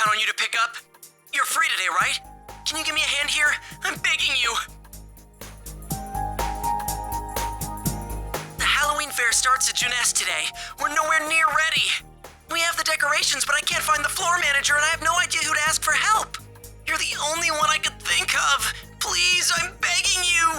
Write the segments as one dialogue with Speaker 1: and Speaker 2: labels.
Speaker 1: count on you to pick up? You're free today, right? Can you give me a hand here? I'm begging you. The Halloween fair starts at Juness today. We're nowhere near ready. We have the decorations, but I can't find the floor manager and I have no idea who to ask for help. You're the only one I could think of. Please, I'm begging you.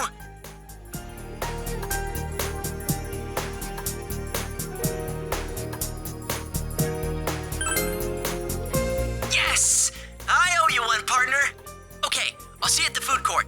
Speaker 1: Yes! I owe you one, partner. Okay, I'll see you at the food court.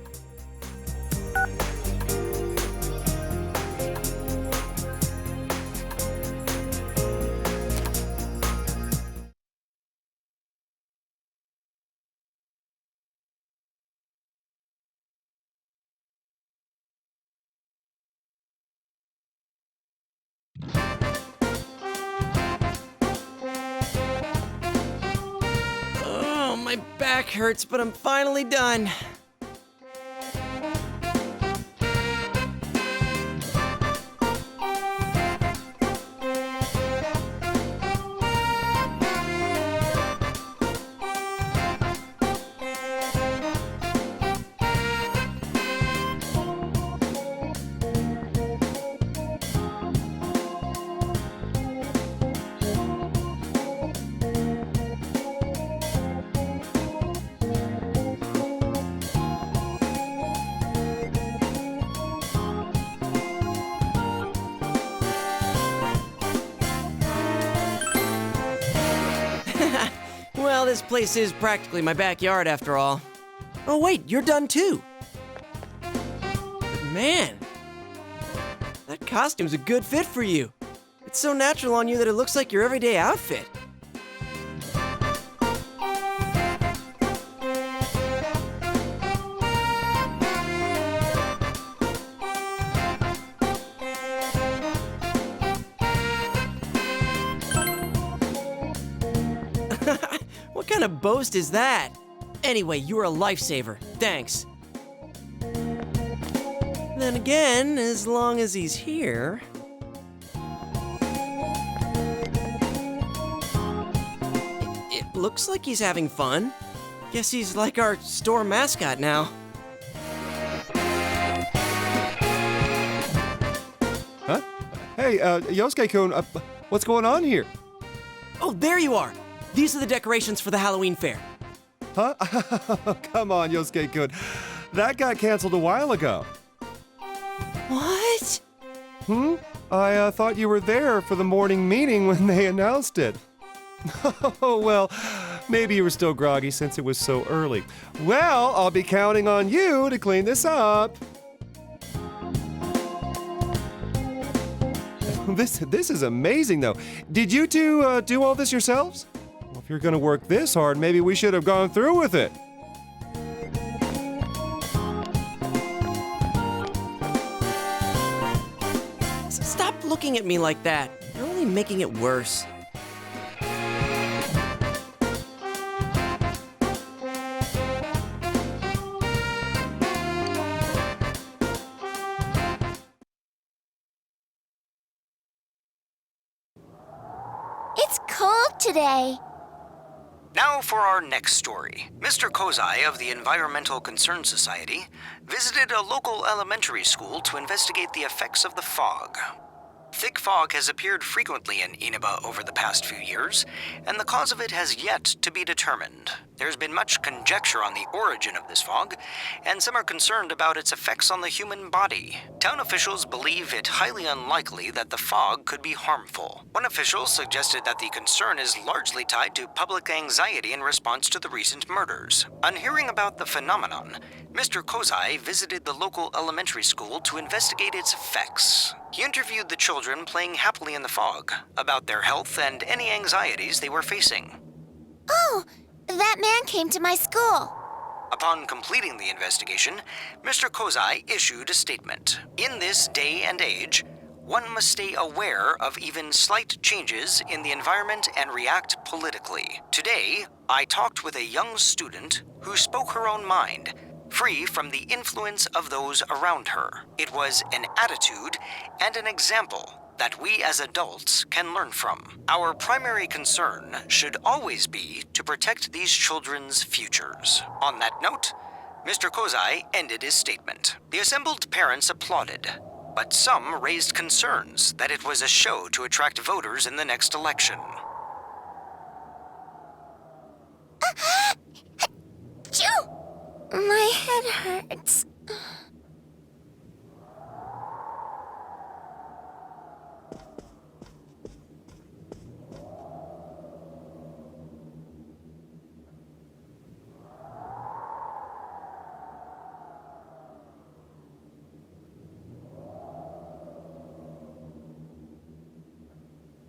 Speaker 1: Oh, my back hurts, but I'm finally done. Well, this place is practically my backyard after all. Oh wait, you're done too. But man, that costume's a good fit for you. It's so natural on you that it looks like your everyday outfit. What kind of boast is that? Anyway, you're a lifesaver. Thanks. Then again, as long as he's here... It looks like he's having fun. Guess he's like our store mascot now.
Speaker 2: Huh? Hey, Yosuke-kun, what's going on here?
Speaker 1: Oh, there you are! These are the decorations for the Halloween fair.
Speaker 2: Huh? Come on, Yosuke-kun. That got canceled a while ago.
Speaker 1: What?
Speaker 2: I thought you were there for the morning meeting when they announced it. Oh, well, maybe you were still groggy since it was so early. Well, I'll be counting on you to clean this up. This is amazing, though. Did you two do all this yourselves? Well, if you're gonna work this hard, maybe we should have gone through with it.
Speaker 1: Stop looking at me like that. You're only making it worse.
Speaker 3: It's cold today.
Speaker 4: Now for our next story. Mr. Kozai of the Environmental Concern Society visited a local elementary school to investigate the effects of the fog. Thick fog has appeared frequently in Inaba over the past few years, and the cause of it has yet to be determined. There's been much conjecture on the origin of this fog, and some are concerned about its effects on the human body. Town officials believe it highly unlikely that the fog could be harmful. One official suggested that the concern is largely tied to public anxiety in response to the recent murders. On hearing about the phenomenon, Mr. Kozai visited the local elementary school to investigate its effects. He interviewed the children playing happily in the fog about their health and any anxieties they were facing.
Speaker 3: Oh, that man came to my school.
Speaker 4: Upon completing the investigation, Mr. Kozai issued a statement. In this day and age, one must stay aware of even slight changes in the environment and react politically. Today, I talked with a young student who spoke her own mind, free from the influence of those around her. It was an attitude and an example that we as adults can learn from. Our primary concern should always be to protect these children's futures. On that note, Mr. Kozai ended his statement. The assembled parents applauded, but some raised concerns that it was a show to attract voters in the next election.
Speaker 3: Achoo! My head hurts.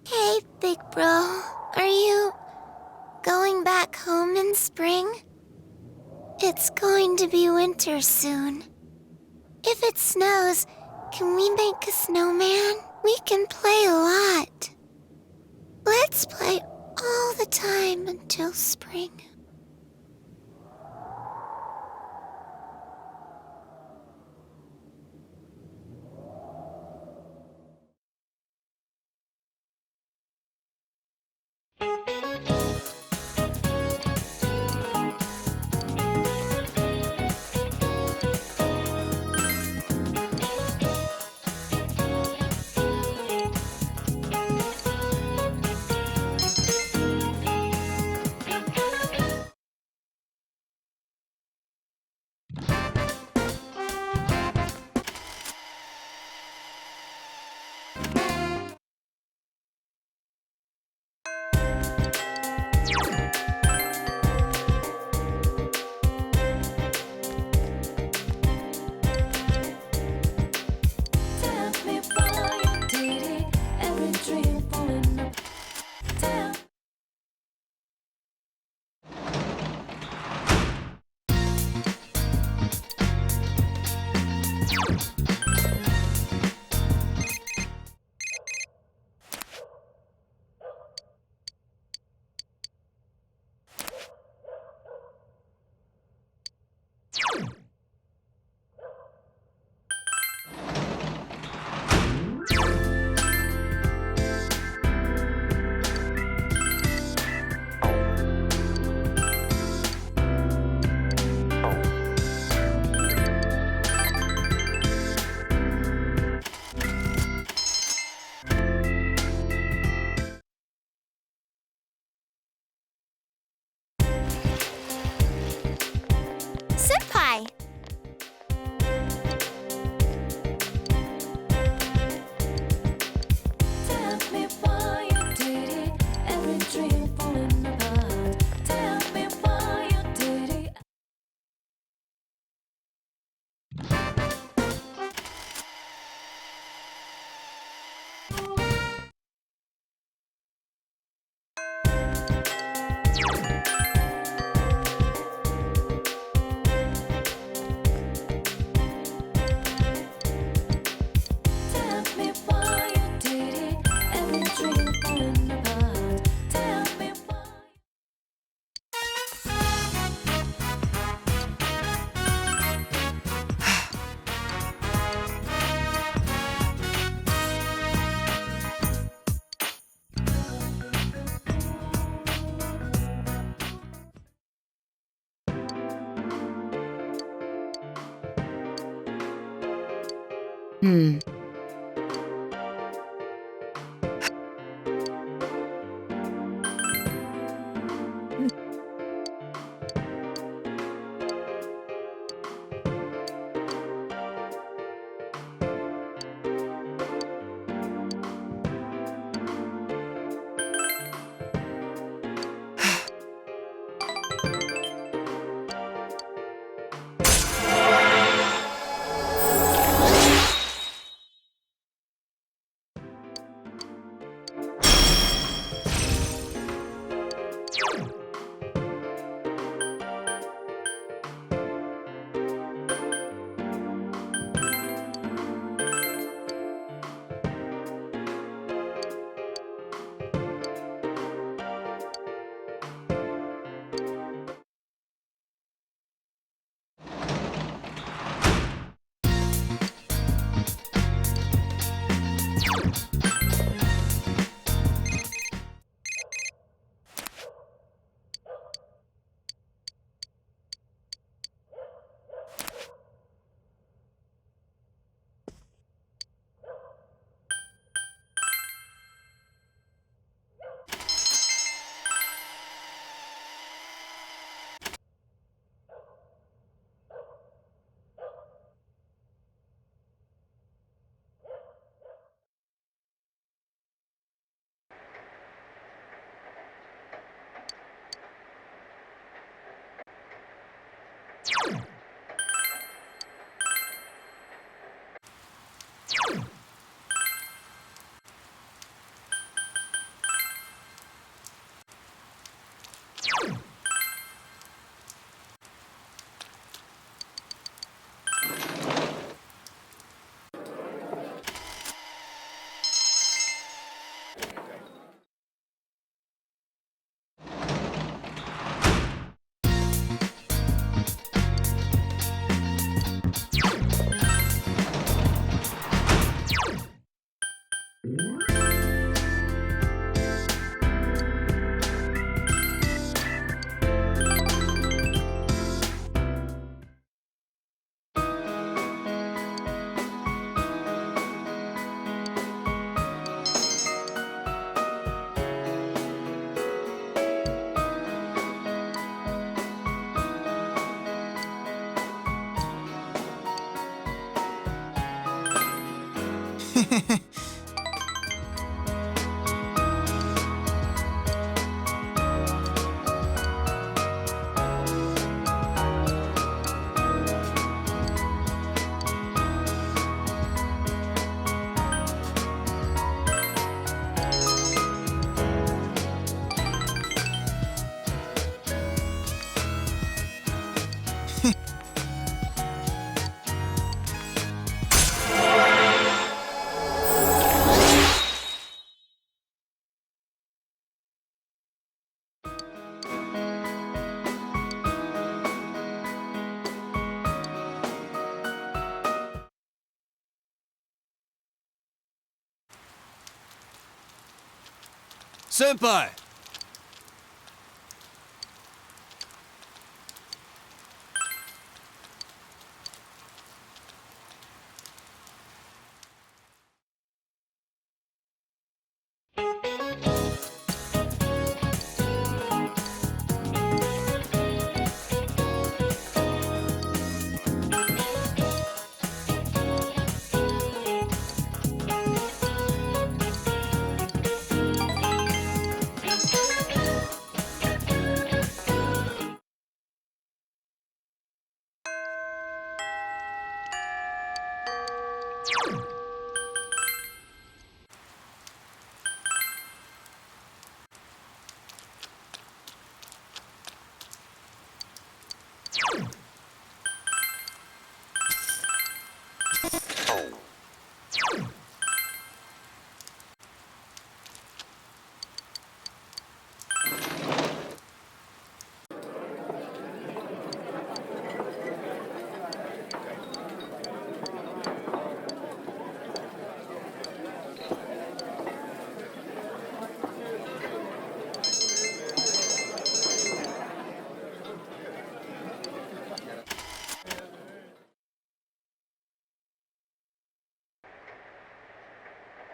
Speaker 3: Hey, big bro. Are you going back home in spring? It's going to be winter soon. If it snows, can we make a snowman? We can play a lot. Let's play all the time until spring. Senpai!
Speaker 5: Tell me why you did it, every dream falling apart. Tell me why you did it. Tell me why you did it, every dream falling apart. Tell me why.
Speaker 6: Senpai!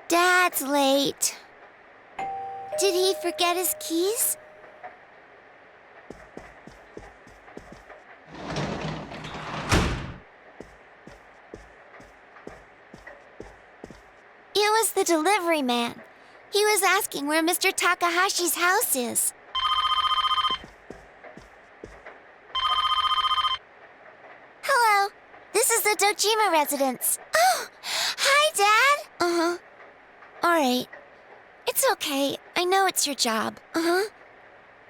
Speaker 3: Dad's late. Did he forget his keys? It was the delivery man. He was asking where Mr. Takahashi's house is. Hello, this is the Dojima residence. Oh, hi, Dad. Uh-huh. All right. It's okay. I know it's your job. Uh-huh.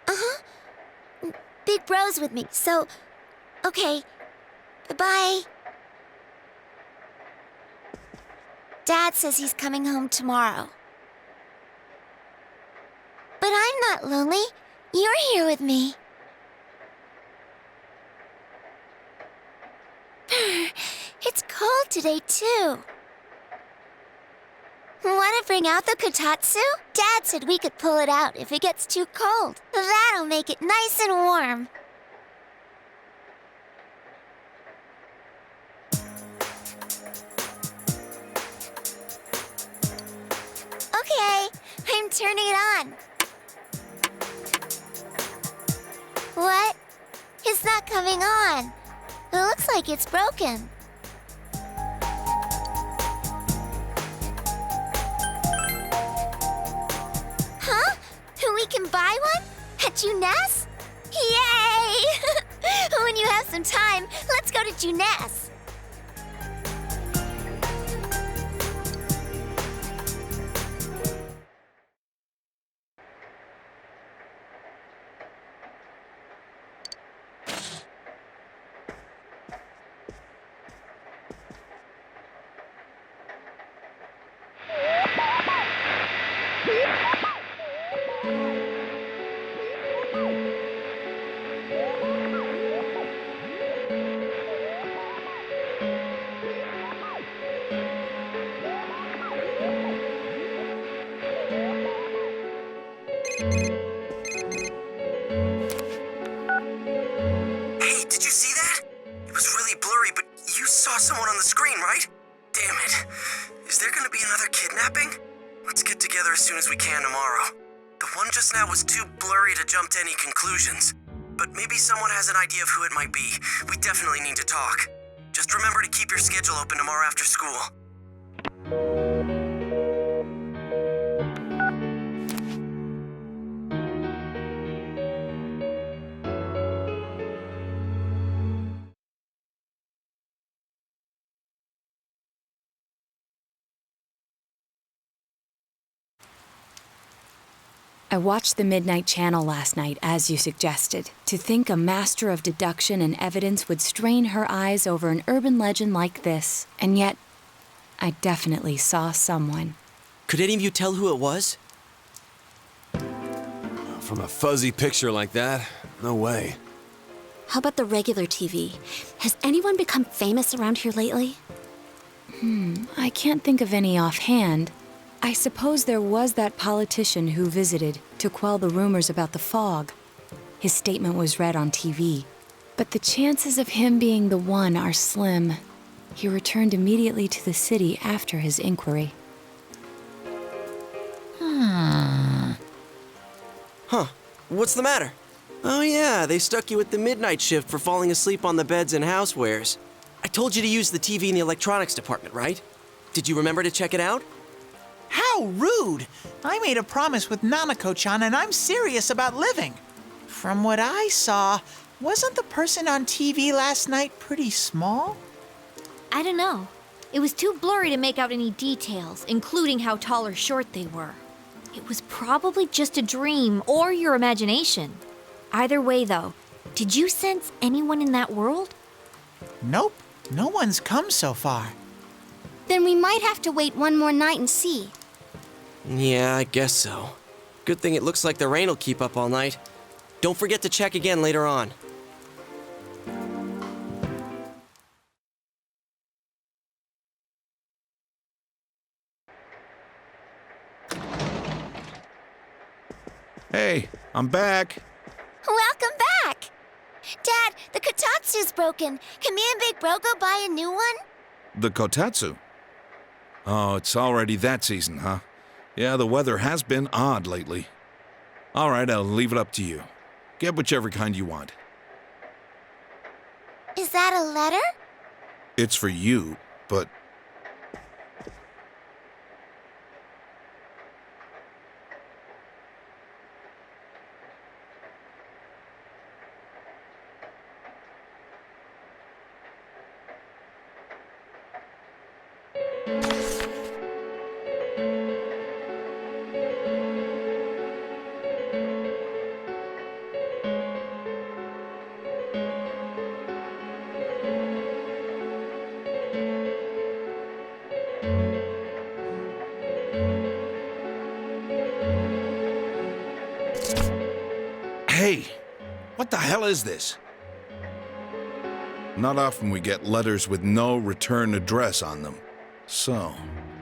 Speaker 3: Uh-huh. Big Bro's with me, so... Okay. Bye-bye. Dad says he's coming home tomorrow. But I'm not lonely. You're here with me. It's cold today, too. Want to bring out the kotatsu? Dad said we could pull it out if it gets too cold. That'll make it nice and warm. Okay, I'm turning it on. What? It's not coming on. It looks like it's broken. Huh? We can buy one? At Junes? Yay! When you have some time, let's go to Junes.
Speaker 4: Hey, did you see that? It was really blurry, but you saw someone on the screen, right? Damn it. Is there gonna be another kidnapping? Let's get together as soon as we can tomorrow. The one just now was too blurry to jump to any conclusions. But maybe someone has an idea of who it might be. We definitely need to talk. Just remember to keep your schedule open tomorrow after school.
Speaker 7: I watched the Midnight Channel last night, as you suggested. To think a master of deduction and evidence would strain her eyes over an urban legend like this. And yet, I definitely saw someone.
Speaker 1: Could any of you tell who it was?
Speaker 6: From a fuzzy picture like that, no way.
Speaker 8: How about the regular TV? Has anyone become famous around here lately?
Speaker 7: I can't think of any offhand. I suppose there was that politician who visited to quell the rumors about the fog. His statement was read on TV. But the chances of him being the one are slim. He returned immediately to the city after his inquiry.
Speaker 1: Huh. What's the matter? Oh yeah, they stuck you with the midnight shift for falling asleep on the beds and housewares. I told you to use the TV in the electronics department, right? Did you remember to check it out?
Speaker 9: How rude! I made a promise with Nanako-chan and I'm serious about living. From what I saw, wasn't the person on TV last night pretty small?
Speaker 10: I don't know. It was too blurry to make out any details, including how tall or short they were. It was probably just a dream or your imagination. Either way, though, did you sense anyone in that world?
Speaker 9: Nope, no one's come so far.
Speaker 3: Then we might have to wait one more night and see.
Speaker 1: Yeah, I guess so. Good thing it looks like the rain will keep up all night. Don't forget to check again later on.
Speaker 11: Hey, I'm back.
Speaker 3: Welcome back! Dad, the Kotatsu's broken. Can me and Big Bro go buy a new one?
Speaker 11: The Kotatsu. Oh, it's already that season, huh? Yeah, the weather has been odd lately. All right, I'll leave it up to you. Get whichever kind you want.
Speaker 3: Is that a letter?
Speaker 11: It's for you, but... Hey, what the hell is this? Not often we get letters with no return address on them. So,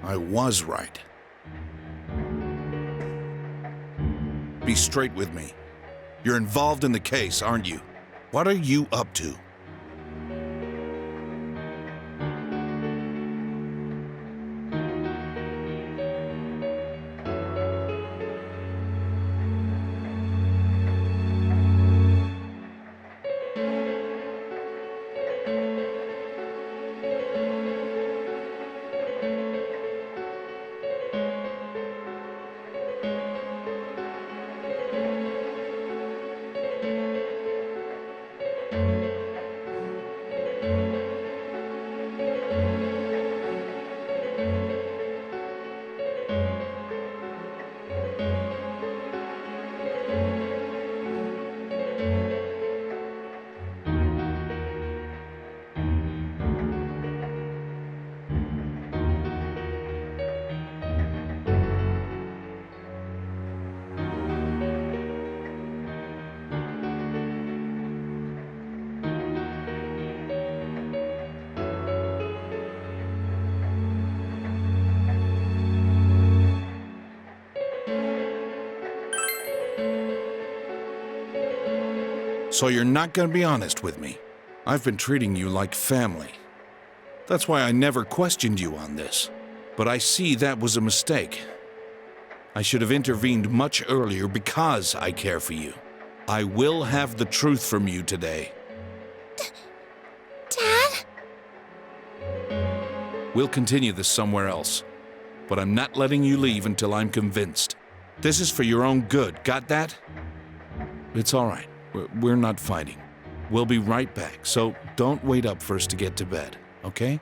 Speaker 11: I was right. Be straight with me. You're involved in the case, aren't you? What are you up to? So you're not gonna be honest with me. I've been treating you like family. That's why I never questioned you on this. But I see that was a mistake. I should have intervened much earlier because I care for you. I will have the truth from you today.
Speaker 3: Dad?
Speaker 11: We'll continue this somewhere else. But I'm not letting you leave until I'm convinced. This is for your own good, got that? It's all right. We're not fighting. We'll be right back, so don't wait up for us to get to bed, okay?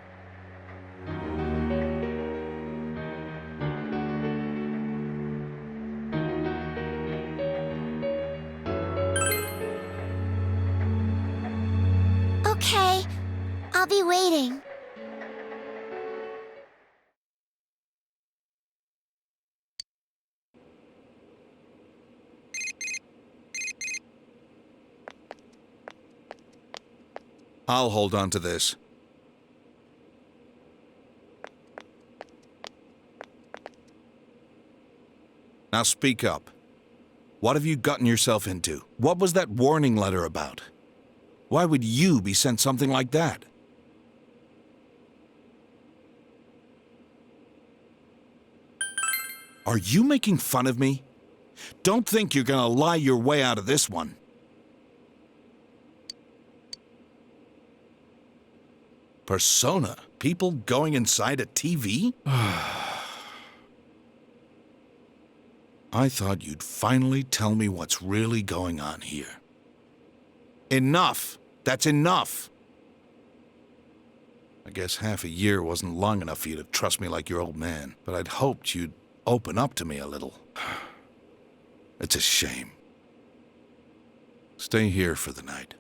Speaker 3: Okay, I'll be waiting.
Speaker 11: I'll hold on to this. Now speak up. What have you gotten yourself into? What was that warning letter about? Why would you be sent something like that? Are you making fun of me? Don't think you're gonna lie your way out of this one. Persona? People going inside a TV? I thought you'd finally tell me what's really going on here. Enough! That's enough! I guess half a year wasn't long enough for you to trust me like your old man, but I'd hoped you'd open up to me a little. It's a shame. Stay here for the night.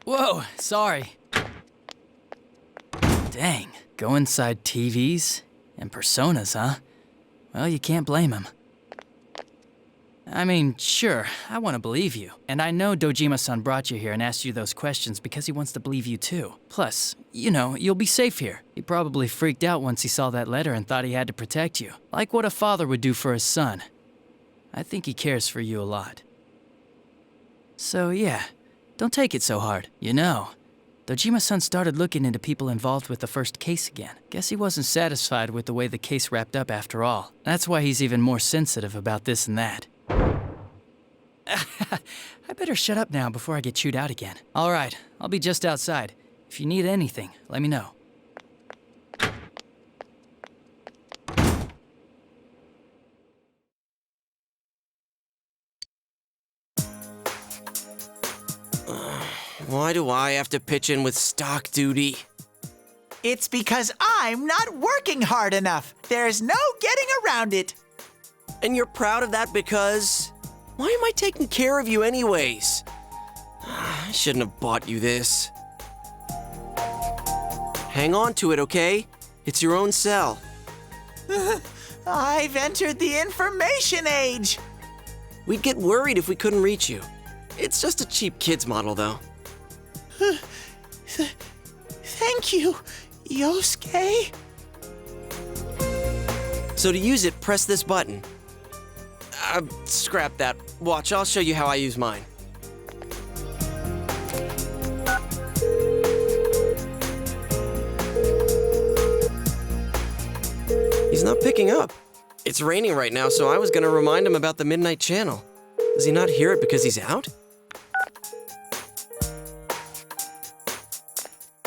Speaker 12: Whoa, sorry. Dang, go inside TVs and personas, huh? Well, you can't blame him. I mean, sure, I want to believe you. And I know Dojima-san brought you here and asked you those questions because he wants to believe you too. Plus, you know, you'll be safe here. He probably freaked out once he saw that letter and thought he had to protect you. Like what a father would do for his son. I think he cares for you a lot. So yeah, don't take it so hard. You know, Dojima-san started looking into people involved with the first case again. Guess he wasn't satisfied with the way the case wrapped up after all. That's why he's even more sensitive about this and that. I better shut up now before I get chewed out again. All right, I'll be just outside. If you need anything, let me know.
Speaker 1: Why do I have to pitch in with stock duty?
Speaker 9: It's because I'm not working hard enough. There's no getting around it.
Speaker 1: And you're proud of that because... Why am I taking care of you anyways? I shouldn't have bought you this. Hang on to it, okay? It's your own cell.
Speaker 9: I've entered the information age.
Speaker 1: We'd get worried if we couldn't reach you. It's just a cheap kid's model, though.
Speaker 9: Thank you, Yosuke.
Speaker 1: So to use it, press this button. Scrap that. Watch, I'll show you how I use mine. He's not picking up. It's raining right now, so I was gonna remind him about the Midnight Channel. Does he not hear it because he's out?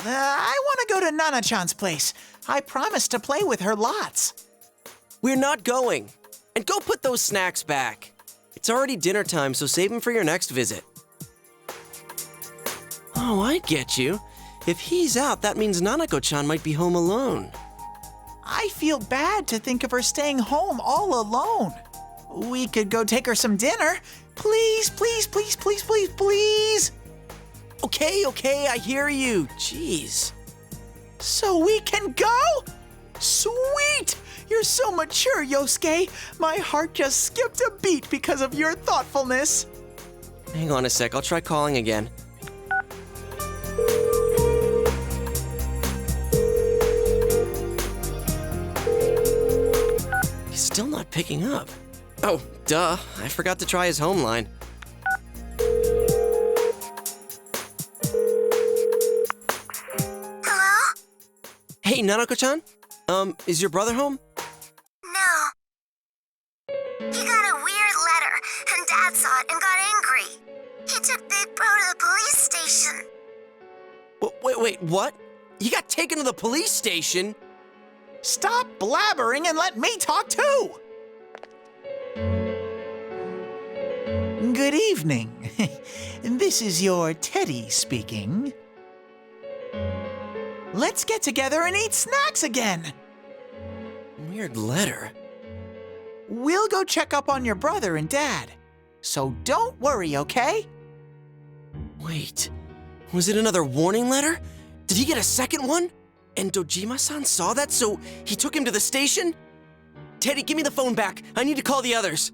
Speaker 9: I want to go to Nana-chan's place. I promised to play with her lots.
Speaker 1: We're not going. And go put those snacks back. It's already dinner time, so save them for your next visit. Oh, I get you. If he's out, that means Nanako-chan might be home alone.
Speaker 9: I feel bad to think of her staying home all alone. We could go take her some dinner. Please, please, please, please, please, please.
Speaker 1: Okay, I hear you. Jeez.
Speaker 9: So we can go? Sweet! You're so mature, Yosuke. My heart just skipped a beat because of your thoughtfulness.
Speaker 1: Hang on a sec, I'll try calling again. He's still not picking up. Oh, duh, I forgot to try his home line.
Speaker 3: Hello?
Speaker 1: Hey, Nanako-chan? Is your brother home?
Speaker 3: No. He got a weird letter, and Dad saw it and got angry. He took Big Bro to the police station.
Speaker 1: Wait, what? He got taken to the police station?
Speaker 9: Stop blabbering and let me talk too. Good evening. This is your Teddy speaking. Let's get together and eat snacks again.
Speaker 1: Weird letter.
Speaker 9: We'll go check up on your brother and Dad. So don't worry, okay?
Speaker 1: Wait, was it another warning letter? Did he get a second one? And Dojima-san saw that, so he took him to the station? Teddy, give me the phone back. I need to call the others.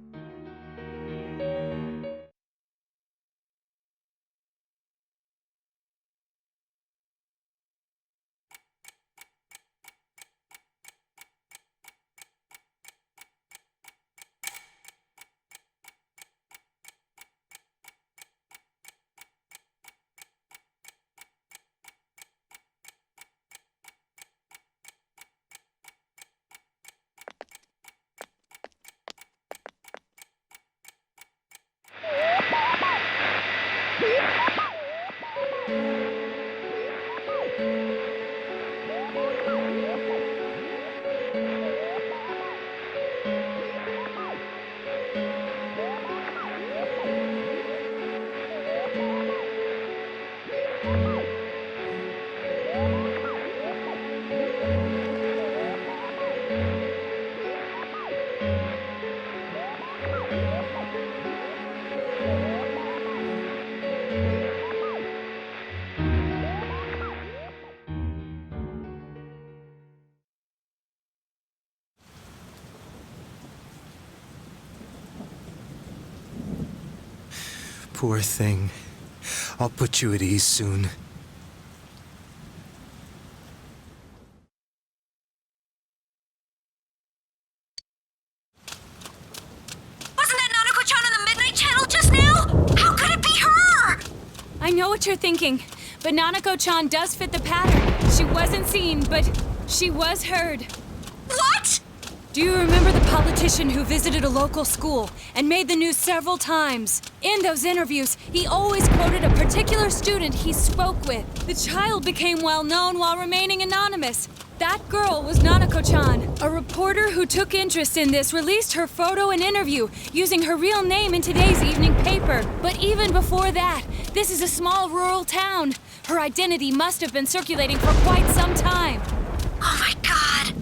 Speaker 13: Poor thing. I'll put you at ease soon.
Speaker 5: Wasn't that Nanako-chan on the Midnight Channel just now? How could it be her?
Speaker 7: I know what you're thinking, but Nanako-chan does fit the pattern. She wasn't seen, but she was heard.
Speaker 5: What?
Speaker 7: Do you remember the politician who visited a local school and made the news several times? In those interviews, he always quoted a particular student he spoke with. The child became well known while remaining anonymous. That girl was Nanako-chan. A reporter who took interest in this released her photo and interview using her real name in today's evening paper. But even before that, this is a small rural town. Her identity must have been circulating for quite some time.
Speaker 5: Oh my god.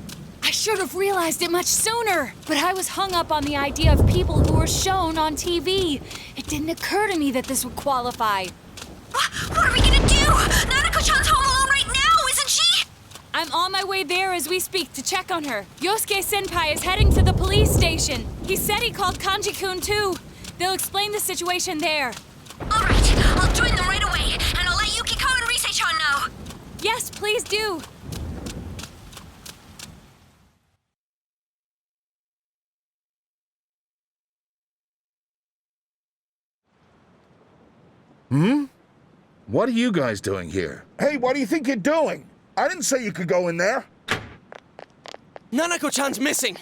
Speaker 7: I should have realized it much sooner, but I was hung up on the idea of people who were shown on TV. It didn't occur to me that this would qualify.
Speaker 5: What are we gonna do? Nanako-chan's home alone right now, isn't she?
Speaker 7: I'm on my way there as we speak to check on her. Yosuke-senpai is heading to the police station. He said he called Kanji-kun too. They'll explain the situation there.
Speaker 5: All right, I'll join them right away, and I'll let Yukiko and Rise-chan know.
Speaker 7: Yes, please do.
Speaker 11: What are you guys doing here?
Speaker 14: Hey, what do you think you're doing? I didn't say you could go in there.
Speaker 1: Nanako-chan's missing.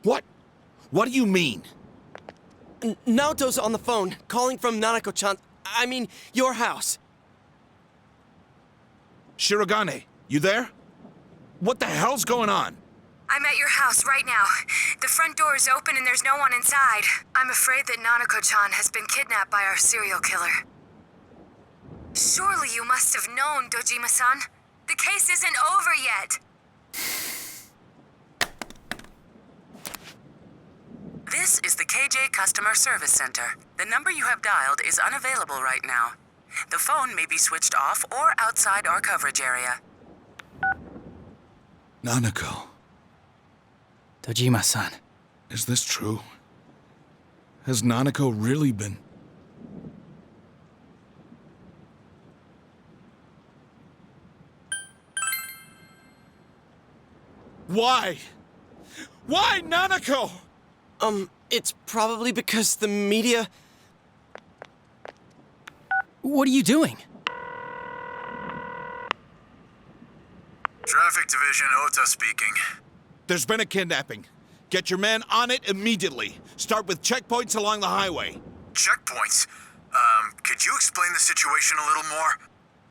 Speaker 11: What? What do you mean?
Speaker 1: Naoto's on the phone, calling from Nanako-chan. I mean, your house.
Speaker 11: Shirogane, you there? What the hell's going on?
Speaker 15: I'm at your house right now. The front door is open and there's no one inside. I'm afraid that Nanako-chan has been kidnapped by our serial killer. Surely you must have known, Dojima-san. The case isn't over yet.
Speaker 16: This is the KJ Customer Service Center. The number you have dialed is unavailable right now. The phone may be switched off or outside our coverage area.
Speaker 11: Nanako.
Speaker 12: Dojima-san.
Speaker 11: Is this true? Has Nanako really been... Why? Why, Nanako?
Speaker 1: It's probably because the media...
Speaker 12: What are you doing?
Speaker 17: Traffic Division, Ota speaking.
Speaker 11: There's been a kidnapping. Get your man on it immediately. Start with checkpoints along the highway.
Speaker 17: Checkpoints? Could you explain the situation a little more?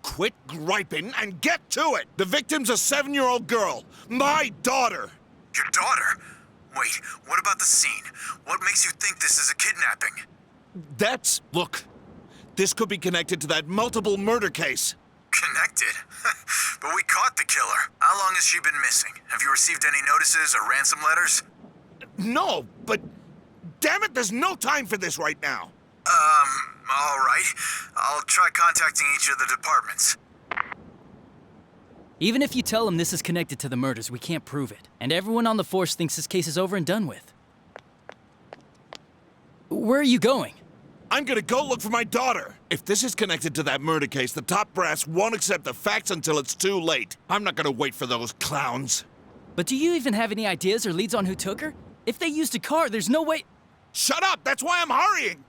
Speaker 11: Quit griping and get to it! The victim's a 7-year-old girl. My daughter!
Speaker 17: Your daughter? Wait, what about the scene? What makes you think this is a kidnapping?
Speaker 11: Look, this could be connected to that multiple murder case.
Speaker 17: Connected? But we caught the killer. How long has she been missing? Have you received any notices or ransom letters?
Speaker 11: No, but damn it, there's no time for this right now.
Speaker 17: All right. I'll try contacting each of the departments.
Speaker 12: Even if you tell them this is connected to the murders, we can't prove it. And everyone on the force thinks this case is over and done with. Where are you going?
Speaker 11: I'm gonna go look for my daughter. If this is connected to that murder case, the top brass won't accept the facts until it's too late. I'm not gonna wait for those clowns.
Speaker 12: But do you even have any ideas or leads on who took her? If they used a car, there's no way...
Speaker 11: Shut up! That's why I'm hurrying!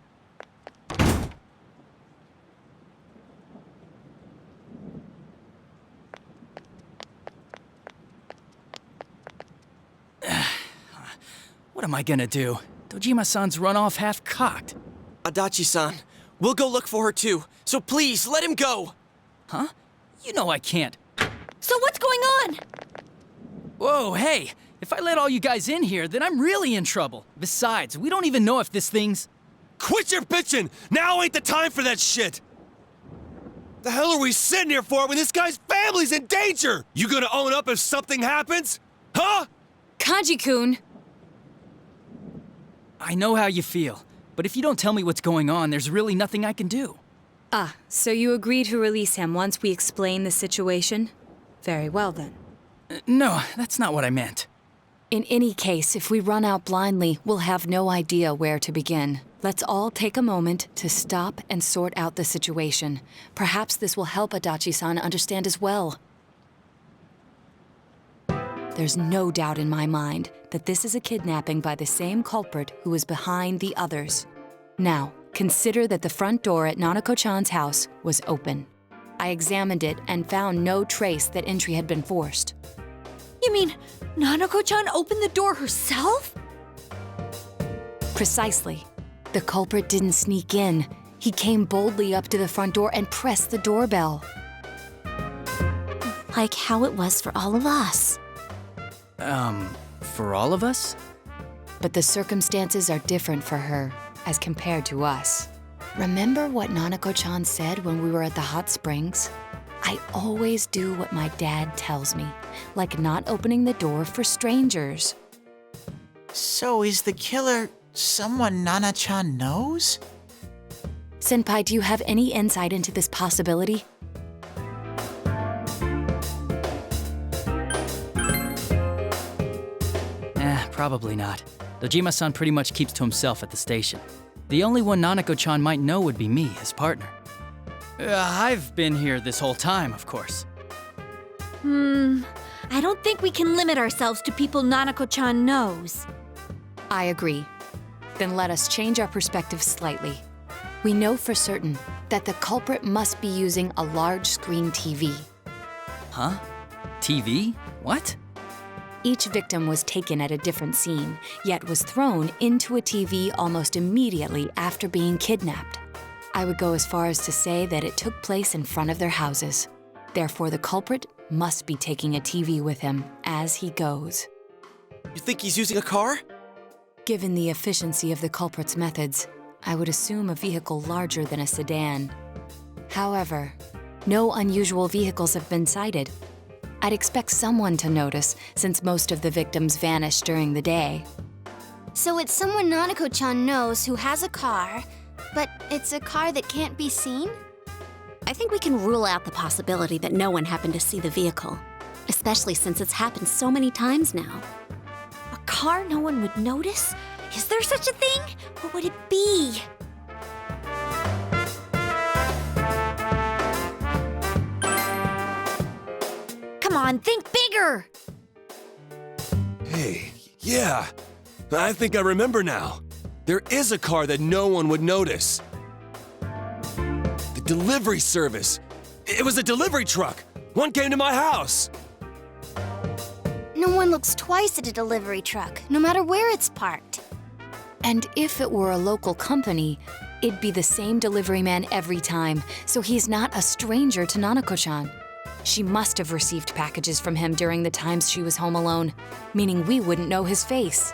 Speaker 12: What am I gonna do? Dojima-san's run off half-cocked.
Speaker 1: Adachi-san, we'll go look for her too, so please, let him go!
Speaker 12: Huh? You know I can't.
Speaker 10: So what's going on?
Speaker 12: Whoa, hey! If I let all you guys in here, then I'm really in trouble. Besides, we don't even know if this thing's...
Speaker 6: Quit your bitching! Now ain't the time for that shit! The hell are we sitting here for when this guy's family's in danger? You gonna own up if something happens? Huh?
Speaker 7: Kanji-kun!
Speaker 12: I know how you feel, but if you don't tell me what's going on, there's really nothing I can do.
Speaker 7: Ah, so you agree to release him once we explain the situation? Very well then.
Speaker 12: No, that's not what I meant.
Speaker 7: In any case, if we run out blindly, we'll have no idea where to begin. Let's all take a moment to stop and sort out the situation. Perhaps this will help Adachi-san understand as well. There's no doubt in my mind that this is a kidnapping by the same culprit who is behind the others. Now, consider that the front door at Nanako-chan's house was open. I examined it and found no trace that entry had been forced.
Speaker 10: You mean Nanako-chan opened the door herself?
Speaker 7: Precisely. The culprit didn't sneak in. He came boldly up to the front door and pressed the doorbell.
Speaker 8: Like how it was for all of us.
Speaker 12: For all of us?
Speaker 7: But the circumstances are different for her as compared to us. Remember what Nanako-chan said when we were at the hot springs? I always do what my dad tells me, like not opening the door for strangers.
Speaker 9: So is the killer someone Nana-chan knows?
Speaker 7: Senpai, do you have any insight into this possibility?
Speaker 12: Probably not. Dojima-san pretty much keeps to himself at the station. The only one Nanako-chan might know would be me, his partner. I've been here this whole time, of course.
Speaker 10: I don't think we can limit ourselves to people Nanako-chan knows.
Speaker 7: I agree. Then let us change our perspective slightly. We know for certain that the culprit must be using a large screen TV.
Speaker 12: Huh? TV? What?
Speaker 7: Each victim was taken at a different scene, yet was thrown into a TV almost immediately after being kidnapped. I would go as far as to say that it took place in front of their houses. Therefore, the culprit must be taking a TV with him as he goes.
Speaker 1: You think he's using a car?
Speaker 7: Given the efficiency of the culprit's methods, I would assume a vehicle larger than a sedan. However, no unusual vehicles have been sighted. I'd expect someone to notice, since most of the victims vanished during the day.
Speaker 3: So it's someone Nanako-chan knows who has a car, but it's a car that can't be seen?
Speaker 8: I think we can rule out the possibility that no one happened to see the vehicle, especially since it's happened so many times now.
Speaker 10: A car no one would notice? Is there such a thing? What would it be? Come on, think bigger!
Speaker 6: Hey, yeah. I think I remember now. There is a car that no one would notice. The delivery service. It was a delivery truck. One came to my house.
Speaker 3: No one looks twice at a delivery truck, no matter where it's parked.
Speaker 7: And if it were a local company, it'd be the same delivery man every time, so he's not a stranger to Nanako-chan. She must have received packages from him during the times she was home alone, meaning we wouldn't know his face.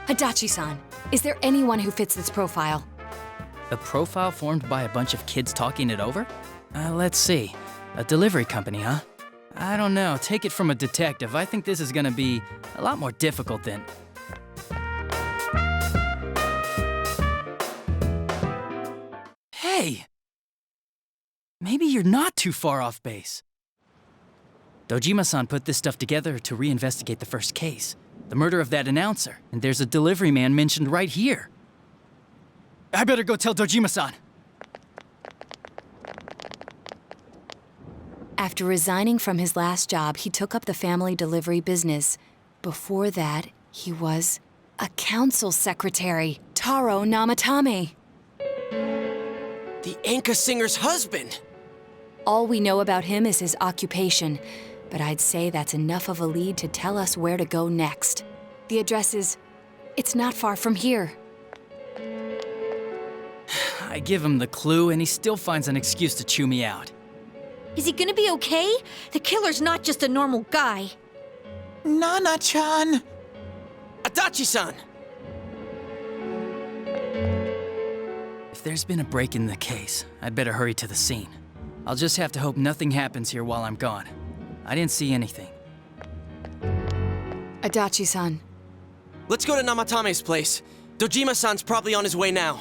Speaker 7: Adachi-san, is there anyone who fits this profile?
Speaker 12: A profile formed by a bunch of kids talking it over? Let's see. A delivery company, huh? I don't know. Take it from a detective. I think this is gonna be a lot more difficult than... Hey! Maybe you're not too far off base. Dojima-san put this stuff together to reinvestigate the first case, the murder of that announcer, and there's a delivery man mentioned right here. I better go tell Dojima-san.
Speaker 7: After resigning from his last job, he took up the family delivery business. Before that, he was a council secretary, Taro Namatame.
Speaker 1: The Enka singer's husband!
Speaker 7: All we know about him is his occupation, but I'd say that's enough of a lead to tell us where to go next. The address is... it's not far from here.
Speaker 12: I give him the clue, and he still finds an excuse to chew me out.
Speaker 10: Is he gonna be okay? The killer's not just a normal guy.
Speaker 9: Nana-chan!
Speaker 1: Adachi-san!
Speaker 12: If there's been a break in the case, I'd better hurry to the scene. I'll just have to hope nothing happens here while I'm gone. I didn't see anything.
Speaker 7: Adachi-san.
Speaker 1: Let's go to Namatame's place. Dojima-san's probably on his way now.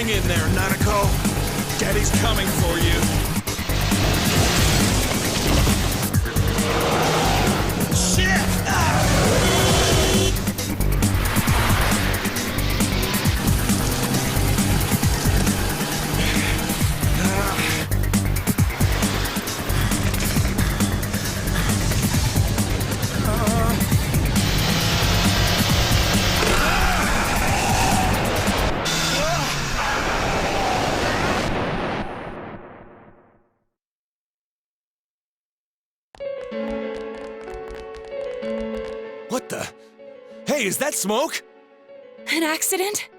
Speaker 11: Hang in there, Nanako. Daddy's coming for you. Shit!
Speaker 6: What the? Hey, is that smoke?
Speaker 7: An accident?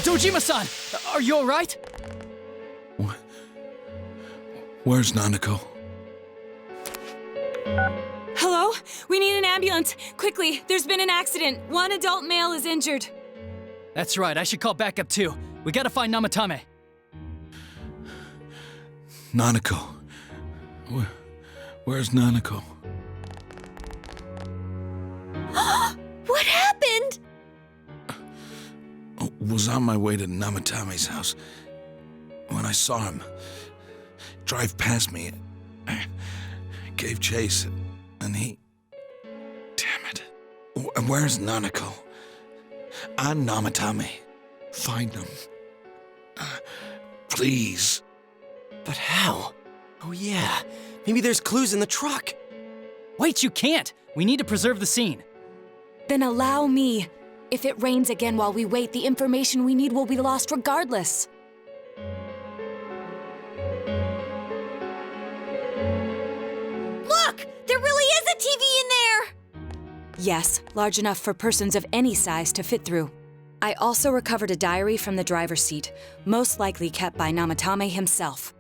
Speaker 12: Dojima-san, are you all right?
Speaker 11: Where's Nanako?
Speaker 7: Hello? We need an ambulance. Quickly, there's been an accident. One adult male is injured.
Speaker 12: That's right, I should call backup too. We gotta find Namatame.
Speaker 11: Nanako. Where's Nanako?
Speaker 10: What happened?
Speaker 11: Was on my way to Namatame's house. When I saw him drive past me, I gave chase, and he... Damn it. Where's Nanako? I'm Namatame. Find him. Please.
Speaker 1: But how? Oh yeah, maybe there's clues in the truck.
Speaker 12: Wait, you can't! We need to preserve the scene.
Speaker 7: Then allow me. If it rains again while we wait, the information we need will be lost regardless.
Speaker 10: Look! There really is a TV in there!
Speaker 7: Yes, large enough for persons of any size to fit through. I also recovered a diary from the driver's seat, most likely kept by Namatame himself.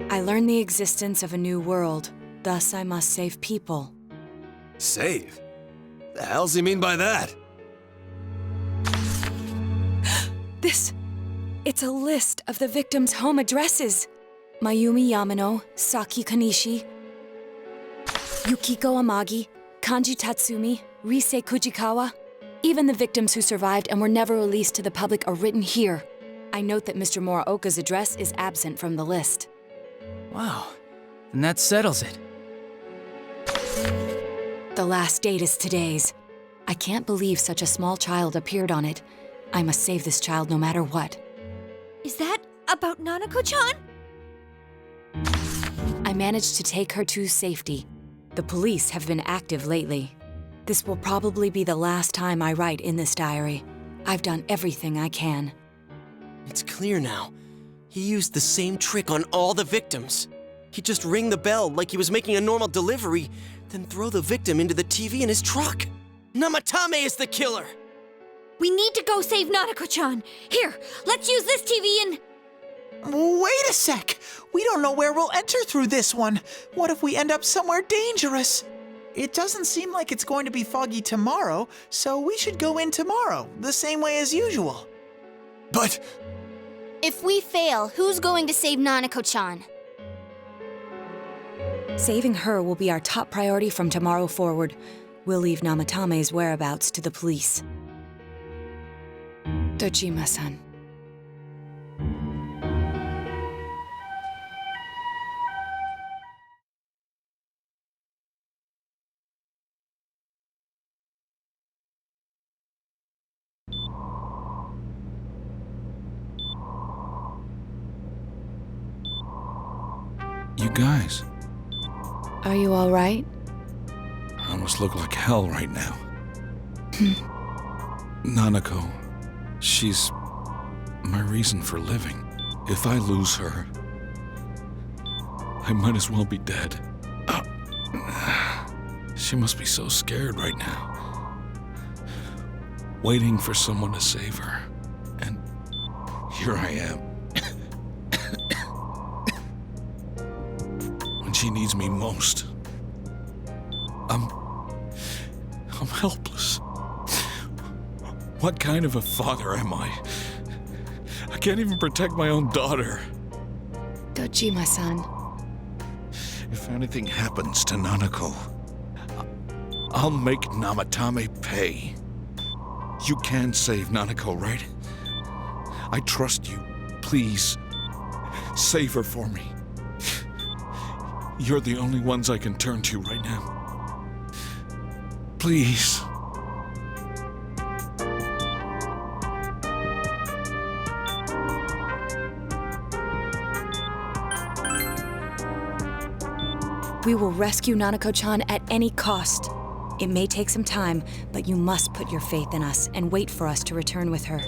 Speaker 7: I learned the existence of a new world, thus I must save people.
Speaker 6: Save? The hell's he mean by that?
Speaker 7: It's a list of the victims' home addresses. Mayumi Yamano, Saki Kanishi, Yukiko Amagi, Kanji Tatsumi, Rise Kujikawa. Even the victims who survived and were never released to the public are written here. I note that Mr. Muraoka's address is absent from the list.
Speaker 12: Wow, and that settles it.
Speaker 7: The last date is today's. I can't believe such a small child appeared on it. I must save this child no matter what.
Speaker 10: Is that about Nanako-chan?
Speaker 7: I managed to take her to safety. The police have been active lately. This will probably be the last time I write in this diary. I've done everything I can.
Speaker 1: It's clear now. He used the same trick on all the victims. He'd just ring the bell like he was making a normal delivery, then throw the victim into the TV in his truck. Namatame is the killer!
Speaker 10: We need to go save Nanako-chan. Here, let's use this TV and...
Speaker 9: Wait a sec! We don't know where we'll enter through this one. What if we end up somewhere dangerous? It doesn't seem like it's going to be foggy tomorrow, so we should go in tomorrow, the same way as usual.
Speaker 6: But...
Speaker 3: If we fail, who's going to save Nanako-chan?
Speaker 7: Saving her will be our top priority from tomorrow forward. We'll leave Namatame's whereabouts to the police. Dojima-san.
Speaker 11: You guys.
Speaker 7: Are you all right?
Speaker 11: I almost look like hell right now. Nanako, she's my reason for living. If I lose her, I might as well be dead. She must be so scared right now, waiting for someone to save her. And here I am. When she needs me most. I'm helpless. What kind of a father am I? I can't even protect my own daughter.
Speaker 7: Dojima-san.
Speaker 11: If anything happens to Nanako, I'll make Namatame pay. You can save Nanako, right? I trust you. Please, save her for me. You're the only ones I can turn to right now. Please.
Speaker 7: We will rescue Nanako-chan at any cost. It may take some time, but you must put your faith in us and wait for us to return with her.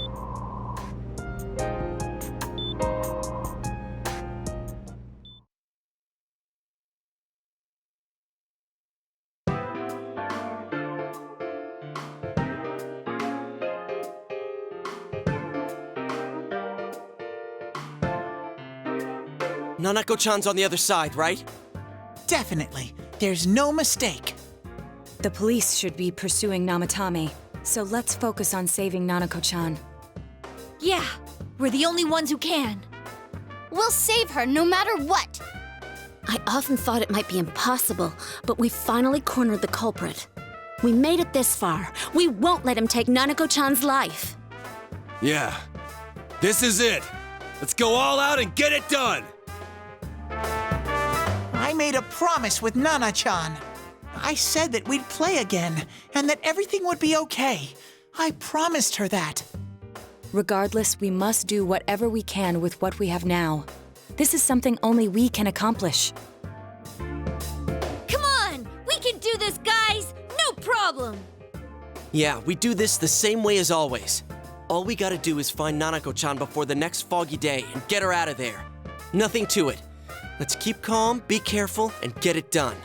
Speaker 1: Nanako-chan's on the other side, right?
Speaker 9: Definitely. There's no mistake.
Speaker 7: The police should be pursuing Namatame, so let's focus on saving Nanako-chan.
Speaker 10: Yeah, we're the only ones who can.
Speaker 8: We'll save her no matter what. I often thought it might be impossible, but we finally cornered the culprit. We made it this far. We won't let him take Nanako-chan's life.
Speaker 6: Yeah, this is it. Let's go all out and get it done.
Speaker 9: I made a promise with Nana-chan. I said that we'd play again, and that everything would be okay. I promised her that.
Speaker 7: Regardless, we must do whatever we can with what we have now. This is something only we can accomplish.
Speaker 10: Come on! We can do this, guys! No problem!
Speaker 1: Yeah, we do this the same way as always. All we gotta do is find Nanako-chan before the next foggy day and get her out of there. Nothing to it. Let's keep calm, be careful, and get it done.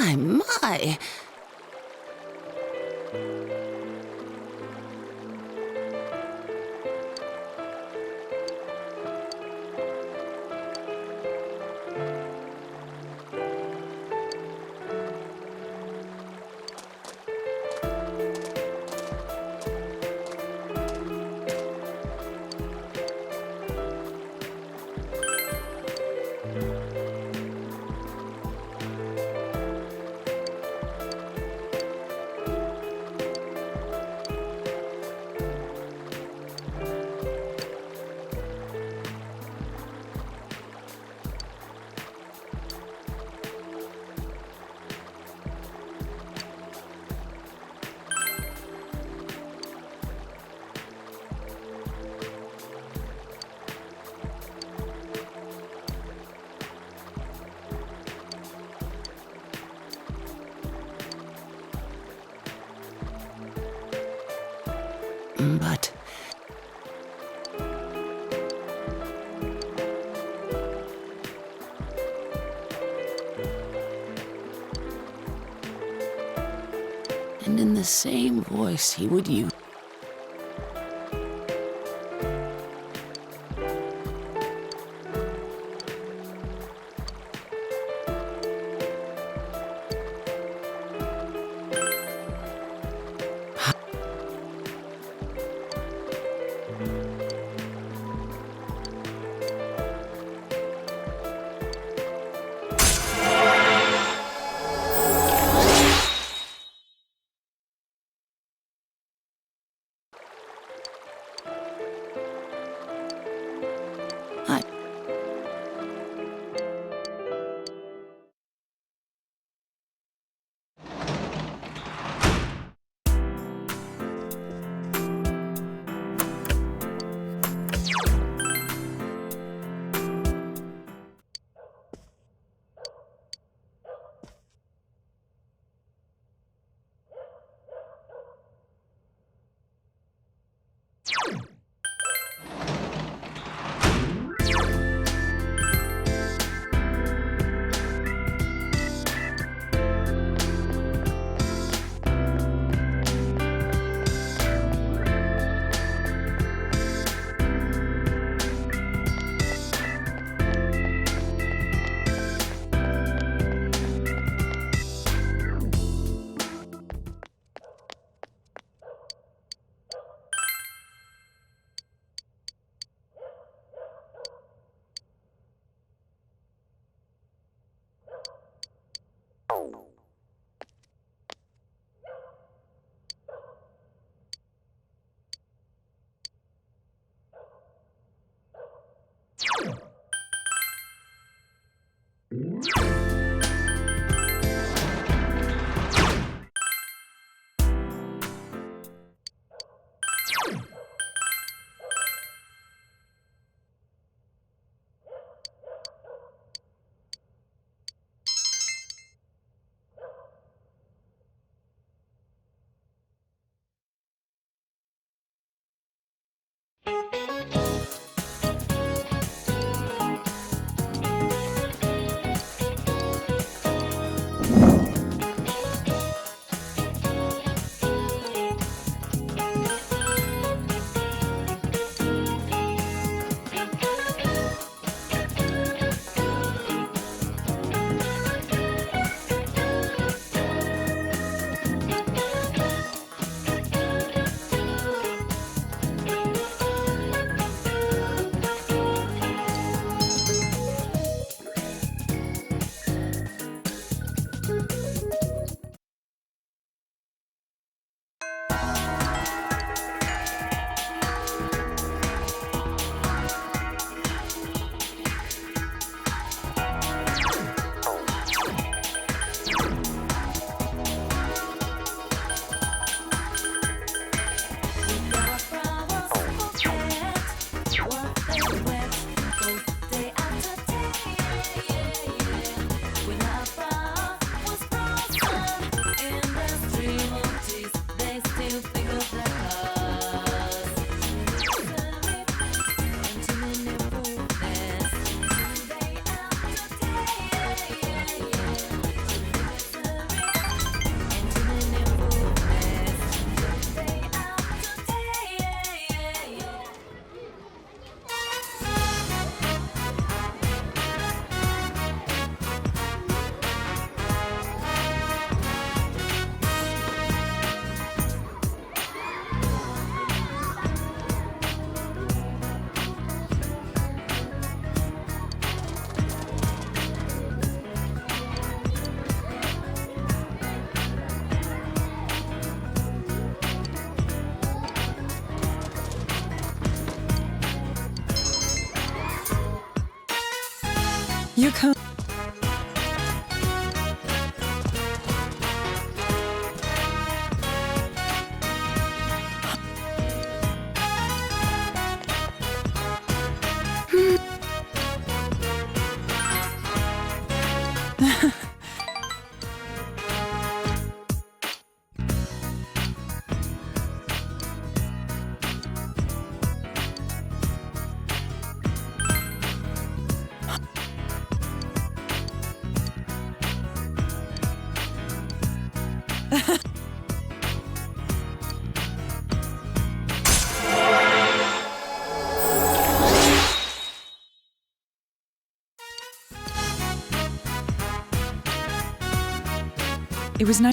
Speaker 18: My. But... And in the same voice he would use.
Speaker 19: You come. It was nice.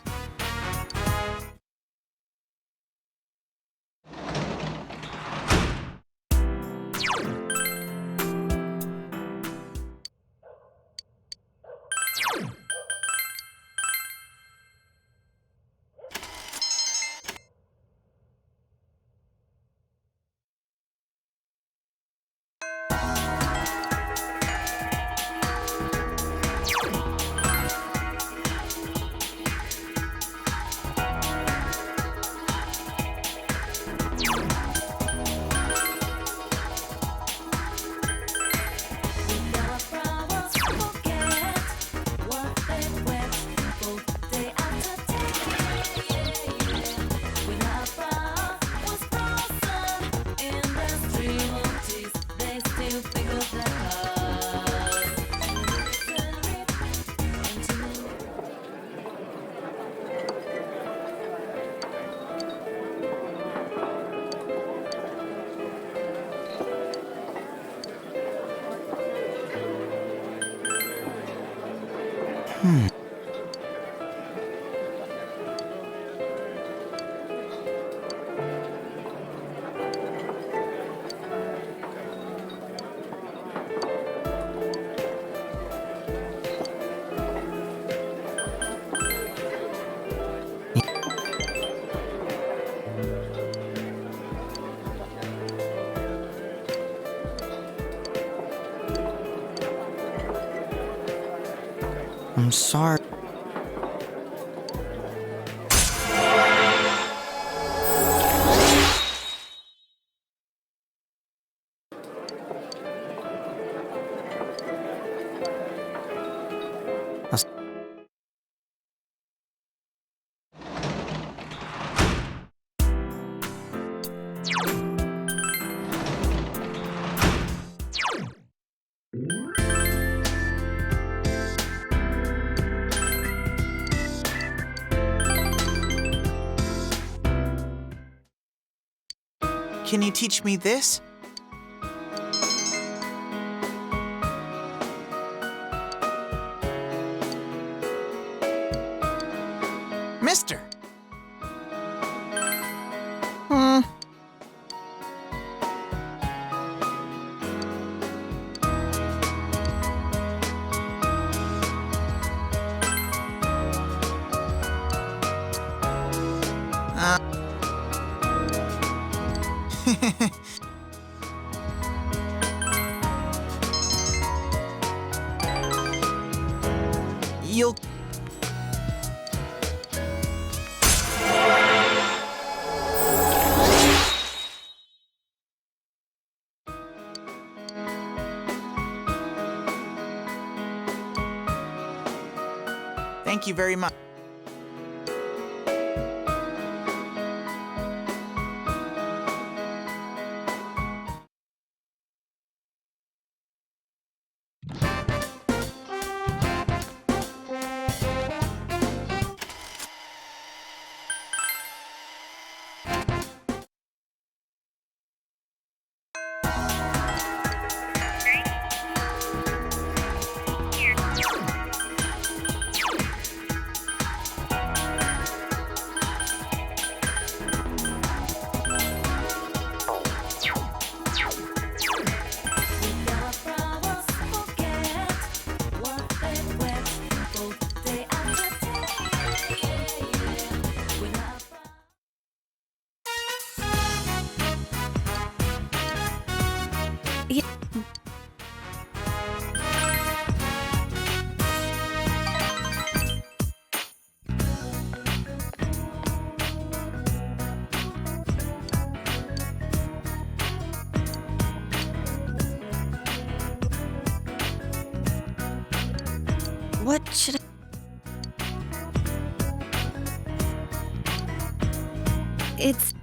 Speaker 1: I'm sorry.
Speaker 9: Can you teach me this? Mister. You'll... Thank you very much.
Speaker 3: What should I... It's...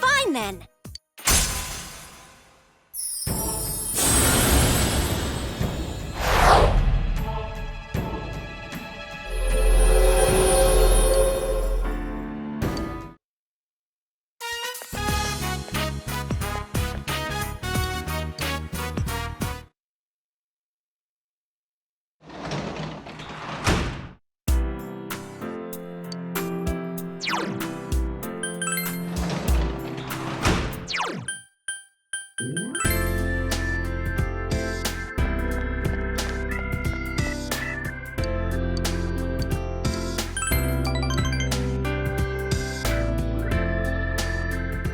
Speaker 3: Fine then.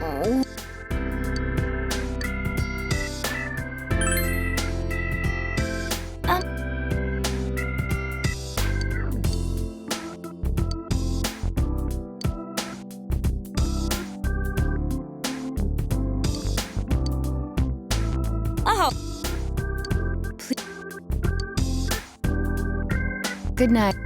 Speaker 7: Oh. Please. Good night.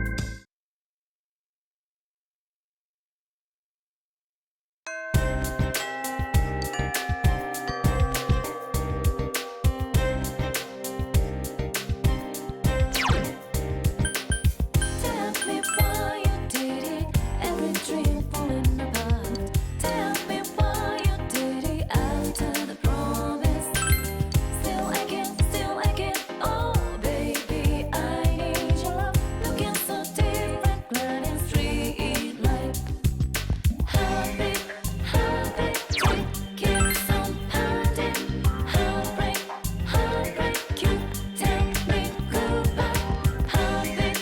Speaker 5: Tell me why you did it, every dream falling apart. Tell me why you did it after the promise. Still again, oh baby, I need your love. Looking so different, gliding street light. Heartbeat, keeps on pounding. Heartbreak, you tell me goodbye. Heartbeat,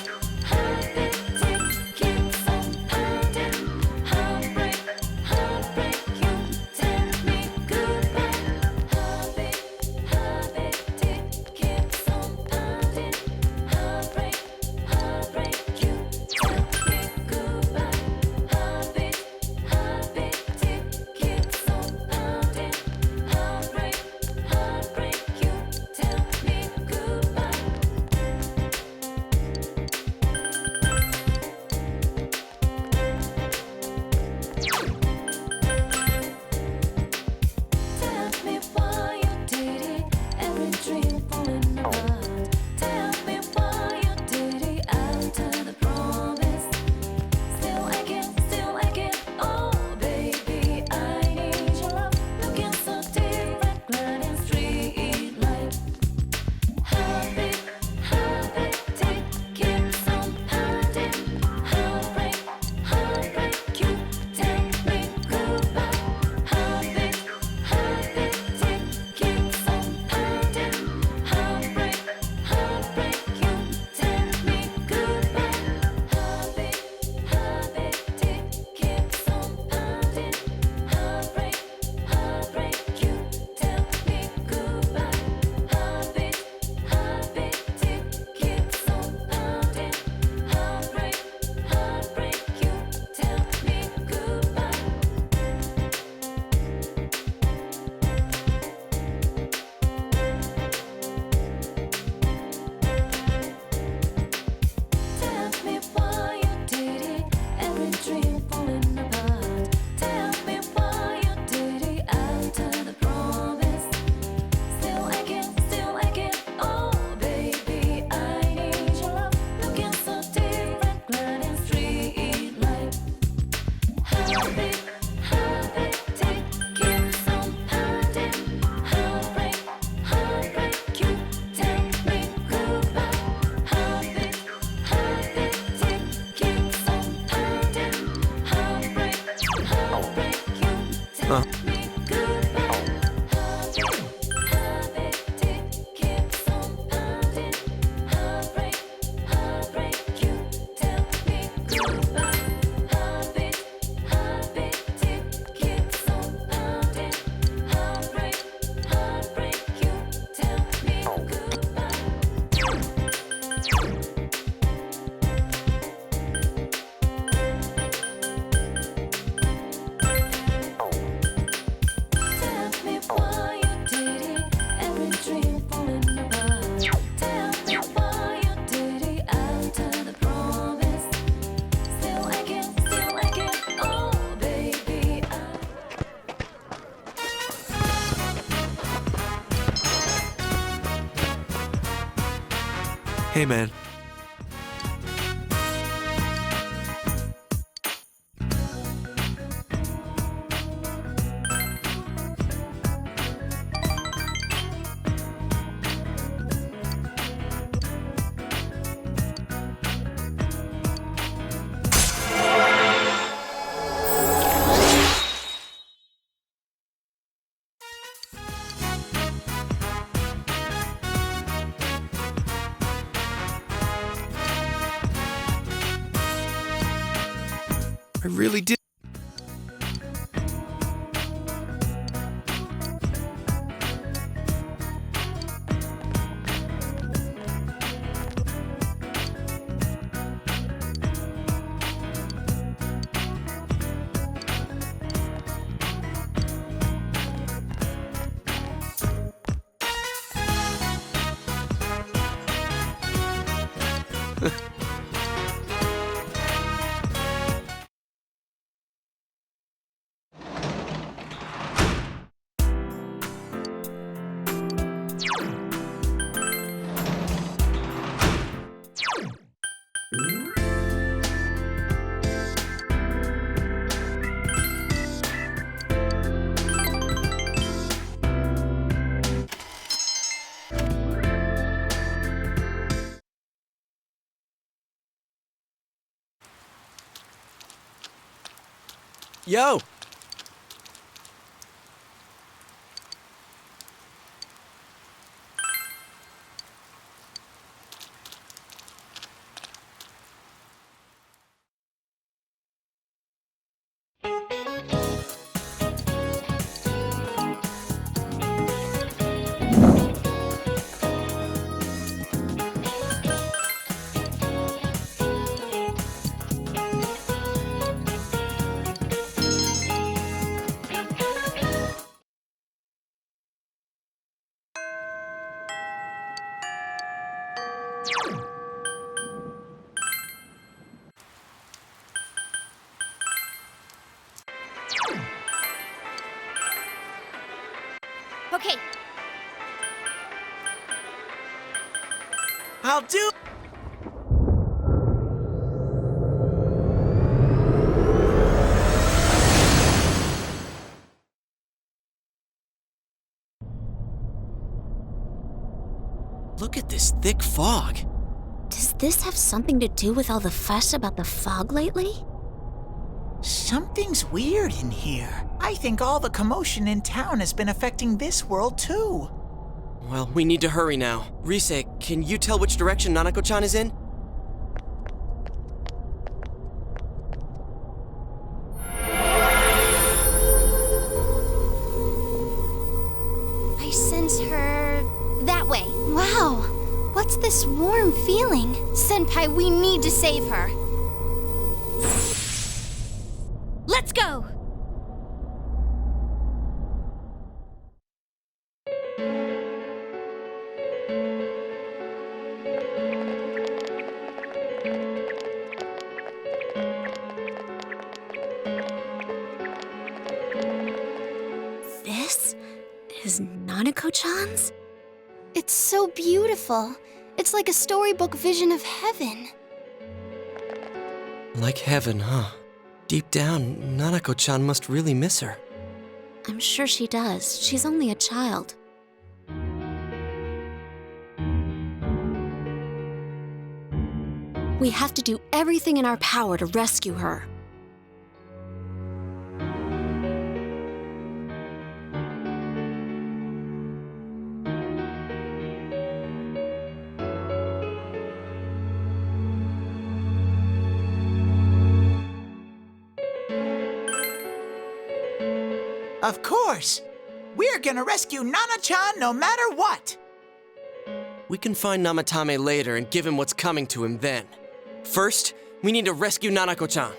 Speaker 5: keeps on pounding. Heartbreak, you tell me goodbye. Heartbeat, keeps on pounding. Heartbreak, you tell me goodbye. Heartbeat, keeps on pounding. Heartbreak, you tell me goodbye. Tell me why you did it, every dream falling apart. Tell me why you did it after the promise. Still again, oh baby, I need your love. Looking so different, gliding street light. Heartbeat, keeps on pounding. Heartbreak, you tell me goodbye. Heartbeat, keeps on pounding. Heartbreak, you tell me goodbye. Heartbeat, keeps on pounding. Heartbreak, you tell me goodbye. Heartbeat, keeps on pounding. Heartbreak, you tell me goodbye. Tell me why you did it, every dream falling apart. Tell me why you did it after the promise. Still again, oh baby, I need your love. Looking so different, gliding street light. Heartbeat, keeps on pounding. Heartbreak, you tell me goodbye. Heartbeat, keeps on pounding. Heartbreak, you tell me goodbye.
Speaker 19: Hey, man. I really did.
Speaker 1: Yo!
Speaker 10: Okay,
Speaker 9: I'll do.
Speaker 1: Look at this thick fog.
Speaker 8: Does this have something to do with all the fuss about the fog lately?
Speaker 9: Something's weird in here. I think all the commotion in town has been affecting this world too.
Speaker 1: Well, we need to hurry now. Rise, can you tell which direction Nanako-chan is in?
Speaker 3: I sense her that way. Wow, what's this warm feeling? Senpai, we need to save her.
Speaker 10: let's go!
Speaker 8: This is Nanako-chan's?
Speaker 3: It's so beautiful. It's like a storybook vision of heaven.
Speaker 1: Like heaven, huh? Deep down, Nanako-chan must really miss her.
Speaker 8: I'm sure she does. She's only a child. We have to do everything in our power to rescue her.
Speaker 9: Of course! We're gonna rescue Nana-chan no matter what!
Speaker 1: We can find Namatame later and give him what's coming to him then. First, we need to rescue Nanako-chan.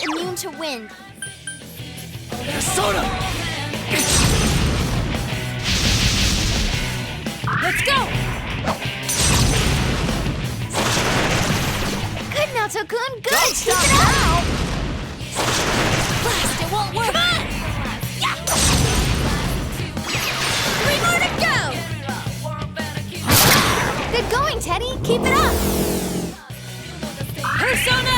Speaker 3: immune to wind.
Speaker 6: Persona!
Speaker 10: Let's go!
Speaker 3: Good, Naoto-kun, good!
Speaker 9: Don't
Speaker 3: Keep
Speaker 9: stop
Speaker 3: it up!
Speaker 9: now!
Speaker 10: Blast, it won't work!
Speaker 3: Come on! Yeah. 3 more to go! Good going, Teddy. Keep it up!
Speaker 10: Persona!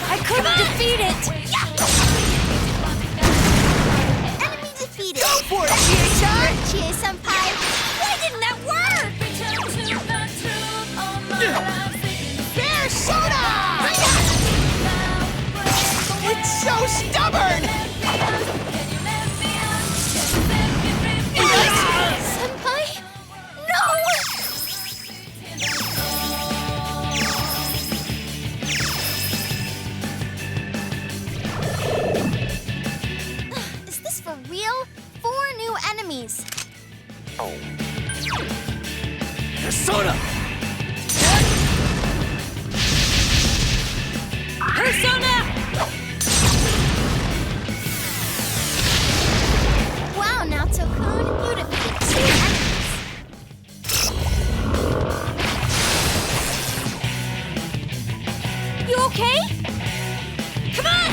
Speaker 10: I couldn't defeat it!
Speaker 3: Enemy defeated!
Speaker 9: Go for it, Chie-chan!
Speaker 3: Chie-senpai! Why didn't that work?
Speaker 9: Bear Soda! It's so stubborn!
Speaker 3: Senpai? No! Is this for real? 4 new enemies.
Speaker 6: Persona!
Speaker 10: Persona!
Speaker 3: Wow, Naoto-kun, you defeated 2 enemies.
Speaker 10: You okay? Come on!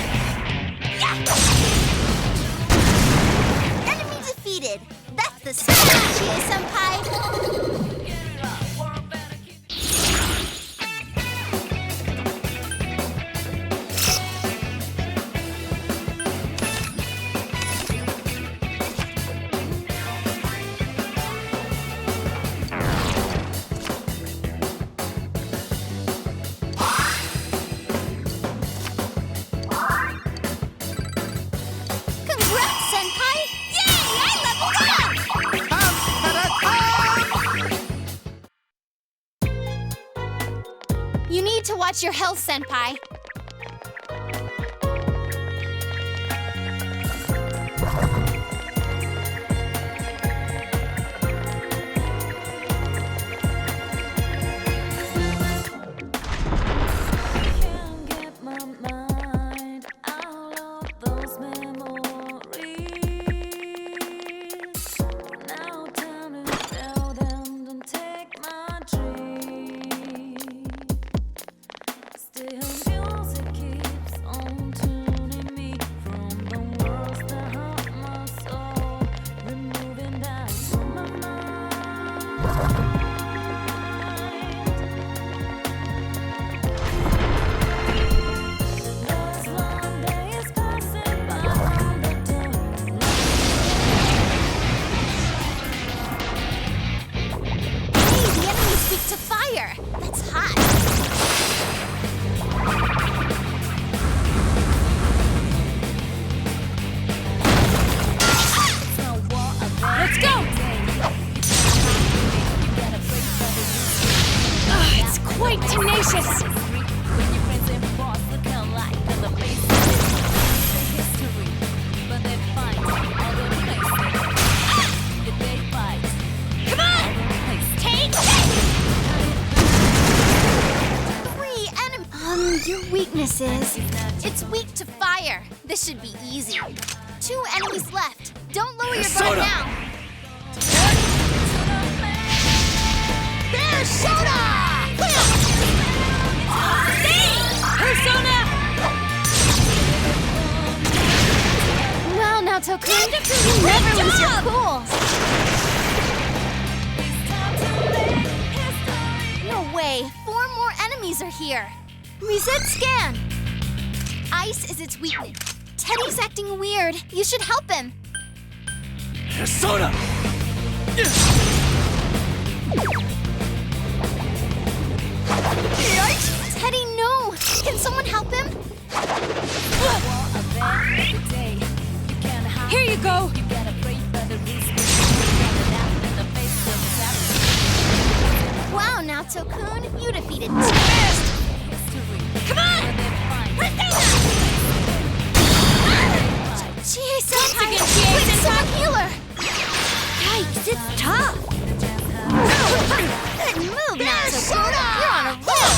Speaker 3: Enemy defeated. That's the spirit, Chie-senpai. Congrats, Senpai! Yay! I leveled up! You need to watch your health, Senpai.
Speaker 5: Can't get my mind out of those memories. Now time to tell them to take my dream. Still music keeps on tuning me from the worlds that haunt my soul, removing that from my mind. Those long days passing by on the day.
Speaker 3: Hey, the enemies speak to fire. That's hot.
Speaker 10: Let's go! It's quite tenacious! Come on! Take this!
Speaker 3: 3 enemies. Your weakness is it's weak to fire. This should be easy. 2 enemies left. Don't lower your guard
Speaker 6: Soda!
Speaker 3: now.
Speaker 9: Bear Soda!
Speaker 10: Persona!
Speaker 3: Wow, Naoto-kun, you never lose your cool. No way. 4 more enemies are here. Reset scan. Ice is its weakness. Teddy's acting weird. You should help him.
Speaker 6: Persona!
Speaker 3: Yikes! Teddy, no! Can someone help him?
Speaker 10: Here you go!
Speaker 3: Wow, Naoto-kun, you defeated 2.
Speaker 10: Come on!
Speaker 3: Chie-senpai,
Speaker 10: again,
Speaker 3: quick,
Speaker 10: Chie-senpai.
Speaker 3: someone heal her!
Speaker 10: Yikes, it's tough!
Speaker 3: Good move, Naoto-kun. You're on a roll!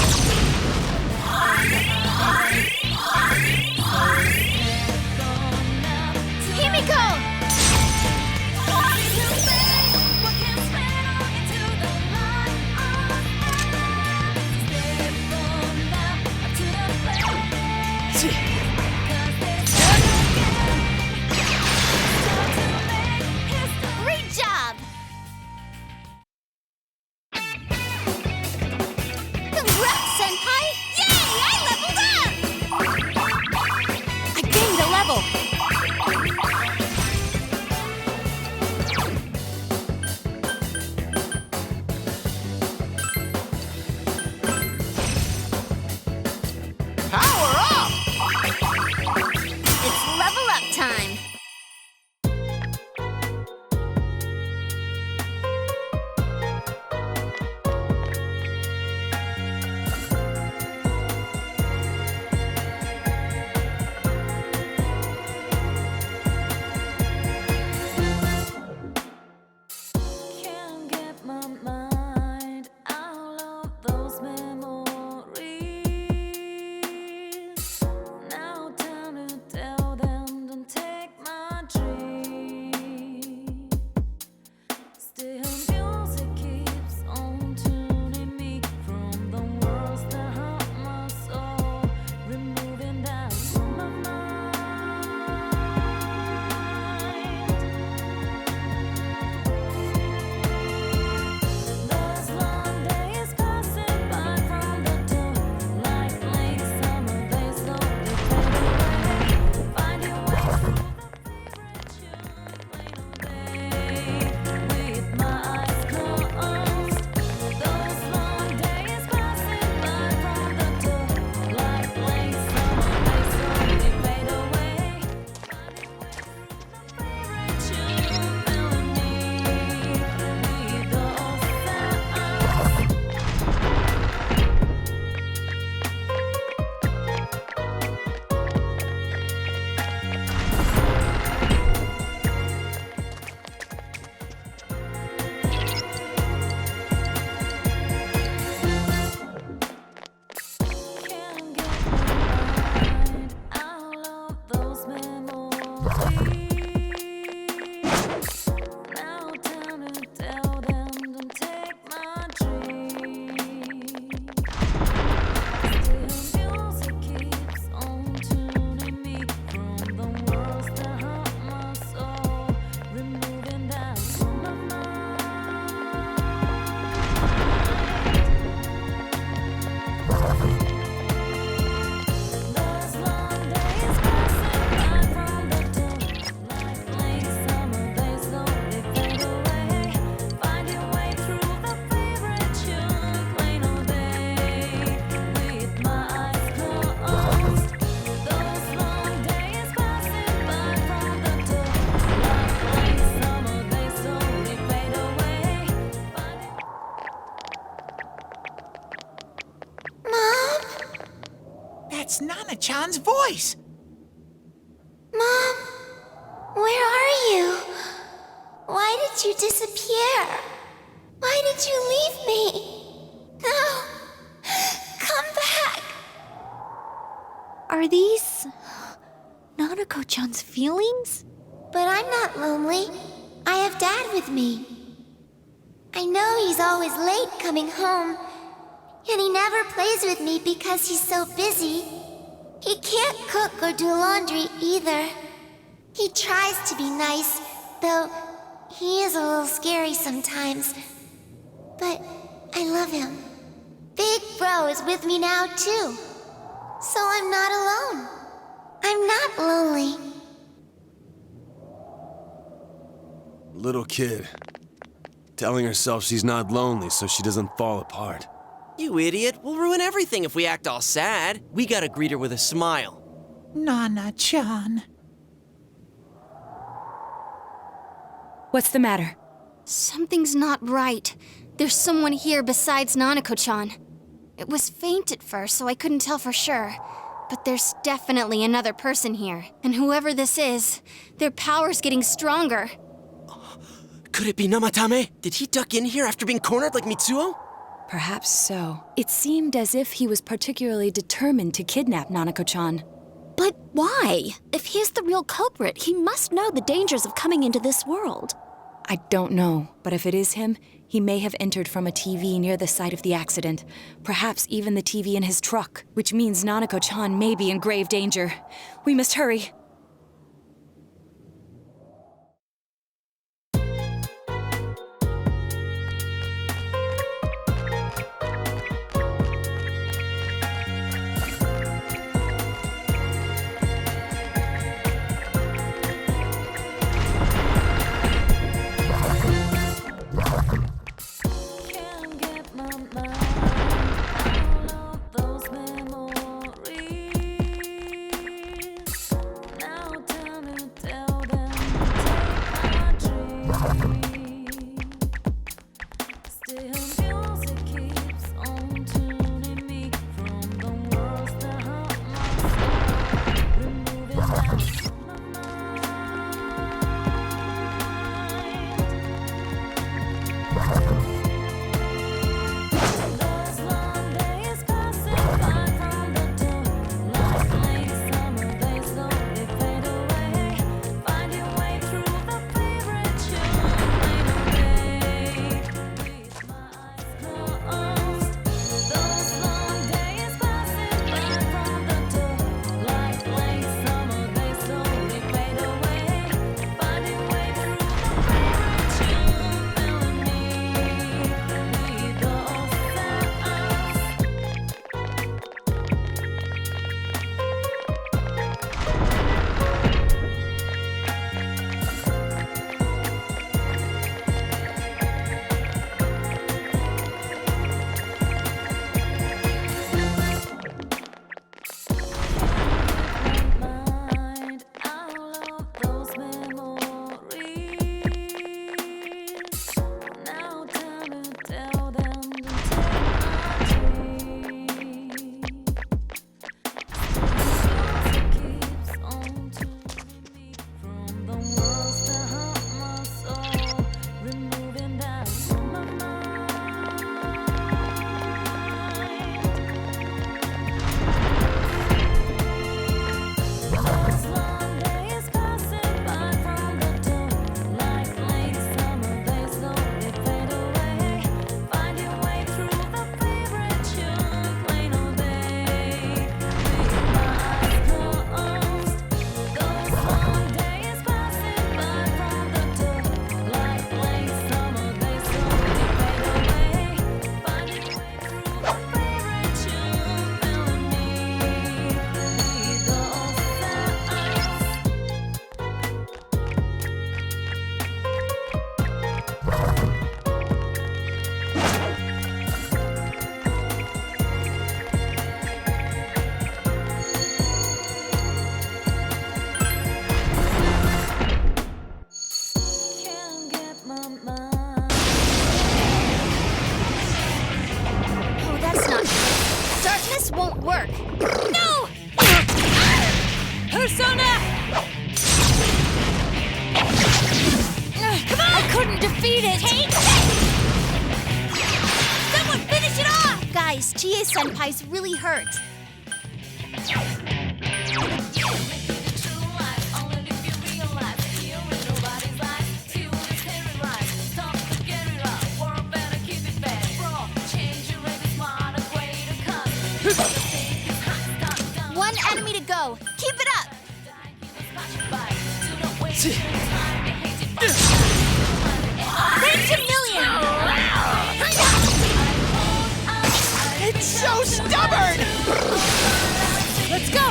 Speaker 9: It's Nana-chan's voice.
Speaker 3: Mom, where are you? Why did you disappear? Why did you leave me? No! Come back!
Speaker 10: Are these Nanako-chan's feelings?
Speaker 3: But I'm not lonely. I have Dad with me. I know he's always late coming home, and he never plays with me because he's so busy. He can't cook or do laundry either. He tries to be nice, though he is a little scary sometimes. But I love him. Big Bro is with me now, too. So I'm not alone. I'm not lonely.
Speaker 6: Little kid. Telling herself she's not lonely so she doesn't fall apart.
Speaker 1: You idiot. We'll ruin everything if we act all sad. We gotta greet her with a smile.
Speaker 9: Nana-chan.
Speaker 7: What's the matter?
Speaker 8: Something's not right. There's someone here besides Nanako-chan. It was faint at first, so I couldn't tell for sure. But there's definitely another person here. And whoever this is, their power's getting stronger.
Speaker 1: Could it be Namatame? Did he duck in here after being cornered like Mitsuo?
Speaker 7: Perhaps so. It seemed as if he was particularly determined to kidnap Nanako-chan.
Speaker 8: But why? If he's the real culprit, he must know the dangers of coming into this world.
Speaker 7: I don't know, but if it is him, he may have entered from a TV near the site of the accident. Perhaps even the TV in his truck, which means Nanako-chan may be in grave danger. We must hurry.
Speaker 5: Can't get my mind all of those memories. Now time to tell them to take my dream. Still music keeps on tuning me from the worlds that haunt my soul, removing doubts from my mind. Those long days passing by from the door, like late summer days slowly fade away. Find your way through the favorite tune, fade away with my eyes closed. Those long days passing by from the door, like late summer days slowly fade away. Find your way through the favorite tune, filling me with those sounds. Mind all of those memories. Now time to tell them to take my dream. Music keeps on tuning me from the worlds that haunt my soul, removing that from my mind. Those long days passing by from the door, like late summer days slowly fade away. Find your way through the favorite tune, plain old day, with my eyes closed. Those long days passing by from the door, like late summer days slowly fade away. Find your way through the favorite tune, filling me with those sounds. Can't get my mind.
Speaker 8: Oh, that's not. Darkness won't work. No!
Speaker 5: Persona! Come on! I couldn't defeat it! Take it! Someone finish it off!
Speaker 3: Guys, Chie-senpai's really hurt. One enemy to go. Keep it up.
Speaker 5: Thanks a million!
Speaker 9: It's so stubborn!
Speaker 5: Let's go!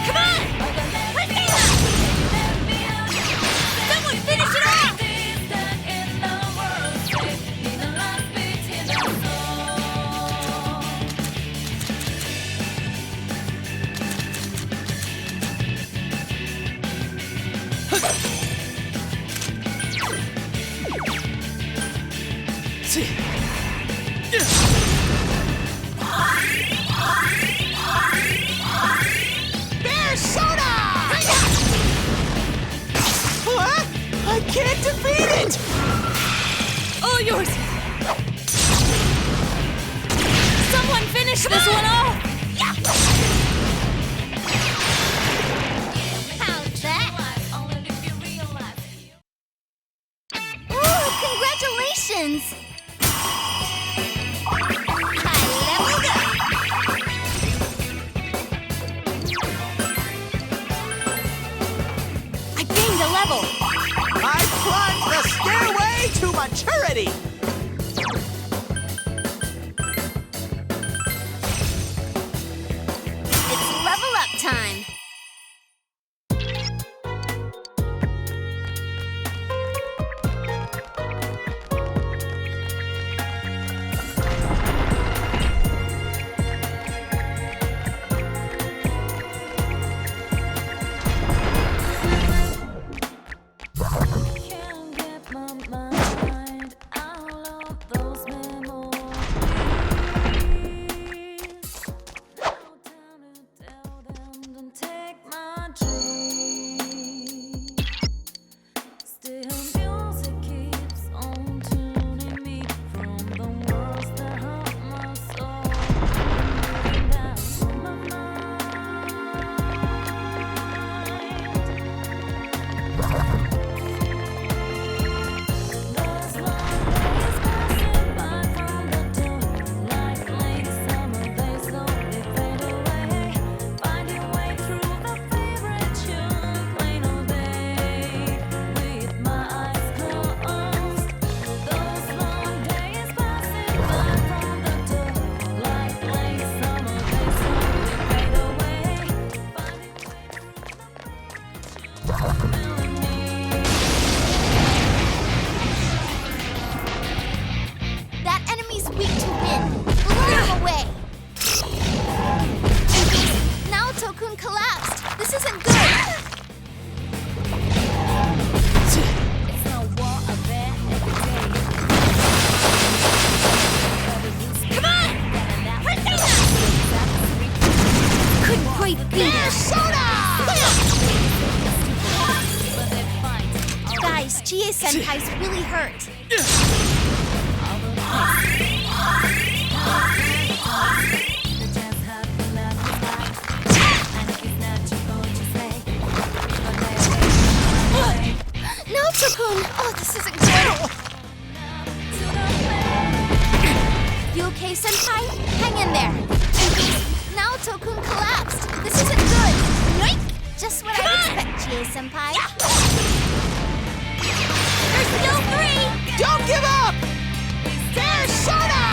Speaker 5: Come on! Someone finish it off!
Speaker 9: Persona! What? I can't defeat it!
Speaker 5: All yours! Someone finish this one off!
Speaker 3: How's that? Ooh, congratulations! I leveled up.
Speaker 5: I gained a level!
Speaker 9: I climbed the stairway to maturity!
Speaker 3: It's level up time.
Speaker 5: Can't get my mind out of those memories. No time to tell them, don't take my dreams. Still music keeps on tuning me from the words that hurt my soul. Moving down from my mind. Those long days passing by from the door, like late summer days slowly fade away. Finding way through the favorite tune, plain all day, with my eyes closed. Those long days passing by from the door, like late summer days slowly fade away. Finding way through the favorite tune, feeling me.
Speaker 3: That enemy's weak to wind. Blow him away. Naoto-kun collapsed. This isn't good.
Speaker 5: It's no war of that every day. Come on!
Speaker 3: Couldn't quite beat it. Guys, Chie-senpai's really hurt. Naoto-kun! Oh, this isn't good. You okay, senpai? Hang in there. Naoto-kun collapsed. This isn't good. Yoink! Just what I'd expect, Chie-senpai. There's still 3!
Speaker 9: Don't give up! Persona!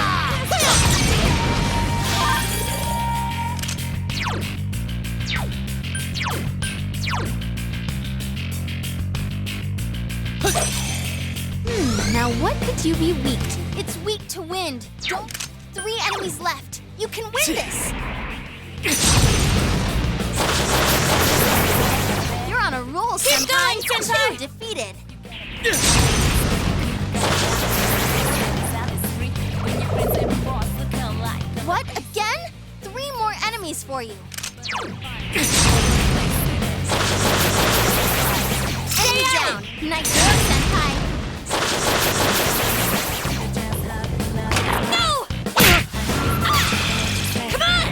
Speaker 3: Now what could you be weak to? It's weak to wind. Don't. 3 enemies left. You can win this. You're on a roll,
Speaker 5: Keep
Speaker 3: senpai.
Speaker 5: going, senpai.
Speaker 3: 2 defeated. What? Again? 3 more enemies for you. Stay down. Nice work, Senpai. No! Come on!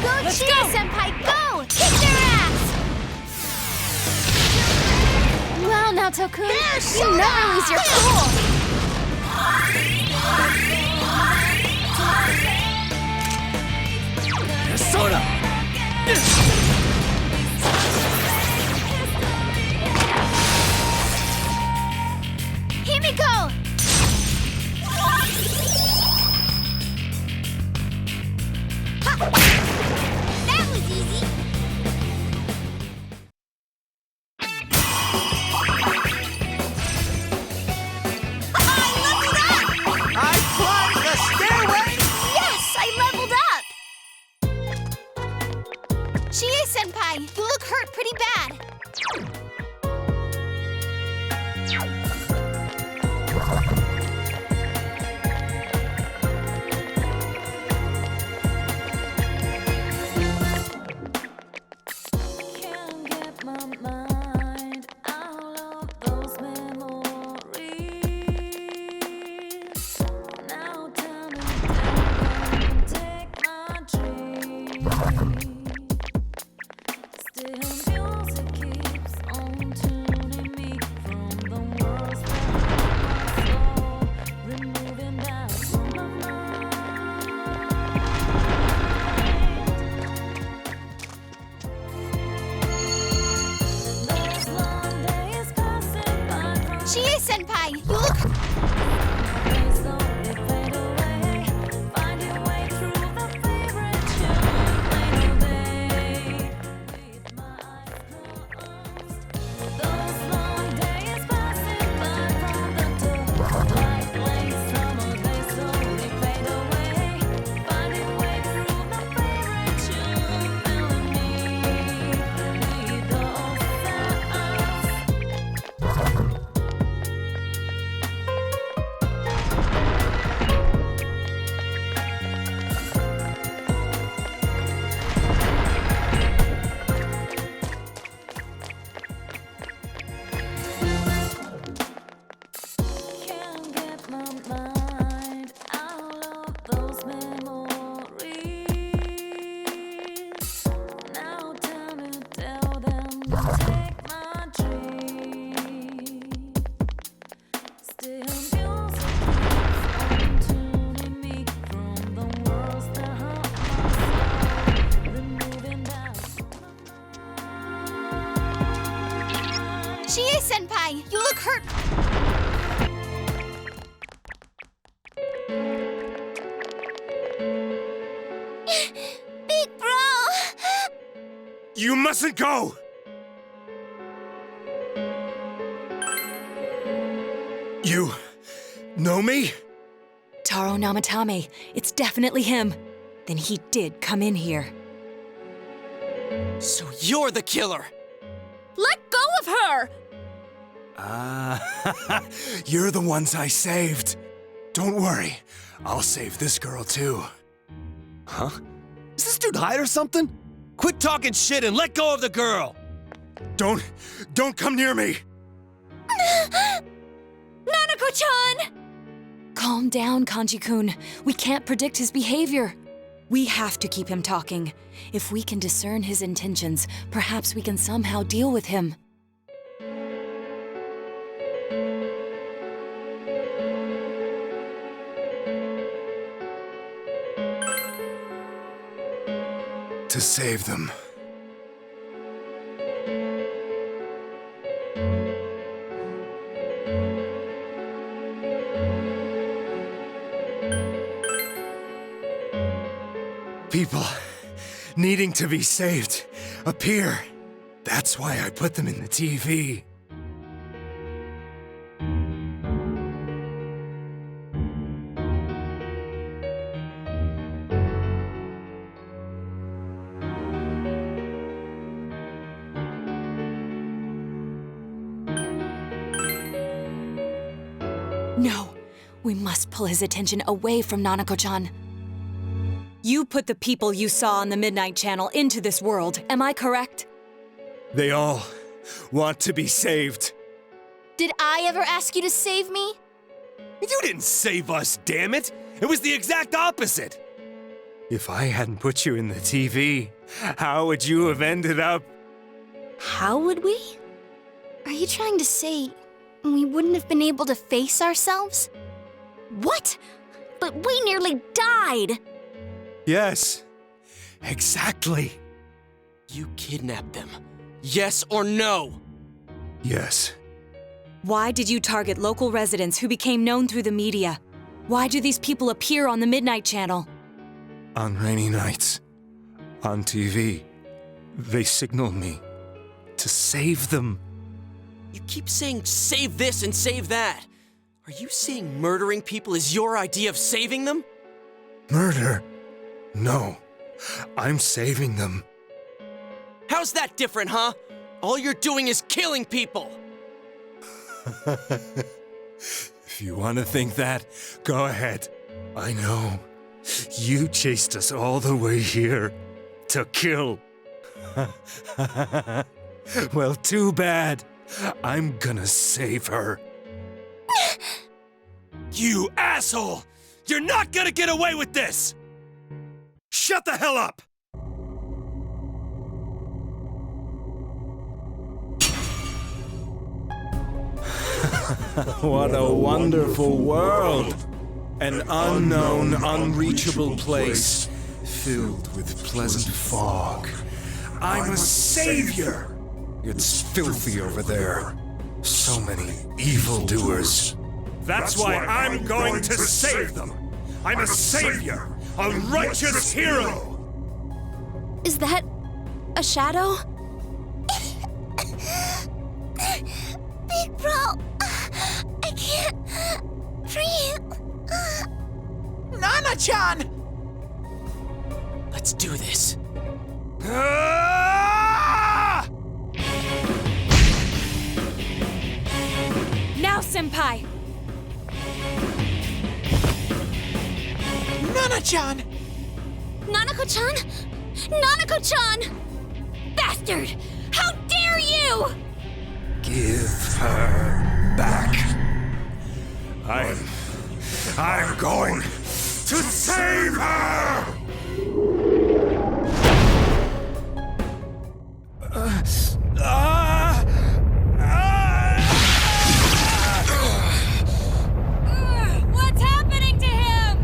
Speaker 3: Go, Chie, Senpai, go! Kick their ass! Wow, Naoto-kun, you never lose your cool.
Speaker 6: Persona!
Speaker 3: Himiko! Ha! That was easy.
Speaker 9: I climbed the stairway!
Speaker 3: Yes, I leveled up! Chie-senpai, you look hurt pretty bad.
Speaker 5: Can't get my mind out of those memories. Now tell me, take my dream. Still music keeps on tuning me from the world's soul, removing doubt from my mind. Those long days passing by from
Speaker 3: Chie-senpai, you look...
Speaker 5: they slowly fade away, finding way through the favorite tune played all day. With my eyes closed, those long days passing by from the door, like late summer, they slowly fade away, finding way through the favorite tune, filling me with those sounds. Can't get my mind out of those memories. Now time to tell them to take my dream. Still music keeps on tuning me from the world's that haunt my soul, removing doubts from my
Speaker 3: Chie-senpai, you look hurt... Big bro!
Speaker 6: You mustn't go! You know me?
Speaker 7: Taro Namatame, it's definitely him. Then he did come in here.
Speaker 1: So you're the killer!
Speaker 8: Let go of her!
Speaker 6: You're the ones I saved. Don't worry, I'll save this girl too. Huh? Is this dude high or something? Quit talking shit and let go of the girl! Don't come near me!
Speaker 7: Nanako-chan! Calm down, Kanji-kun. We can't predict his behavior. We have to keep him talking. If we can discern his intentions, perhaps we can somehow deal with him.
Speaker 6: To save them. People needing to be saved appear. That's why I put them in the TV.
Speaker 7: No, We must pull his attention away from Nanako-chan. You put the people you saw on the Midnight Channel into this world, am I correct?
Speaker 13: They all want to be saved.
Speaker 10: Did I ever ask you to save me?
Speaker 6: You didn't save us, damn it! It was the exact opposite!
Speaker 13: If I hadn't put you in the TV, how would you have ended up?
Speaker 10: How would we? Are you trying to say we wouldn't have been able to face ourselves?
Speaker 8: What? But we nearly died!
Speaker 13: Yes, exactly.
Speaker 1: You kidnapped them. Yes or no?
Speaker 13: Yes.
Speaker 7: Why did you target local residents who became known through the media? Why do these people appear on the Midnight Channel?
Speaker 13: On rainy nights, on TV, they signal me to save them.
Speaker 1: You keep saying save this and save that. Are you saying murdering people is your idea of saving them?
Speaker 13: Murder? No, I'm saving them.
Speaker 1: How's that different, huh? All you're doing is killing people.
Speaker 13: If you want to think that, go ahead. I know. You chased us all the way here to kill. Well, too bad. I'm gonna save her.
Speaker 6: You asshole! You're not gonna get away with this! Shut the hell up!
Speaker 13: What a wonderful world! An unknown, unreachable place, filled with pleasant fog. I'm a savior! It's filthy over there. So many evildoers.
Speaker 6: That's why I'm going to save them! I'm a savior! A righteous hero!
Speaker 8: Is that a shadow?
Speaker 3: Big bro, I can't breathe.
Speaker 9: Nana-chan!
Speaker 1: Let's do this.
Speaker 7: Now, Senpai!
Speaker 9: Nana-chan!
Speaker 8: Nanako-chan? Nanako-chan! Bastard! How dare you!
Speaker 13: Give her back. I'm going to save her!
Speaker 7: What's happening to him?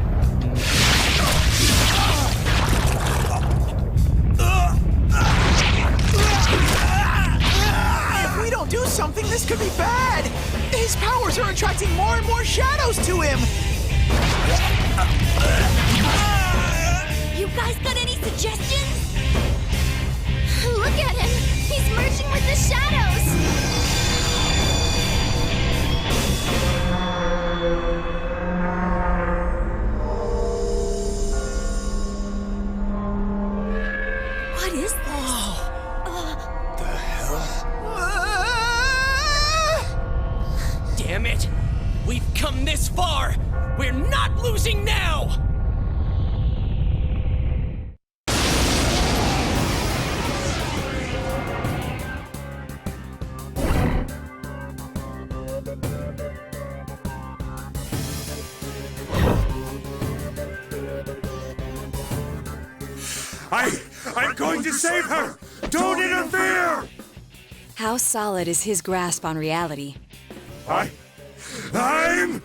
Speaker 9: If we don't do something, this could be bad! His powers are attracting more and more shadows to him!
Speaker 10: You guys got any suggestions? Look at him! He's merging with the shadows!
Speaker 7: What is this?
Speaker 1: Damn it! We've come this far! We're not losing now!
Speaker 6: I'm going to save her! Don't interfere!
Speaker 7: How solid is his grasp on reality?
Speaker 6: I'm...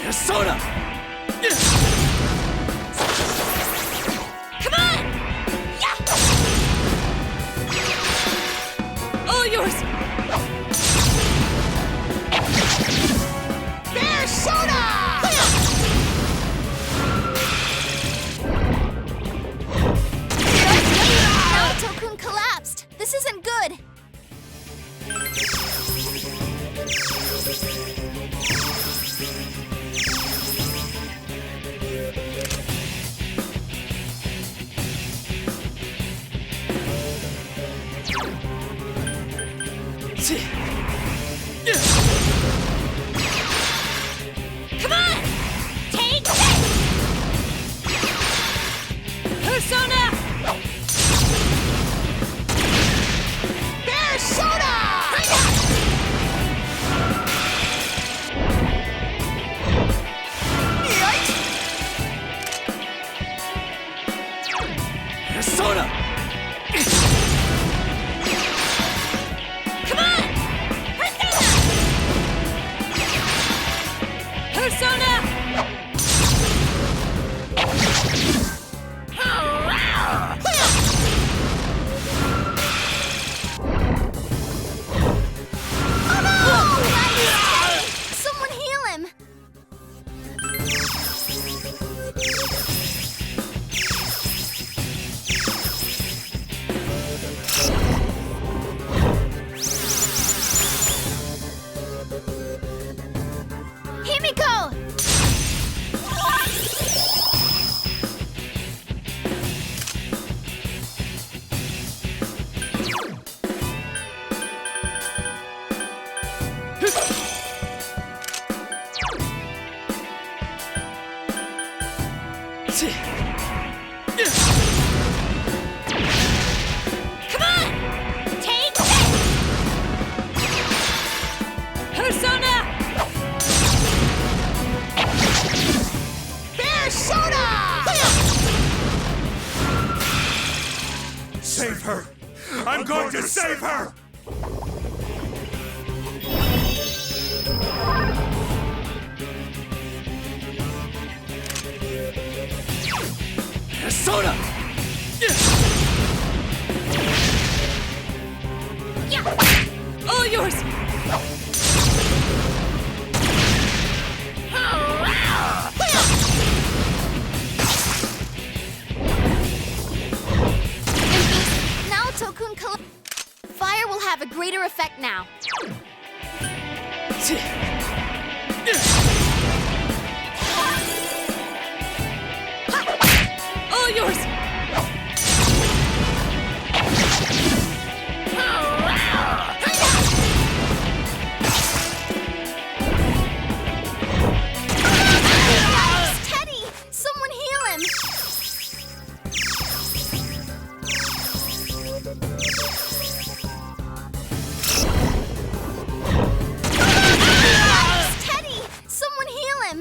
Speaker 6: Persona!
Speaker 10: Come on! Yeah!
Speaker 7: All yours!
Speaker 9: Persona!
Speaker 10: Naoto-kun collapsed. This isn't good.
Speaker 5: Come on! Take this! Persona! Persona!
Speaker 6: Persona!
Speaker 5: Come on! Persona!
Speaker 8: Someone heal him! Himiko!
Speaker 5: Come on! Take this! Persona! Persona!
Speaker 13: Save her! I'm going to save her!
Speaker 6: Persona!
Speaker 5: Yeah! All yours!
Speaker 8: Naoto-kun Fire will have a greater effect now.
Speaker 5: All yours!
Speaker 8: Teddy! Someone heal him! Teddy! Someone heal him!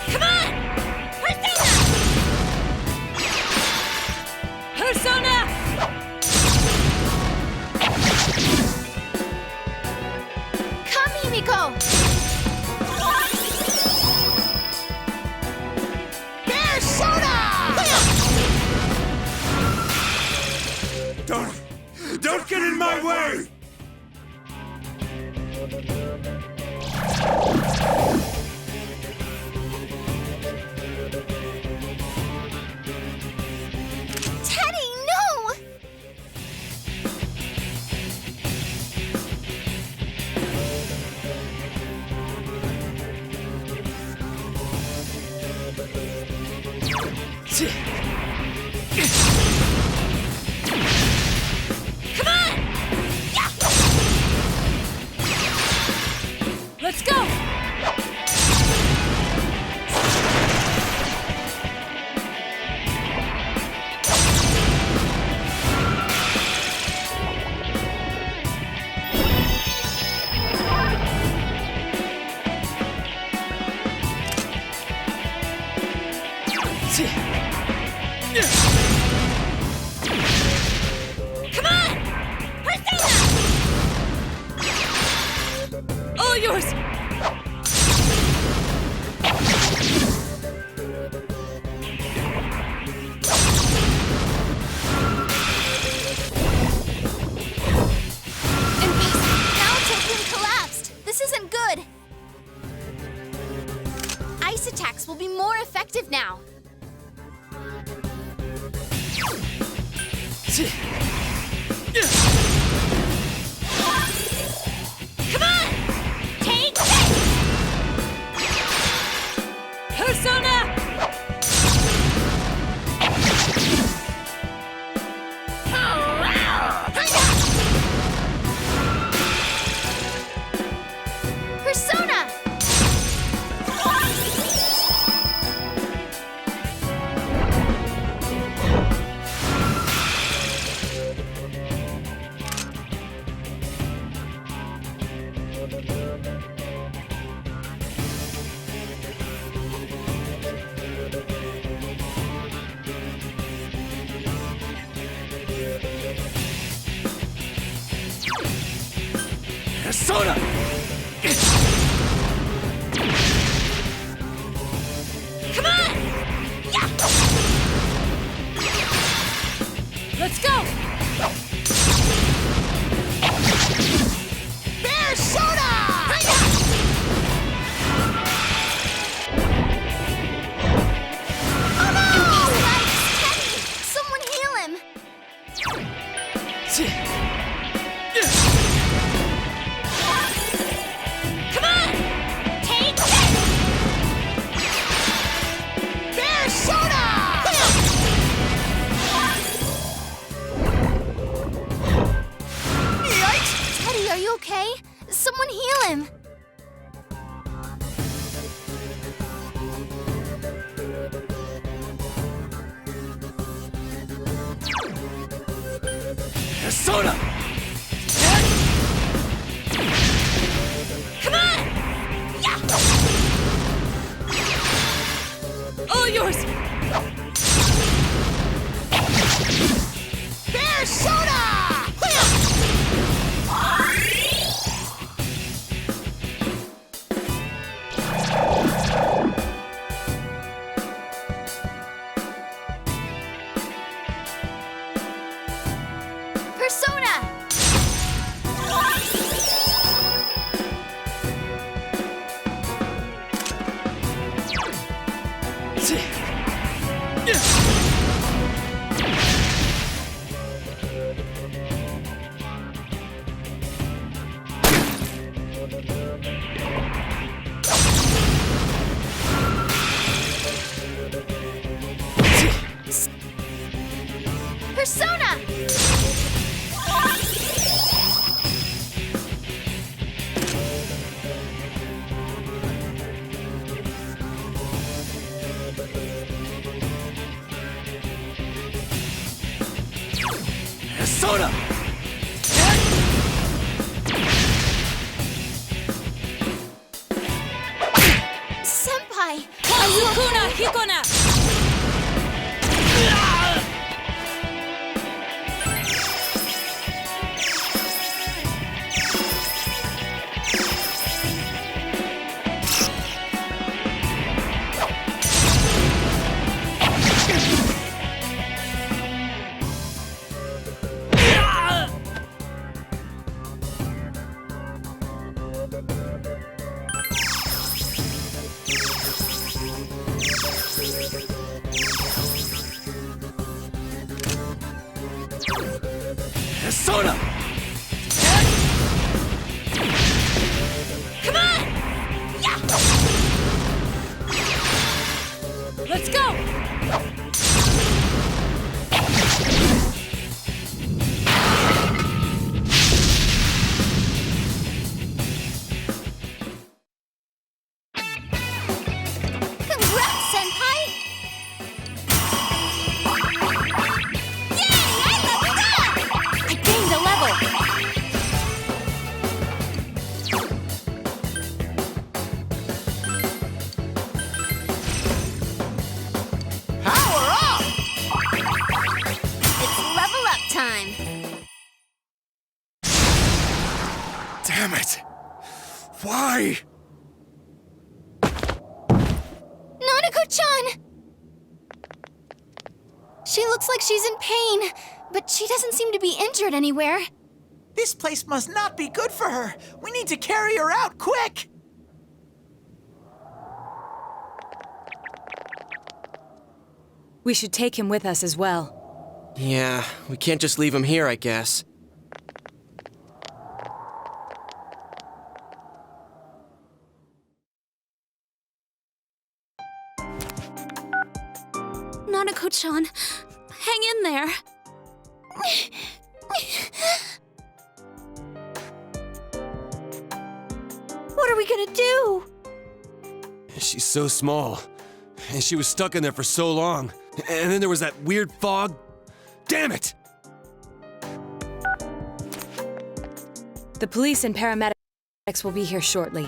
Speaker 5: Come on! Persona! Persona!
Speaker 8: Come, Himiko!
Speaker 13: Don't get in my way!
Speaker 8: Teddy, no!
Speaker 5: Come on! Yeah! Let's go!
Speaker 8: active now.
Speaker 5: Come on! Take this! Persona!
Speaker 8: Persona!
Speaker 6: Persona!
Speaker 5: Come on! Yeah! Let's go!
Speaker 9: Bear soda!
Speaker 8: Oh no! Teddy! Someone heal him!
Speaker 5: Come on! Take this!
Speaker 9: Bear soda! Yikes!
Speaker 8: Teddy, are you okay? Someone heal him!
Speaker 6: Persona!
Speaker 5: Come on! Yeah! All yours!
Speaker 9: Bear soda!
Speaker 8: Persona! Persona!
Speaker 6: Persona!
Speaker 8: Senpai!
Speaker 5: Hazukuna Hikona!
Speaker 6: Persona!
Speaker 5: Come on! Yeah! Let's go!
Speaker 8: Congrats, Senpai! Yay! I leveled up!
Speaker 5: I gained a level!
Speaker 9: Power up!
Speaker 8: It's level up time!
Speaker 6: Damn it! Why?
Speaker 8: Nanako-chan! She looks like she's in pain, but she doesn't seem to be injured anywhere.
Speaker 9: This place must not be good for her. We need to carry her out, quick!
Speaker 7: We should take him with us as well.
Speaker 1: Yeah, we can't just leave him here, I guess.
Speaker 8: Nanako-chan, hang in there.
Speaker 10: What are we gonna do?
Speaker 6: She's so small, and she was stuck in there for so long. And then there was that weird fog. Damn it!
Speaker 7: The police and paramedics will be here shortly.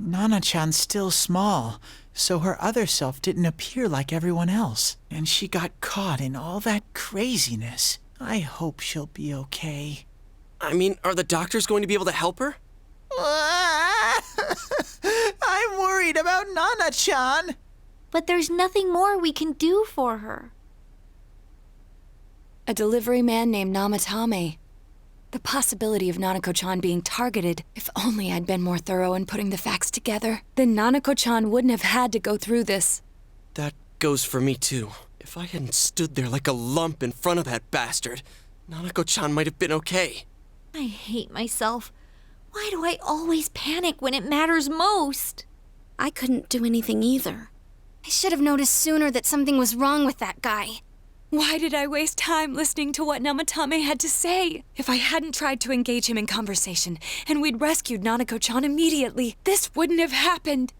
Speaker 9: Nana-chan's still small, so her other self didn't appear like everyone else. And she got caught in all that craziness. I hope she'll be okay.
Speaker 1: I mean, are the doctors going to be able to help her?
Speaker 9: I'm worried about Nana-chan.
Speaker 10: But there's nothing more we can do for her.
Speaker 7: A delivery man named Namatame. The possibility of Nanako-chan being targeted. If only I'd been more thorough in putting the facts together, then Nanako-chan wouldn't have had to go through this.
Speaker 1: That goes for me, too. If I hadn't stood there like a lump in front of that bastard, Nanako-chan might have been okay.
Speaker 10: I hate myself. Why do I always panic when it matters most?
Speaker 8: I couldn't do anything either. I should have noticed sooner that something was wrong with that guy.
Speaker 7: Why did I waste time listening to what Namatame had to say? If I hadn't tried to engage him in conversation, and we'd rescued Nanako-chan immediately, this wouldn't have happened.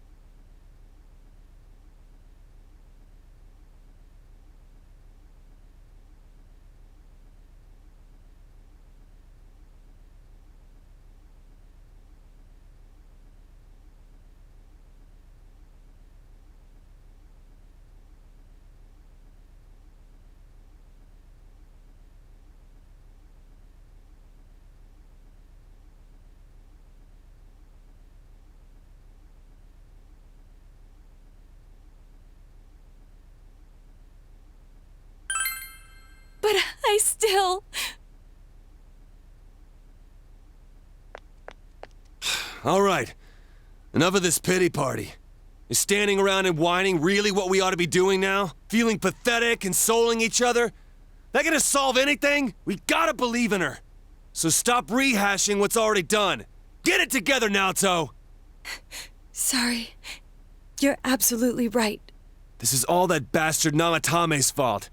Speaker 7: But I still...
Speaker 6: All right. Enough of this pity party. Is standing around and whining really what we ought to be doing now? Feeling pathetic, consoling each other? That gonna solve anything? We gotta believe in her. So stop rehashing what's already done. Get it together, Naoto!
Speaker 7: Sorry. You're absolutely right.
Speaker 6: This is all that bastard Namatame's fault.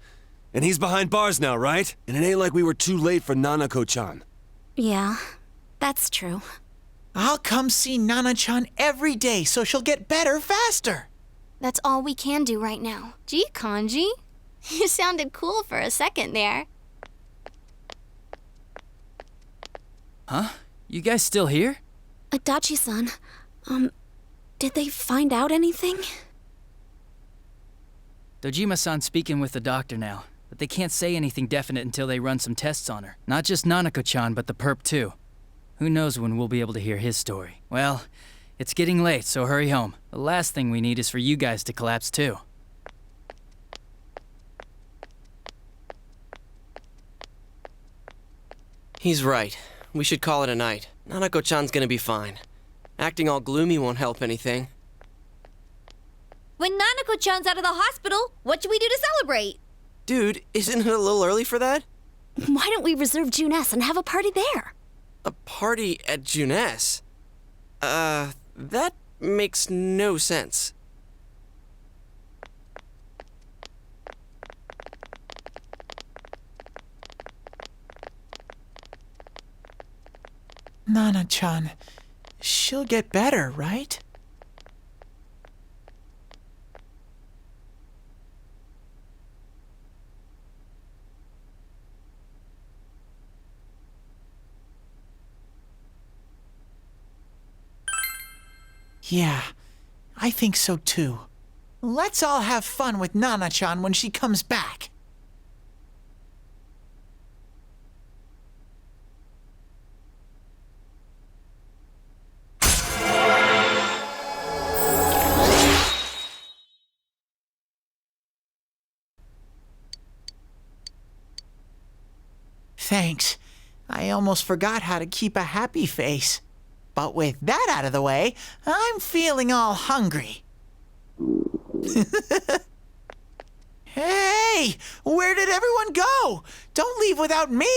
Speaker 6: And he's behind bars now, right? And it ain't like we were too late for Nanako-chan.
Speaker 8: Yeah, that's true.
Speaker 9: I'll come see Nana-chan every day so she'll get better faster.
Speaker 8: That's all we can do right now.
Speaker 3: Gee, Kanji, you sounded cool for a second there.
Speaker 12: Huh? You guys still here?
Speaker 8: Adachi-san, did they find out anything?
Speaker 12: Dojima-san's speaking with the doctor now, but they can't say anything definite until they run some tests on her. Not just Nanako-chan, but the perp too. Who knows when we'll be able to hear his story. Well, it's getting late, so hurry home. The last thing we need is for you guys to collapse too.
Speaker 1: He's right. We should call it a night. Nanako-chan's gonna be fine. Acting all gloomy won't help anything.
Speaker 10: When Nanako-chan's out of the hospital, what should we do to celebrate?
Speaker 1: Dude, isn't it a little early for that?
Speaker 8: Why don't we reserve Junes and have a party there?
Speaker 1: A party at Junes? That makes no sense.
Speaker 9: Nana-chan, she'll get better, right? Yeah, I think so too. Let's all have fun with Nana-chan when she comes back. Thanks. I almost forgot how to keep a happy face. But with that out of the way, I'm feeling all hungry. Hey, where did everyone go? Don't leave without me.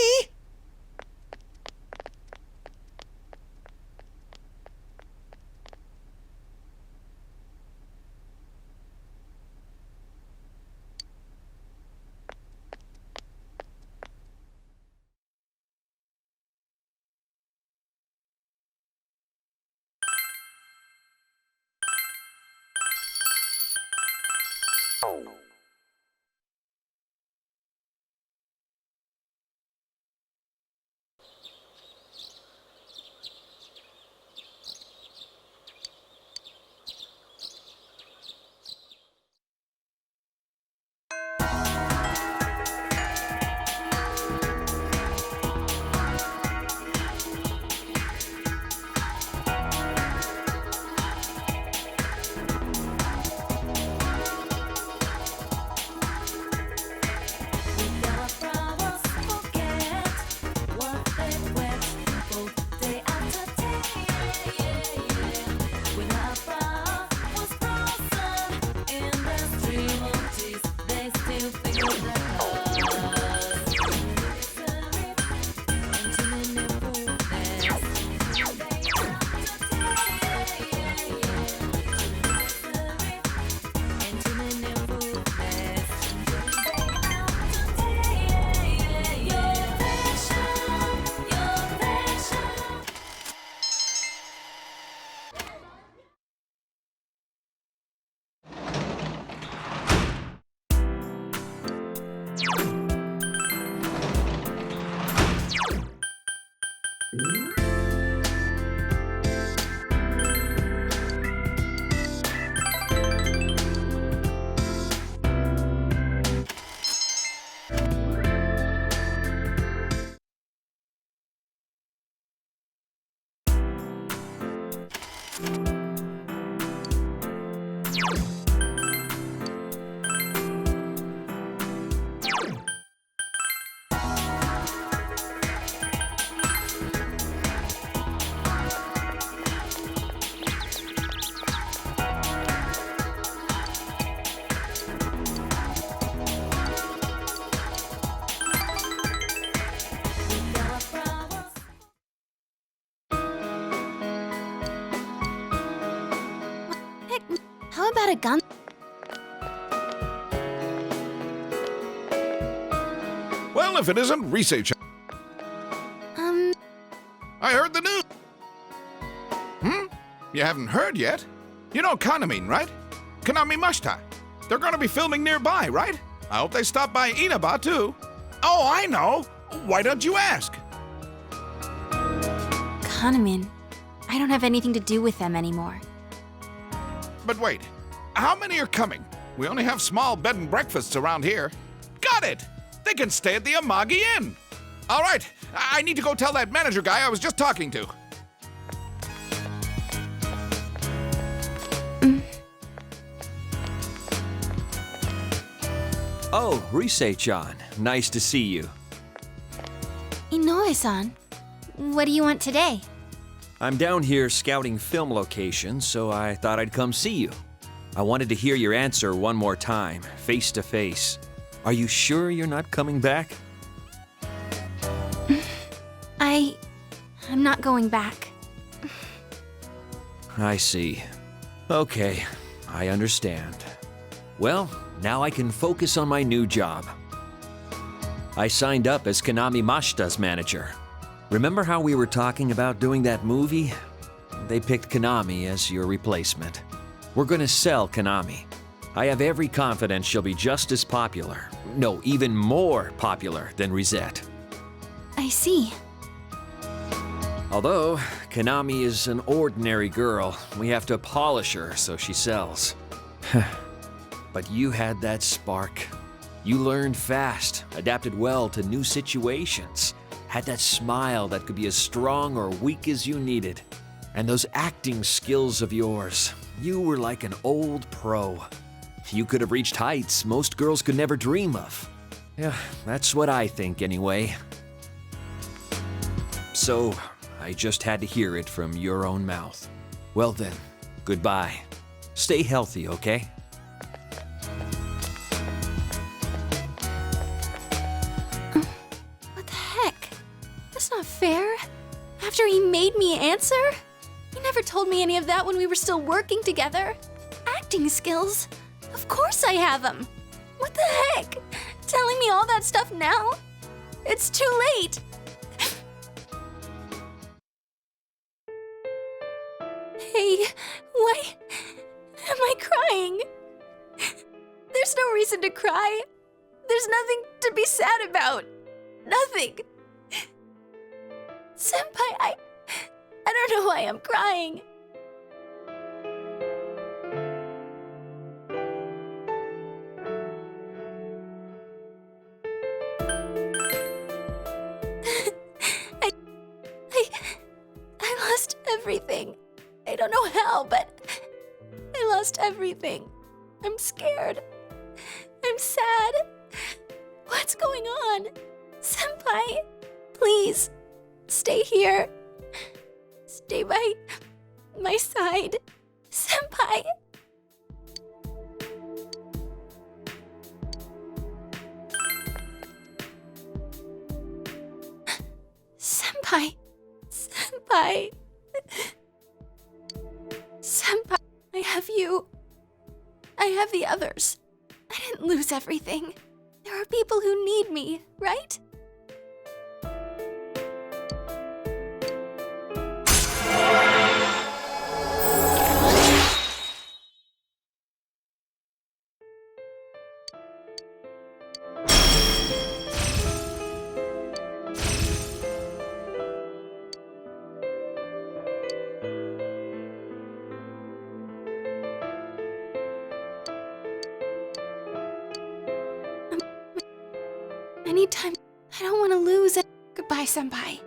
Speaker 8: How about a gun?
Speaker 11: Well, if it isn't research. I heard the news. You haven't heard yet? You know Kaname, right? Kaname Mashita. They're gonna be filming nearby, right? I hope they stop by Inaba, too. Oh, I know. Why don't you ask?
Speaker 10: Kanamin. I don't have anything to do with them anymore.
Speaker 11: But wait, how many are coming? We only have small bed and breakfasts around here. Got it! They can stay at the Amagi Inn. All right, I need to go tell that manager guy I was just talking to.
Speaker 1: Oh, Risei-chan. Nice to see you.
Speaker 10: Inoue-san, what do you want today?
Speaker 1: I'm down here scouting film locations, so I thought I'd come see you. I wanted to hear your answer one more time, face to face. Are you sure you're not coming back?
Speaker 10: I'm not going back.
Speaker 1: I see. Okay, I understand. Well, now I can focus on my new job. I signed up as Kaname Mashita's manager. Remember how we were talking about doing that movie? They picked Kaname as your replacement. We're gonna sell Kaname. I have every confidence she'll be just as popular. No, even more popular than Risette.
Speaker 10: I see.
Speaker 1: Although Kaname is an ordinary girl, we have to polish her so she sells. But you had that spark. You learned fast, adapted well to new situations, had that smile that could be as strong or weak as you needed. And those acting skills of yours, you were like an old pro. You could have reached heights most girls could never dream of. Yeah, that's what I think anyway.
Speaker 19: So, I just had to hear it from your own mouth. Well then, goodbye. Stay healthy, okay?
Speaker 8: What the heck? That's not fair. After he made me answer? He never told me any of that when we were still working together. Acting skills? Of course I have them. What the heck? Telling me all that stuff now? It's too late. Hey, why am I crying? There's no reason to cry. There's nothing to be sad about. Nothing. Senpai, I don't know why I'm crying. I lost everything. I don't know how, but I lost everything. I'm scared. I'm sad. What's going on? Senpai, please, stay here. Stay by my side. Senpai. Senpai. Senpai. Senpai, I have you. I have the others. I didn't lose everything. There are people who need me, right? Anytime. I don't want to lose it. Goodbye, Senpai.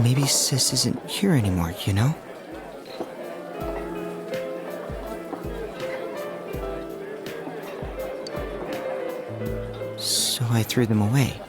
Speaker 4: Maybe Sis isn't here anymore, you know? So I threw them away.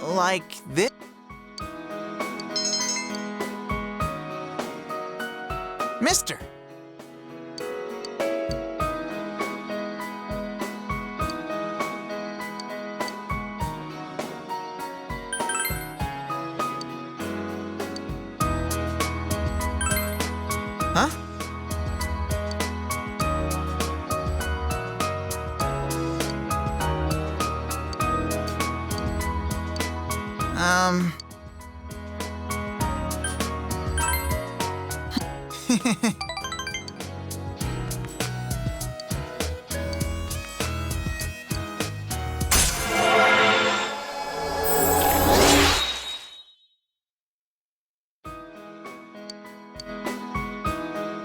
Speaker 9: Like this? Mister! Huh?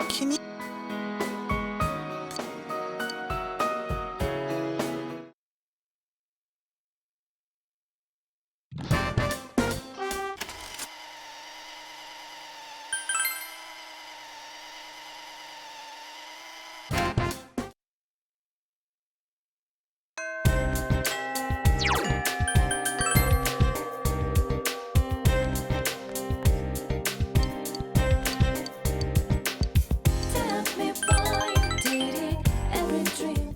Speaker 9: Can you...
Speaker 5: Take me by your deity, every dream.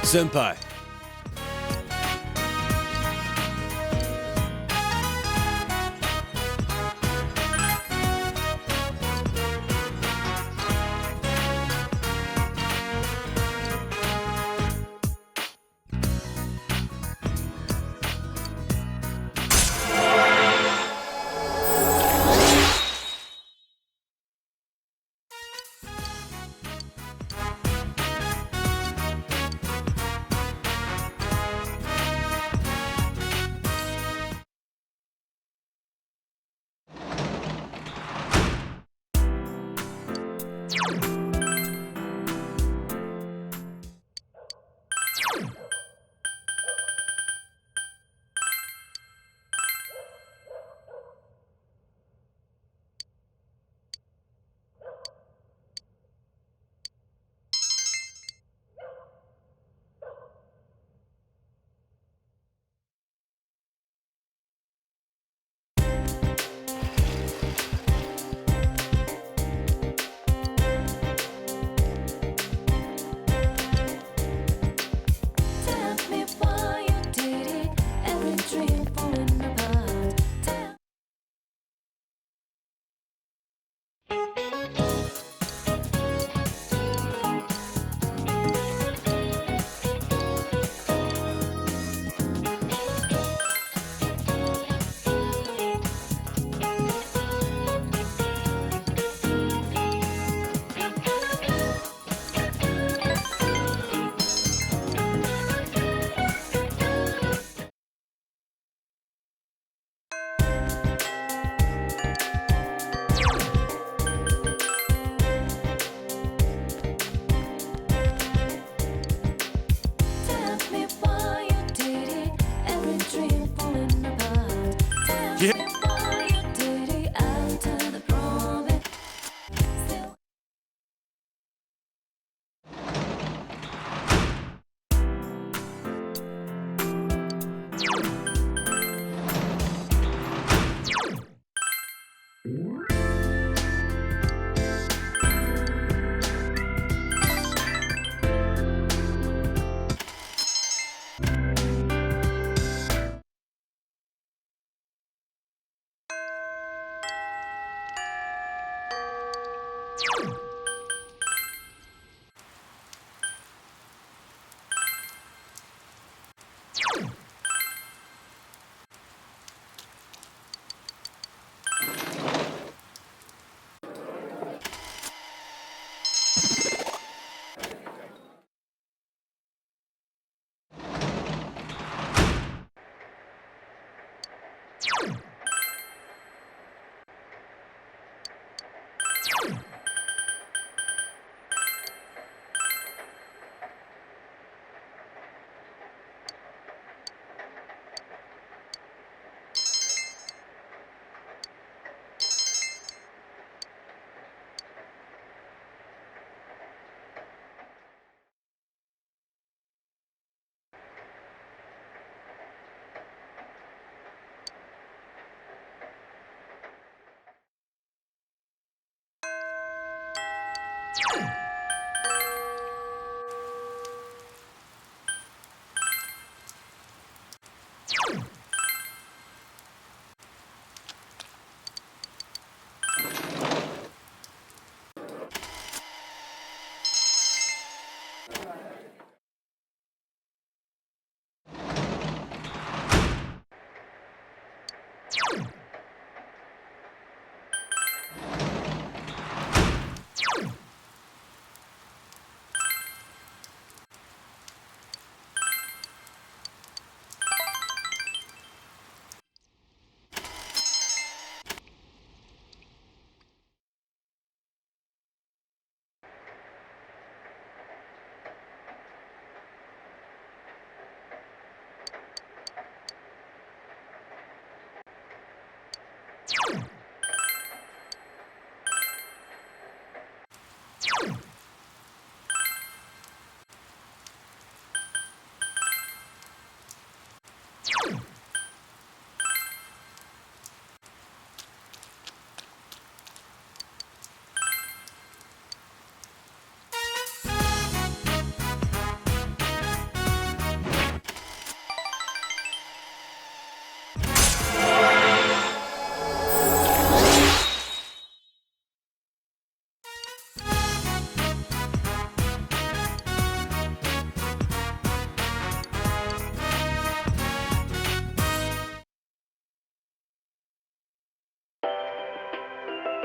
Speaker 6: Senpai.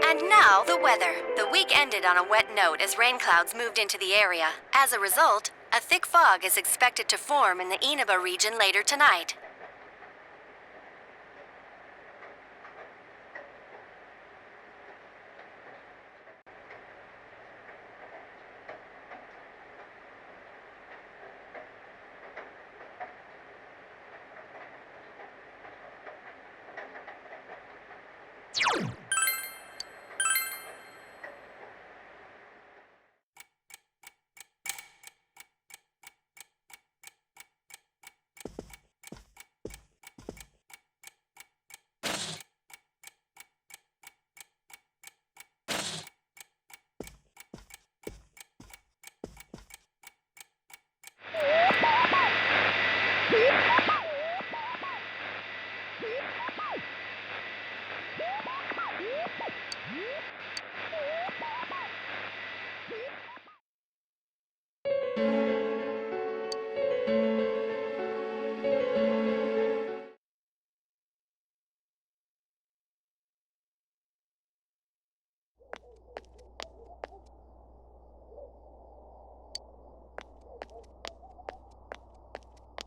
Speaker 20: And now, the weather. The week ended on a wet note as rain clouds moved into the area. As a result, a thick fog is expected to form in the Inaba region later tonight.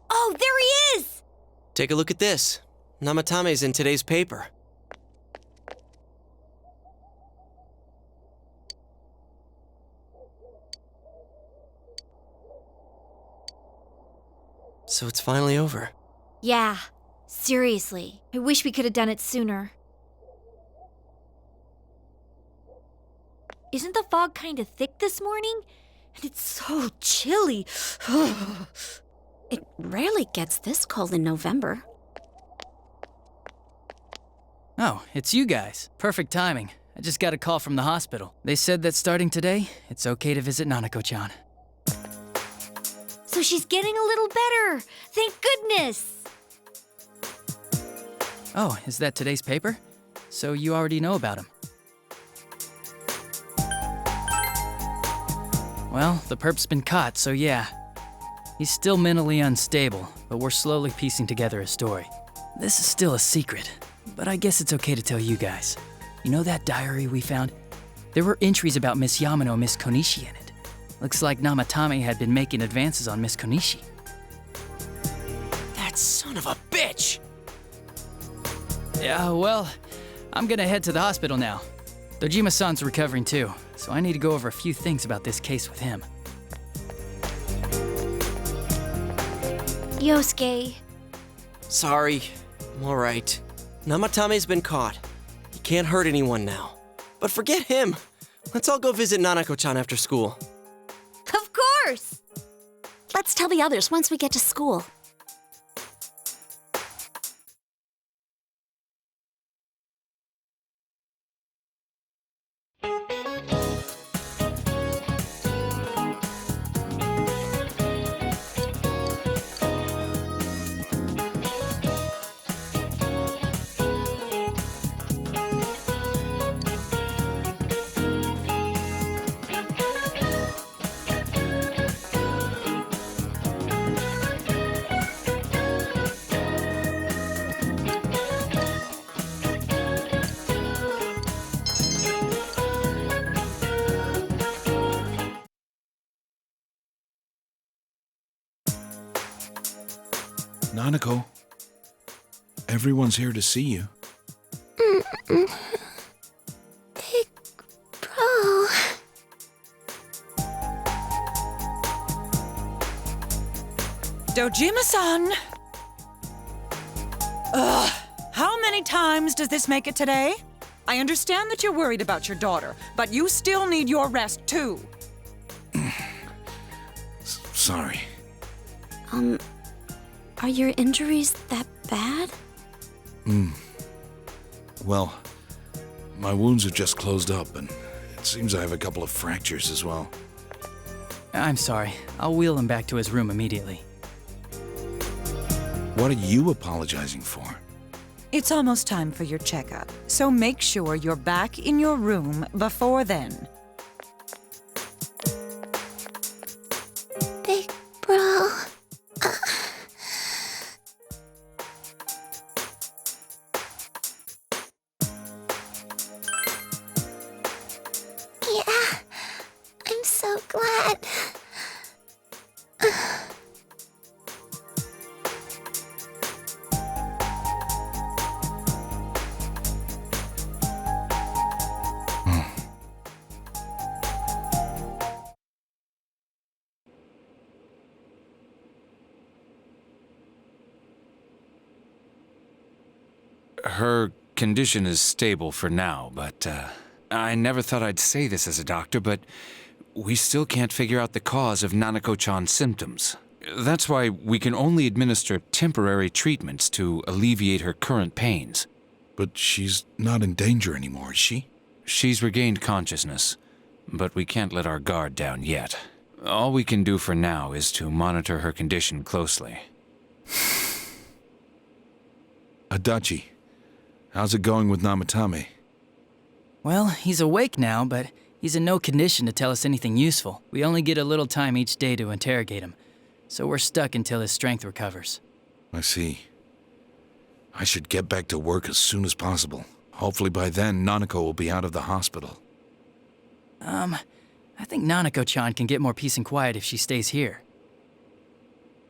Speaker 10: Oh, there he is!
Speaker 1: Take a look at this. Namatame's in today's paper. So it's finally over.
Speaker 10: Yeah, seriously. I wish we could have done it sooner. Isn't the fog kind of thick this morning? And it's so chilly.
Speaker 8: It rarely gets this cold in November.
Speaker 12: Oh, it's you guys. Perfect timing. I just got a call from the hospital. They said that starting today, it's okay to visit Nanako-chan.
Speaker 10: So she's getting a little better. Thank goodness.
Speaker 12: Oh, is that today's paper? So you already know about him. Well, the perp's been caught, so yeah. He's still mentally unstable, but we're slowly piecing together a story. This is still a secret, but I guess it's okay to tell you guys. You know that diary we found? There were entries about Miss Yamano and Miss Konishi in it. Looks like Namatame had been making advances on Miss Konishi.
Speaker 1: That son of a bitch!
Speaker 12: Yeah, well, I'm gonna head to the hospital now. Dojima-san's recovering too, so I need to go over a few things about this case with him.
Speaker 10: Yosuke.
Speaker 1: Sorry, I'm alright. Namatame's been caught. He can't hurt anyone now. But forget him. Let's all go visit Nanako-chan after school.
Speaker 10: Of course!
Speaker 8: Let's tell the others once we get to school.
Speaker 11: Nanako, everyone's here to see you.
Speaker 3: Big Bro.
Speaker 21: Dojima-san! Ugh, how many times does this make it today? I understand that you're worried about your daughter, but you still need your rest too.
Speaker 11: Sorry.
Speaker 8: Are your injuries that bad?
Speaker 11: Well, my wounds have just closed up, and it seems I have a couple of fractures as well.
Speaker 12: I'm sorry. I'll wheel him back to his room immediately.
Speaker 11: What are you apologizing for?
Speaker 21: It's almost time for your checkup, so make sure you're back in your room before then.
Speaker 3: Big Bro. Yeah, I'm so glad.
Speaker 22: Her condition is stable for now, but I never thought I'd say this as a doctor, but we still can't figure out the cause of Nanako-chan's symptoms. That's why we can only administer temporary treatments to alleviate her current pains.
Speaker 11: But she's not in danger anymore, is she?
Speaker 22: She's regained consciousness, but we can't let our guard down yet. All we can do for now is to monitor her condition closely.
Speaker 11: Adachi, how's it going with Namatame?
Speaker 12: Well, he's awake now, but he's in no condition to tell us anything useful. We only get a little time each day to interrogate him, so we're stuck until his strength recovers.
Speaker 11: I see. I should get back to work as soon as possible. Hopefully by then, Nanako will be out of the hospital.
Speaker 12: I think Nanako-chan can get more peace and quiet if she stays here.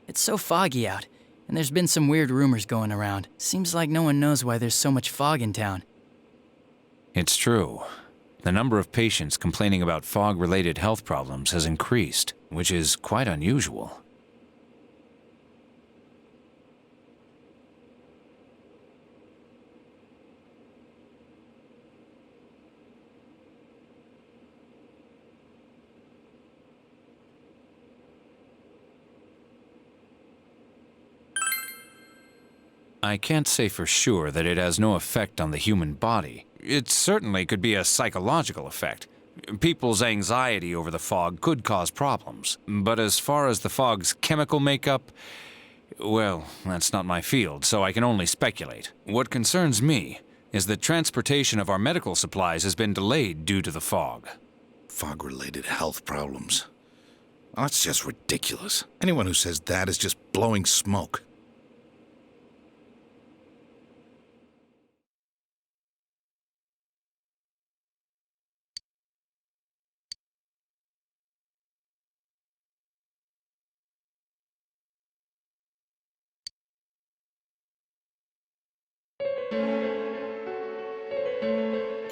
Speaker 12: It's so foggy out, and there's been some weird rumors going around. Seems like no one knows why there's so much fog in town.
Speaker 22: It's true. The number of patients complaining about fog-related health problems has increased, which is quite unusual. I can't say for sure that it has no effect on the human body. It certainly could be a psychological effect. People's anxiety over the fog could cause problems. But as far as the fog's chemical makeup, well, that's not my field, so I can only speculate. What concerns me is that transportation of our medical supplies has been delayed due to the fog.
Speaker 11: Fog-related health problems. That's just ridiculous. Anyone who says that is just blowing smoke.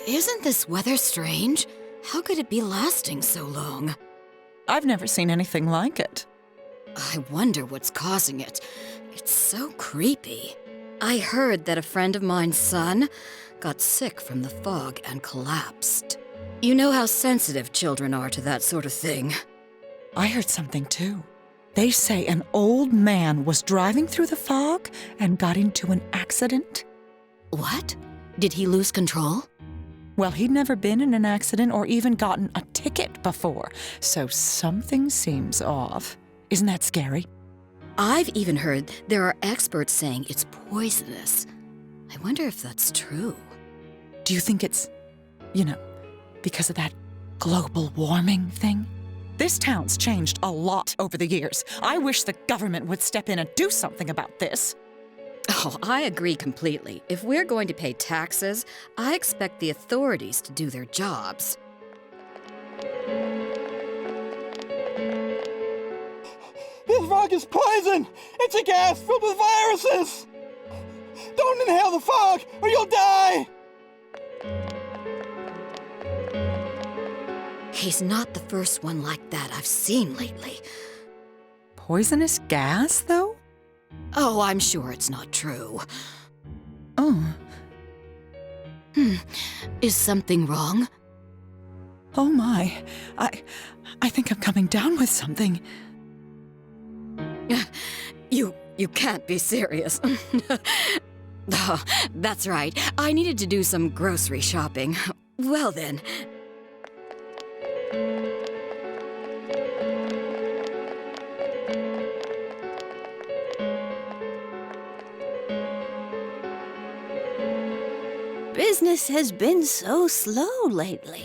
Speaker 18: Isn't this weather strange? How could it be lasting so long?
Speaker 21: I've never seen anything like it.
Speaker 18: I wonder what's causing it. It's so creepy. I heard that a friend of mine's son got sick from the fog and collapsed. You know how sensitive children are to that sort of thing.
Speaker 21: I heard something too. They say an old man was driving through the fog and got into an accident.
Speaker 18: What? Did he lose control?
Speaker 21: Well, he'd never been in an accident or even gotten a ticket before, so something seems off. Isn't that scary?
Speaker 18: I've even heard there are experts saying it's poisonous. I wonder if that's true.
Speaker 21: Do you think it's, because of that global warming thing? This town's changed a lot over the years. I wish the government would step in and do something about this.
Speaker 18: Oh, I agree completely. If we're going to pay taxes, I expect the authorities to do their jobs.
Speaker 2: This fog is poison! It's a gas filled with viruses! Don't inhale the fog, or you'll die!
Speaker 18: He's not the first one like that I've seen lately.
Speaker 21: Poisonous gas, though?
Speaker 18: Oh, I'm sure it's not true.
Speaker 21: Oh.
Speaker 18: Is something wrong?
Speaker 21: Oh my. I think I'm coming down with something.
Speaker 18: You can't be serious. Oh, that's right. I needed to do some grocery shopping. Well then. Business has been so slow lately.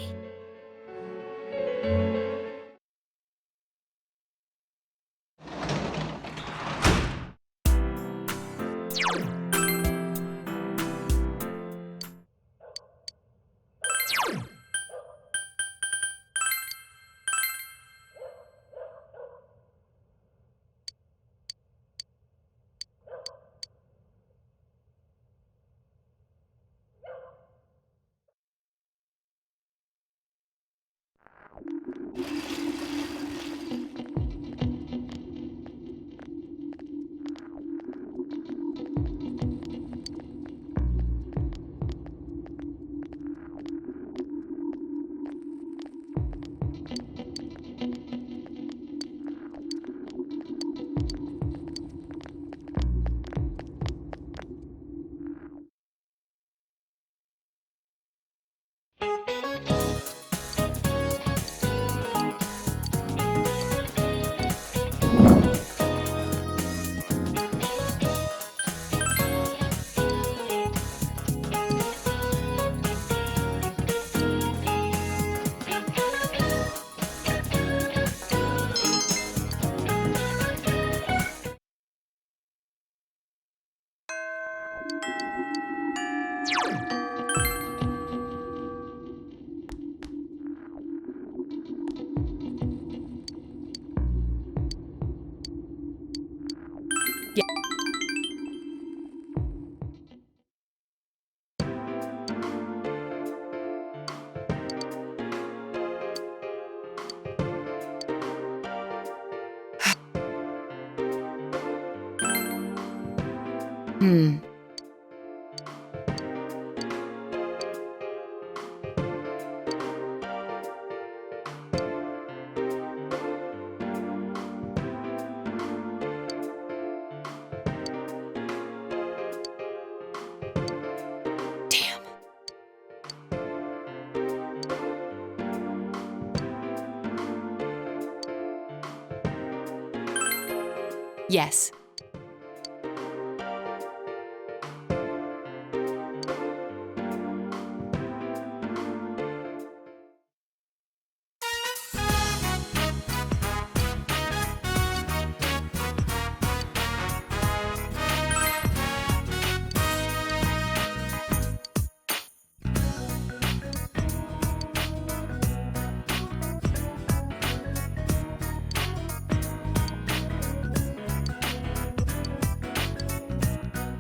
Speaker 7: Yes.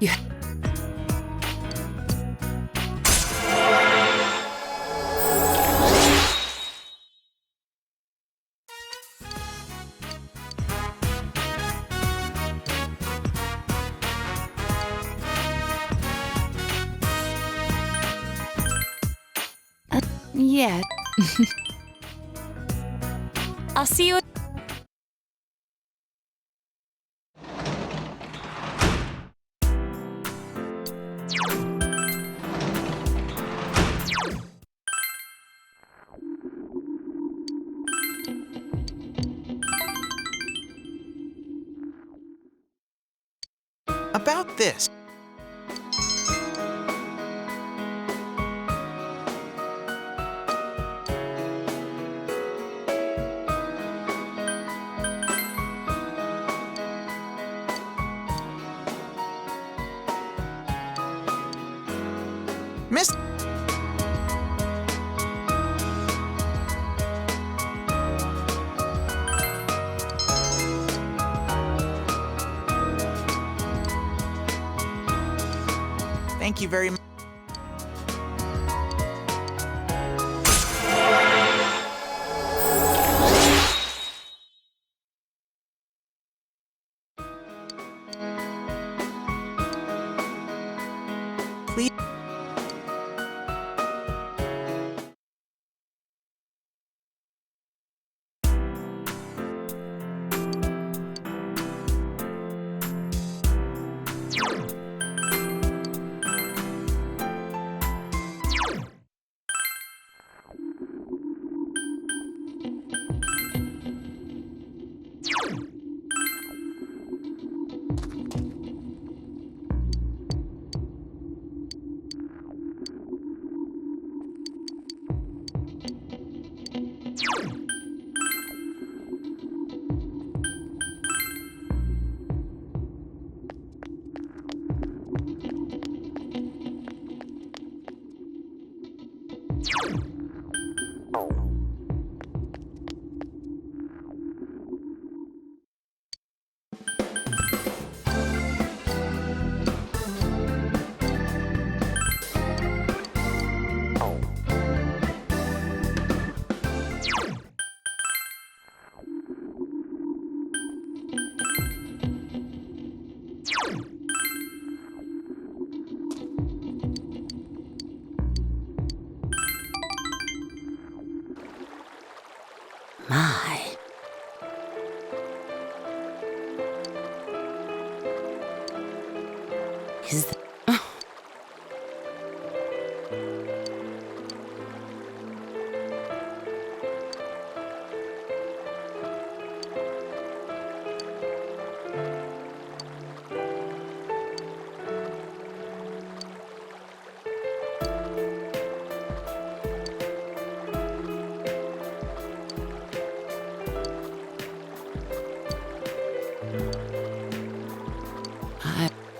Speaker 7: You. Yeah. I'll see you.
Speaker 9: About this. Miss. Thank you very much. Please.
Speaker 18: My. Is the...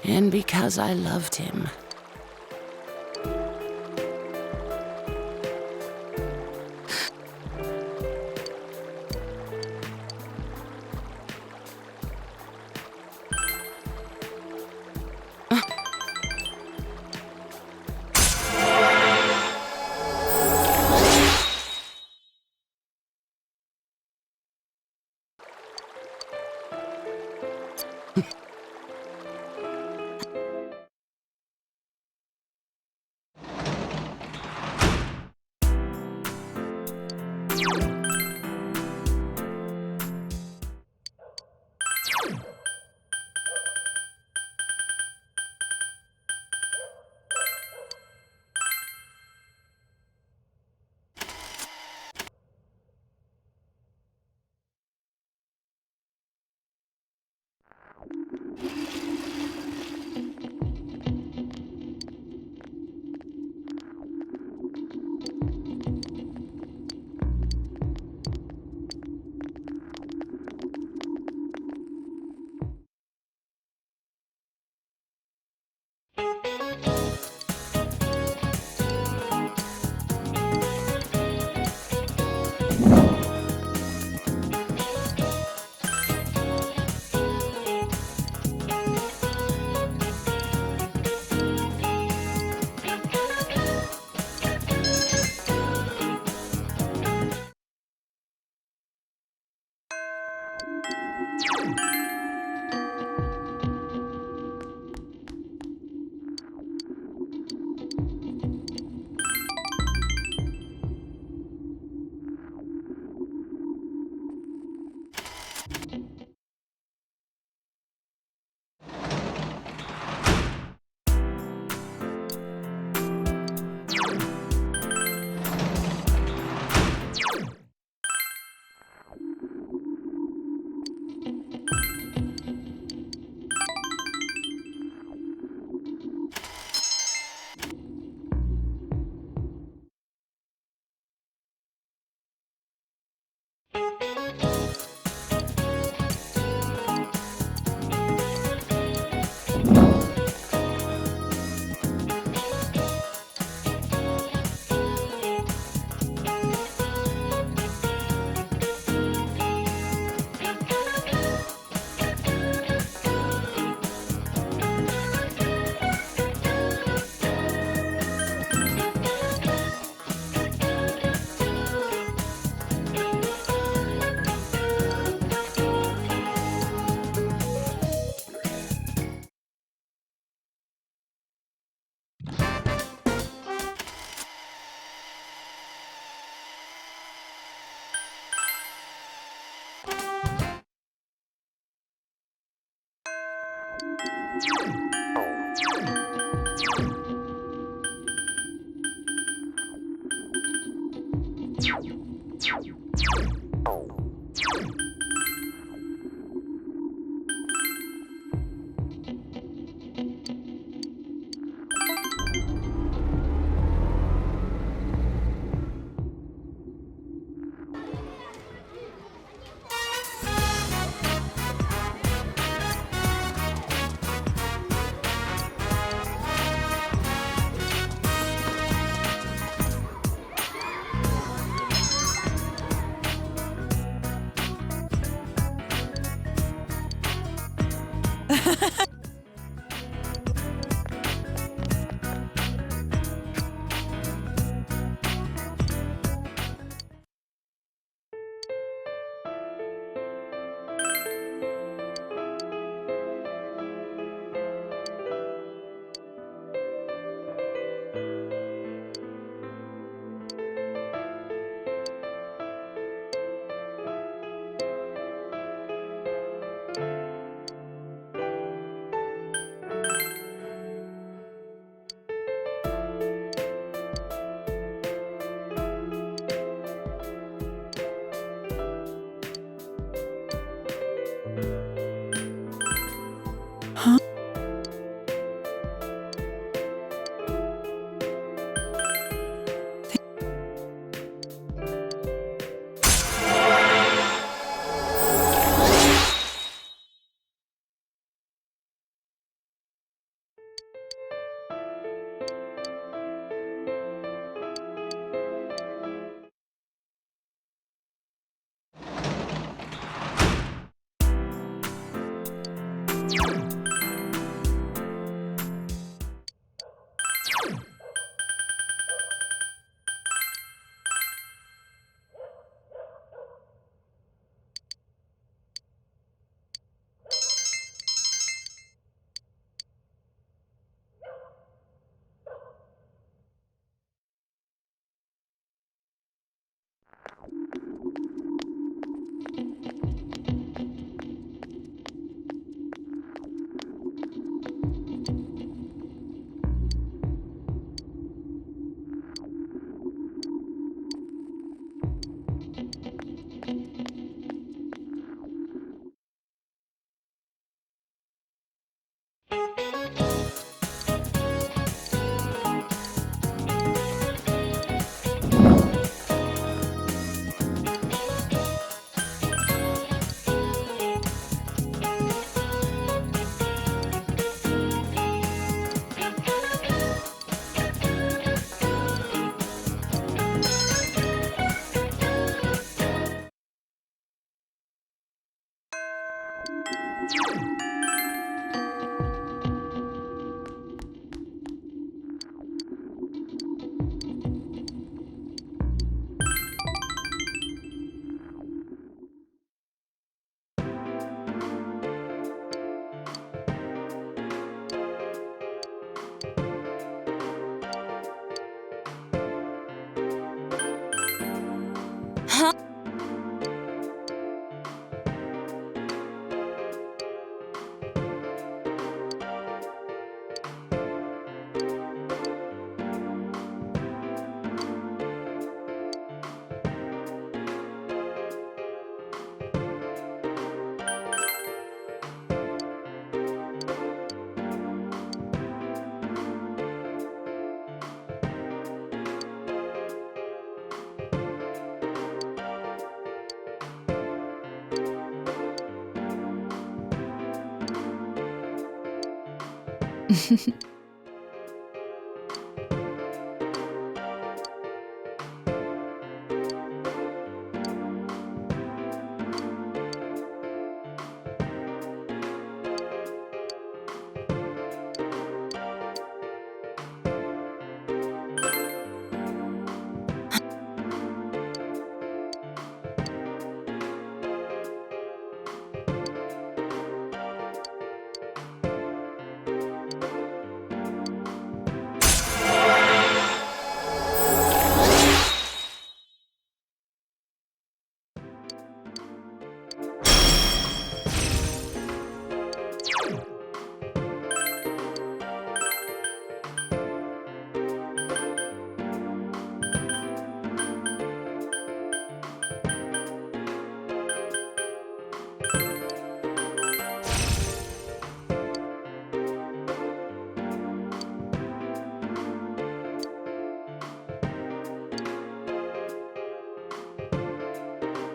Speaker 18: And because I loved him.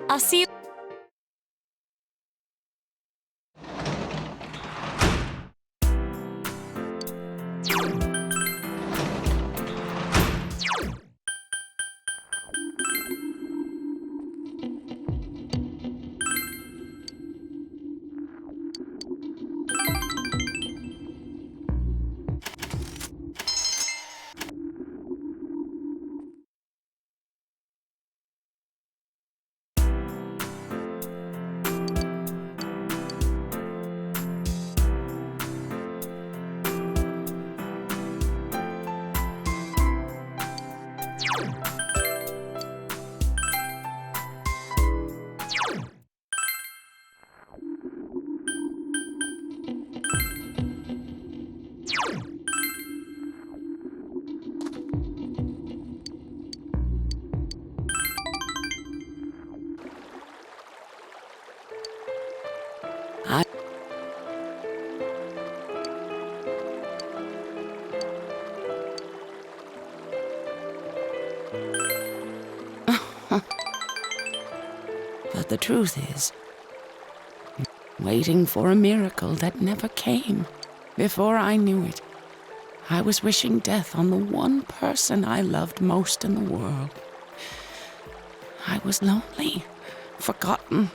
Speaker 7: I'll see you.
Speaker 14: But the truth is, waiting for a miracle that never came. Before I knew it, I was wishing death on the one person I loved most in the world. I was lonely, forgotten.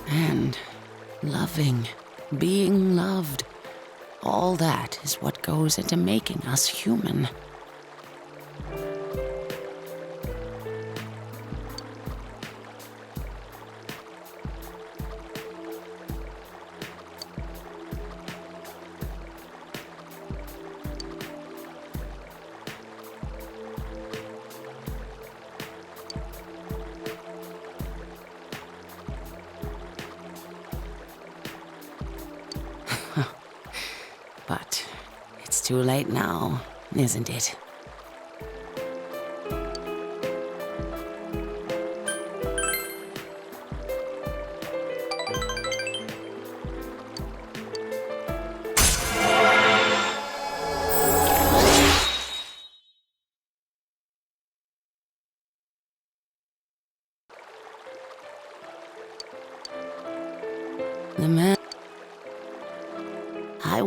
Speaker 14: And loving, being loved, all that is what goes into making us human. But it's too late now, isn't it? The man... I...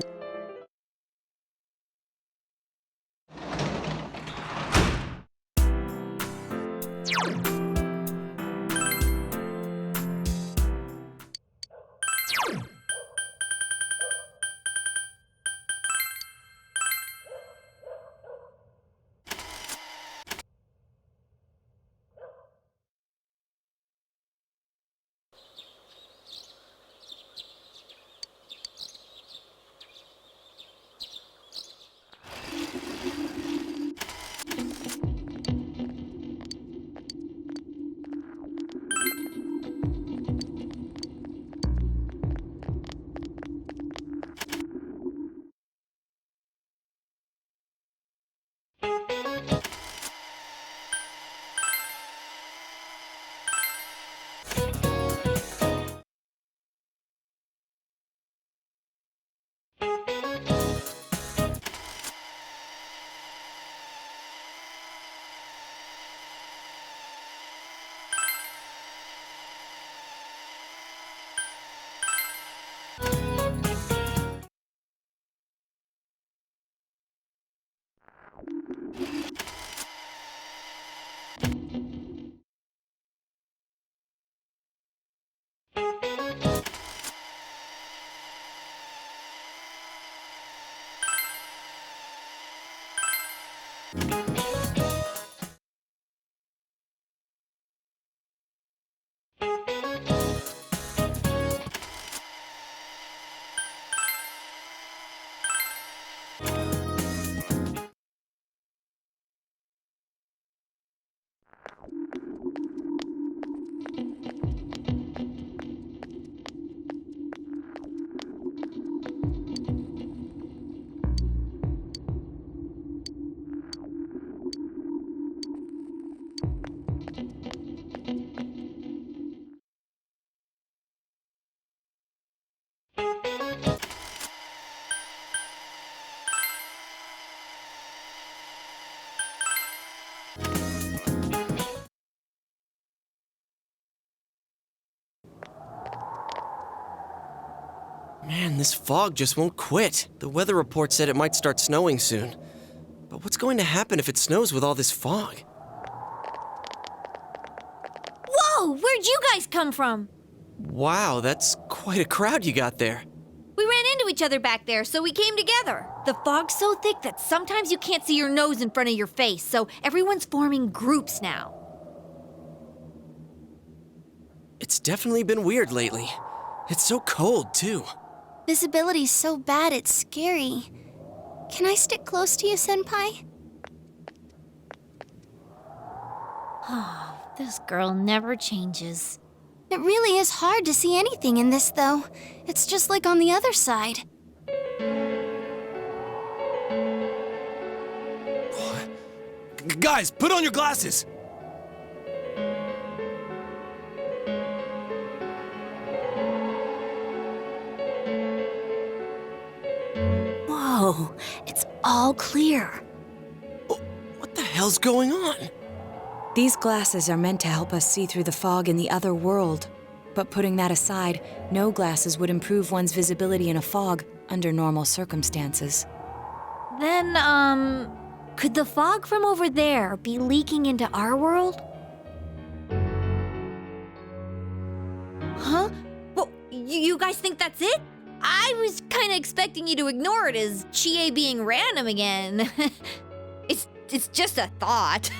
Speaker 1: Man, this fog just won't quit. The weather report said it might start snowing soon. But what's going to happen if it snows with all this fog?
Speaker 10: Whoa! Where'd you guys come from?
Speaker 1: Wow, that's quite a crowd you got there.
Speaker 10: We ran into each other back there, so we came together. The fog's so thick that sometimes you can't see your nose in front of your face, so everyone's forming groups now.
Speaker 1: It's definitely been weird lately. It's so cold, too.
Speaker 3: Visibility's so bad it's scary. Can I stick close to you, Senpai?
Speaker 10: Oh, this girl never changes.
Speaker 3: It really is hard to see anything in this, though. It's just like on the other side.
Speaker 6: Guys, put on your glasses!
Speaker 3: Whoa, it's all clear.
Speaker 1: What the hell's going on?
Speaker 7: These glasses are meant to help us see through the fog in the other world. But putting that aside, no glasses would improve one's visibility in a fog under normal circumstances.
Speaker 10: Then, could the fog from over there be leaking into our world? Huh? Well, you guys think that's it? I was kind of expecting you to ignore it as Chie being random again. It's just a thought.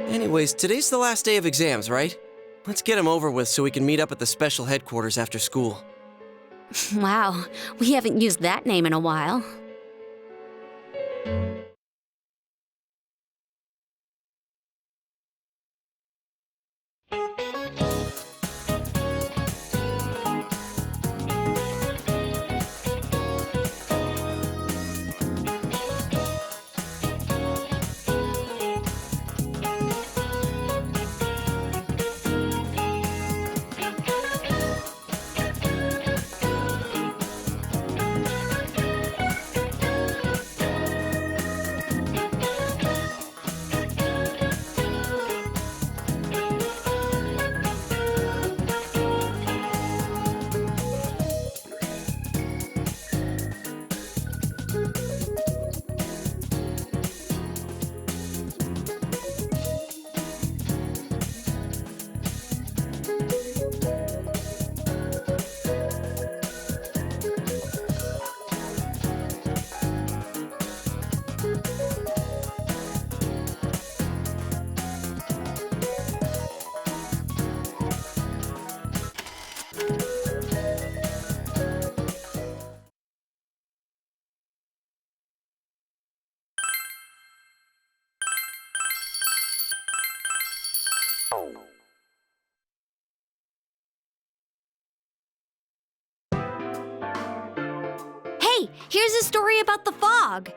Speaker 1: Anyways, today's the last day of exams, right? Let's get them over with so we can meet up at the special headquarters after school.
Speaker 8: Wow, we haven't used that name in a while.
Speaker 10: Hey, here's a story about the fog.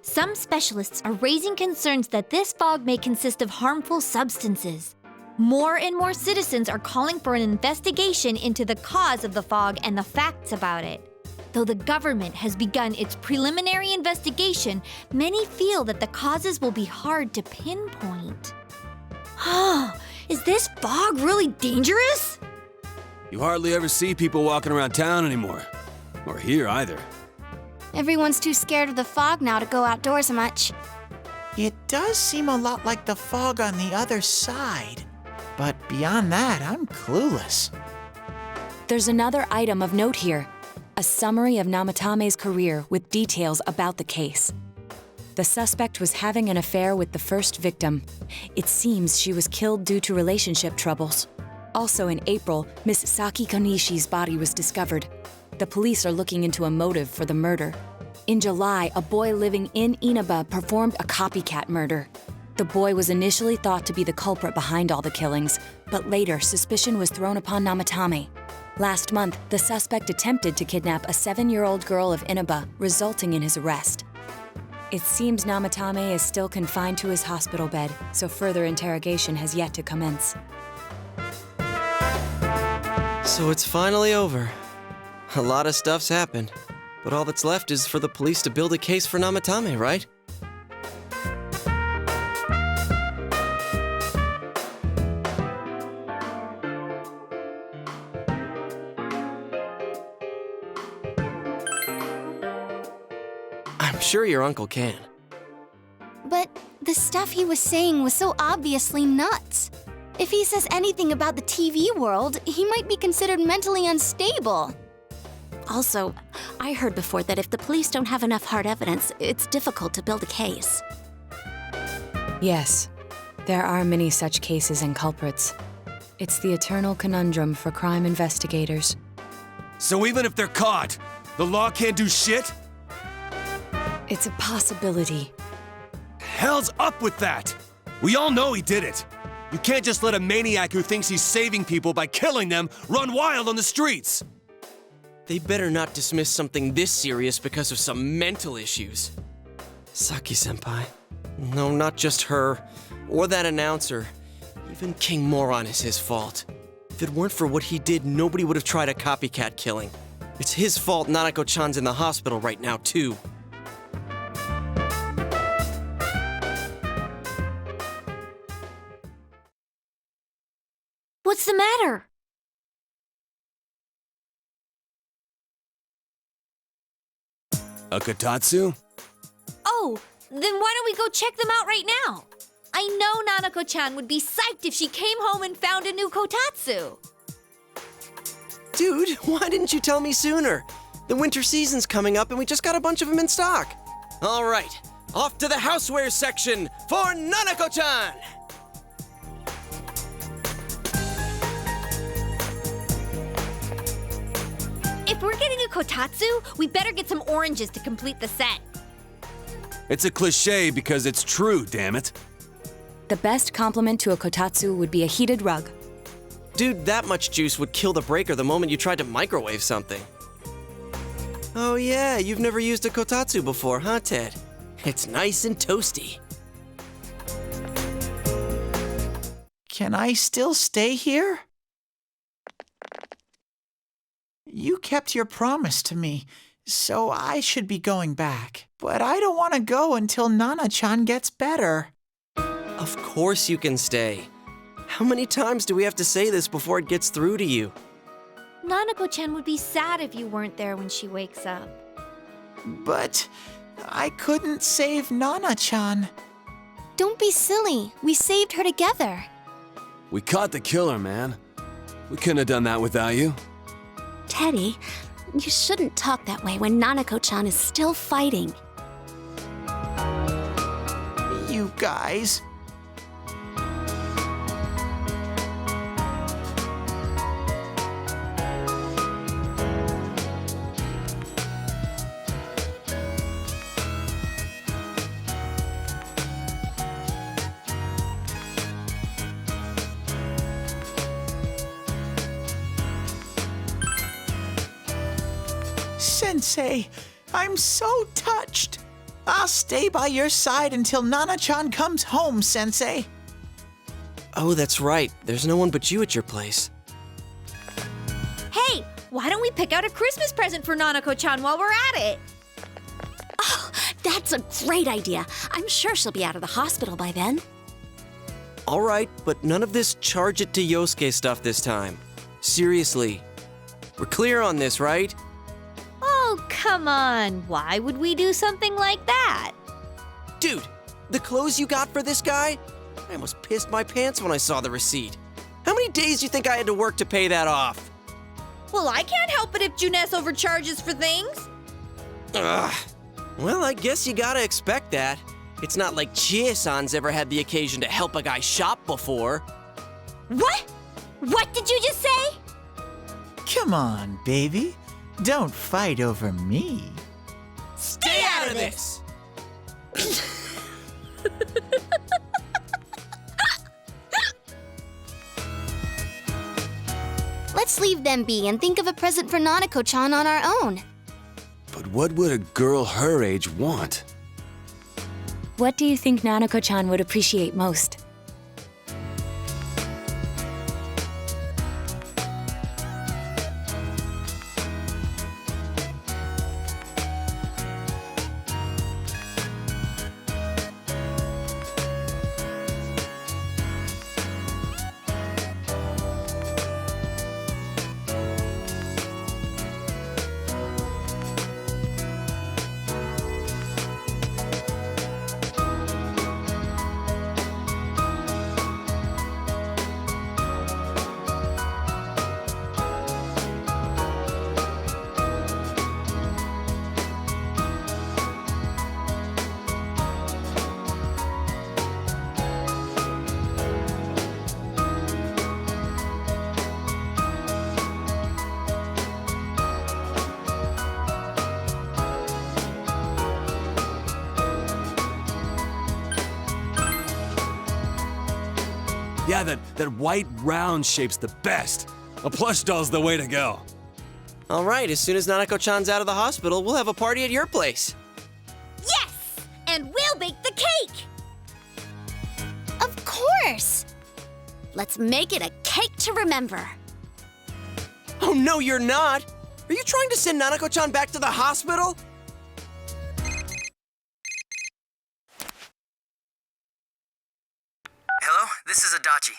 Speaker 10: Some specialists are raising concerns that this fog may consist of harmful substances. More and more citizens are calling for an investigation into the cause of the fog and the facts about it. Though the government has begun its preliminary investigation, many feel that the causes will be hard to pinpoint. Is this fog really dangerous?
Speaker 6: You hardly ever see people walking around town anymore. Or here either.
Speaker 3: Everyone's too scared of the fog now to go outdoors much.
Speaker 9: It does seem a lot like the fog on the other side. But beyond that, I'm clueless.
Speaker 7: There's another item of note here, a summary of Namatame's career with details about the case. The suspect was having an affair with the first victim. It seems she was killed due to relationship troubles. Also in April, Miss Saki Konishi's body was discovered. The police are looking into a motive for the murder. In July, a boy living in Inaba performed a copycat murder. The boy was initially thought to be the culprit behind all the killings, but later suspicion was thrown upon Namatame. Last month, the suspect attempted to kidnap a 7-year-old girl of Inaba, resulting in his arrest. It seems Namatame is still confined to his hospital bed, so further interrogation has yet to commence.
Speaker 1: So it's finally over. A lot of stuff's happened, but all that's left is for the police to build a case for Namatame, right? I'm sure your uncle can.
Speaker 3: But the stuff he was saying was so obviously nuts. If he says anything about the TV world, he might be considered mentally unstable.
Speaker 8: Also, I heard before that if the police don't have enough hard evidence, it's difficult to build a case.
Speaker 7: Yes, there are many such cases and culprits. It's the eternal conundrum for crime investigators.
Speaker 6: So even if they're caught, the law can't do shit?
Speaker 7: It's a possibility.
Speaker 6: Hell's up with that! We all know he did it. You can't just let a maniac who thinks he's saving people by killing them run wild on the streets!
Speaker 1: They better not dismiss something this serious because of some mental issues. Saki-senpai. No, not just her. Or that announcer. Even King Moron is his fault. If it weren't for what he did, nobody would have tried a copycat killing. It's his fault Nanako-chan's in the hospital right now, too.
Speaker 10: What's the matter?
Speaker 6: A Kotatsu?
Speaker 10: Oh, then why don't we go check them out right now? I know Nanako-chan would be psyched if she came home and found a new Kotatsu.
Speaker 1: Dude, why didn't you tell me sooner? The winter season's coming up and we just got a bunch of them in stock. All right, off to the housewares section for Nanako-chan!
Speaker 10: If we're getting a Kotatsu, we better get some oranges to complete the set.
Speaker 6: It's a cliche because it's true, damn it.
Speaker 7: The best compliment to a Kotatsu would be a heated rug.
Speaker 1: Dude, that much juice would kill the breaker the moment you tried to microwave something. Oh yeah, you've never used a Kotatsu before, huh, Ted? It's nice and toasty.
Speaker 9: Can I still stay here? You kept your promise to me, so I should be going back. But I don't want to go until Nana-chan gets better.
Speaker 1: Of course you can stay. How many times do we have to say this before it gets through to you?
Speaker 10: Nanako-chan would be sad if you weren't there when she wakes up.
Speaker 9: But I couldn't save Nana-chan.
Speaker 3: Don't be silly. We saved her together.
Speaker 6: We caught the killer, man. We couldn't have done that without you.
Speaker 8: Teddy, you shouldn't talk that way when Nanako-chan is still fighting.
Speaker 9: You guys. Sensei, I'm so touched. I'll stay by your side until Nana-chan comes home, Sensei.
Speaker 1: Oh, that's right. There's no one but you at your place.
Speaker 10: Hey, why don't we pick out a Christmas present for Nanako-chan while we're at it?
Speaker 8: Oh, that's a great idea. I'm sure she'll be out of the hospital by then.
Speaker 1: All right, but none of this charge it to Yosuke stuff this time. Seriously. We're clear on this, right?
Speaker 10: Oh, come on. Why would we do something like that?
Speaker 1: Dude, the clothes you got for this guy? I almost pissed my pants when I saw the receipt. How many days do you think I had to work to pay that off?
Speaker 10: Well, I can't help it if Juness overcharges for things.
Speaker 1: Ugh. Well, I guess you gotta expect that. It's not like Chie-san's ever had the occasion to help a guy shop before.
Speaker 10: What? What did you just say?
Speaker 9: Come on, baby. Don't fight over me.
Speaker 1: Stay out of this!
Speaker 3: Let's leave them be and think of a present for Nanako-chan on our own.
Speaker 6: But what would a girl her age want?
Speaker 7: What do you think Nanako-chan would appreciate most?
Speaker 6: Yeah, that white round shape's the best. A plush doll's the way to go.
Speaker 1: All right, as soon as Nanako-chan's out of the hospital, we'll have a party at your place.
Speaker 10: Yes! And we'll bake the cake!
Speaker 3: Of course!
Speaker 8: Let's make it a cake to remember.
Speaker 1: Oh, no, you're not! Are you trying to send Nanako-chan back to the hospital?
Speaker 15: Hello, this is Adachi.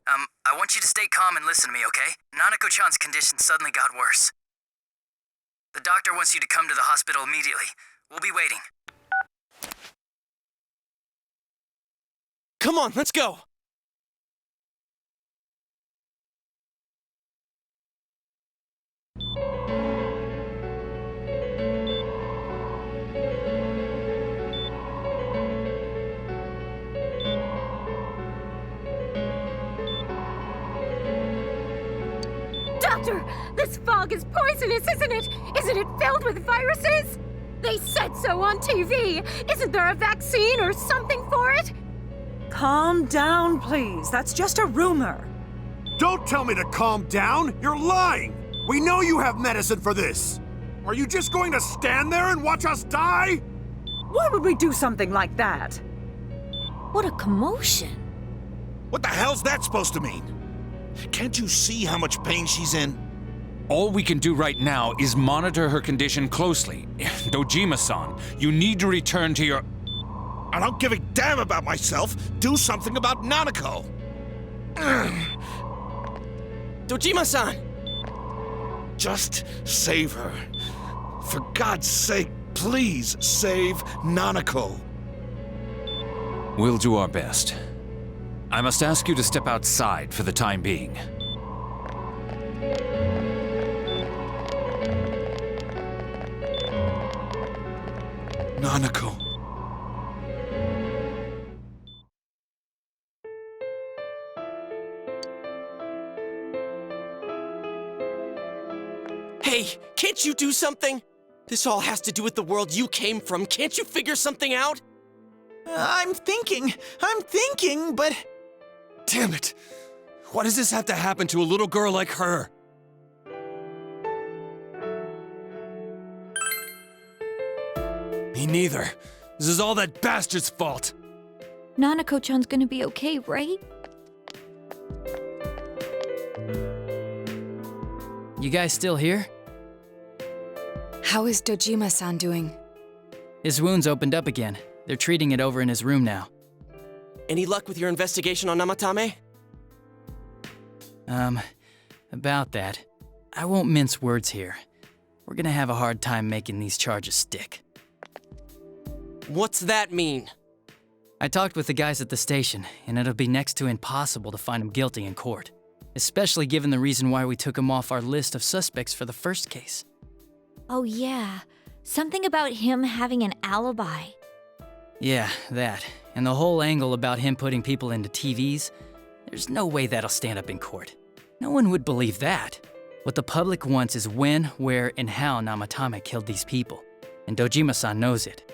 Speaker 15: I want you to stay calm and listen to me, okay? Nanako-chan's condition suddenly got worse. The doctor wants you to come to the hospital immediately. We'll be waiting.
Speaker 1: Come on, let's go!
Speaker 16: Doctor, this fog is poisonous, isn't it? Isn't it filled with viruses? They said so on TV. Isn't there a vaccine or something for it?
Speaker 23: Calm down, please. That's just a rumor.
Speaker 24: Don't tell me to calm down! You're lying! We know you have medicine for this! Are you just going to stand there and watch us die?
Speaker 23: Why would we do something like that?
Speaker 10: What a commotion.
Speaker 11: What the hell's that supposed to mean? Can't you see how much pain she's in?
Speaker 22: All we can do right now is monitor her condition closely. Dojima-san, you need to return to your...
Speaker 11: I don't give a damn about myself. Do something about Nanako.
Speaker 1: Dojima-san!
Speaker 11: Just save her. For God's sake, please save Nanako.
Speaker 22: We'll do our best. I must ask you to step outside for the time being.
Speaker 11: Nanako.
Speaker 1: Hey, can't you do something? This all has to do with the world you came from. Can't you figure something out?
Speaker 9: I'm thinking, but...
Speaker 6: Damn it! Why does this have to happen to a little girl like her? Me neither. This is all that bastard's fault.
Speaker 10: Nanako-chan's gonna be okay, right?
Speaker 12: You guys still here?
Speaker 7: How is Dojima-san doing?
Speaker 12: His wound's opened up again. They're treating it over in his room now.
Speaker 1: Any luck with your investigation on Namatame?
Speaker 12: About that. I won't mince words here. We're gonna have a hard time making these charges stick.
Speaker 1: What's that mean?
Speaker 12: I talked with the guys at the station, and it'll be next to impossible to find him guilty in court. especially given the reason why we took him off our list of suspects for the first case.
Speaker 10: Oh, yeah. Something about him having an alibi.
Speaker 12: Yeah, that. And the whole angle about him putting people into TVs, there's no way that'll stand up in court. No one would believe that. What the public wants is when, where, and how Namatame killed these people. And Dojima-san knows it.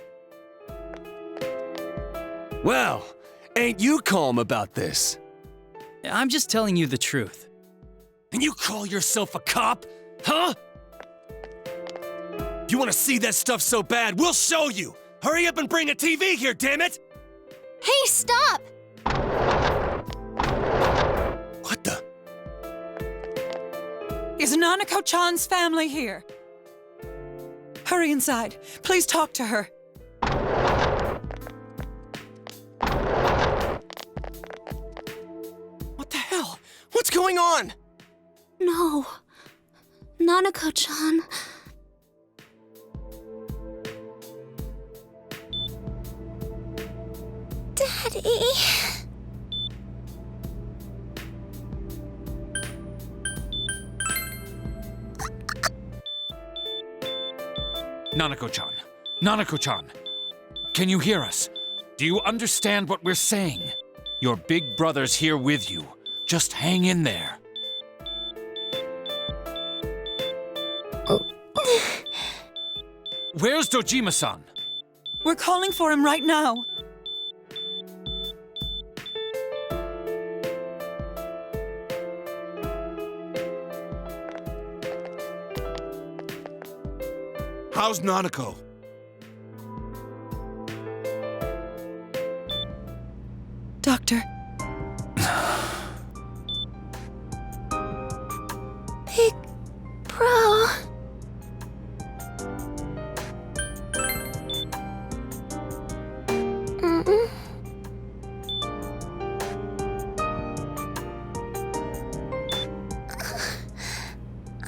Speaker 6: Well, ain't you calm about this?
Speaker 12: I'm just telling you the truth.
Speaker 6: And you call yourself a cop? Huh? You want to see that stuff so bad, we'll show you! Hurry up and bring a TV here, damn it!
Speaker 3: Hey, stop!
Speaker 6: What the?
Speaker 21: Is Nanako-chan's family here? Hurry inside. Please talk to her.
Speaker 1: What the hell? What's going on?
Speaker 8: No. Nanako-chan.
Speaker 3: Daddy.
Speaker 22: Nanako-chan. Nanako-chan. Can you hear us? Do you understand what we're saying? Your big brother's here with you. Just hang in there. Where's Dojima-san?
Speaker 21: We're calling for him right now.
Speaker 11: How's Nanako?
Speaker 21: Doctor.
Speaker 3: Big Bro.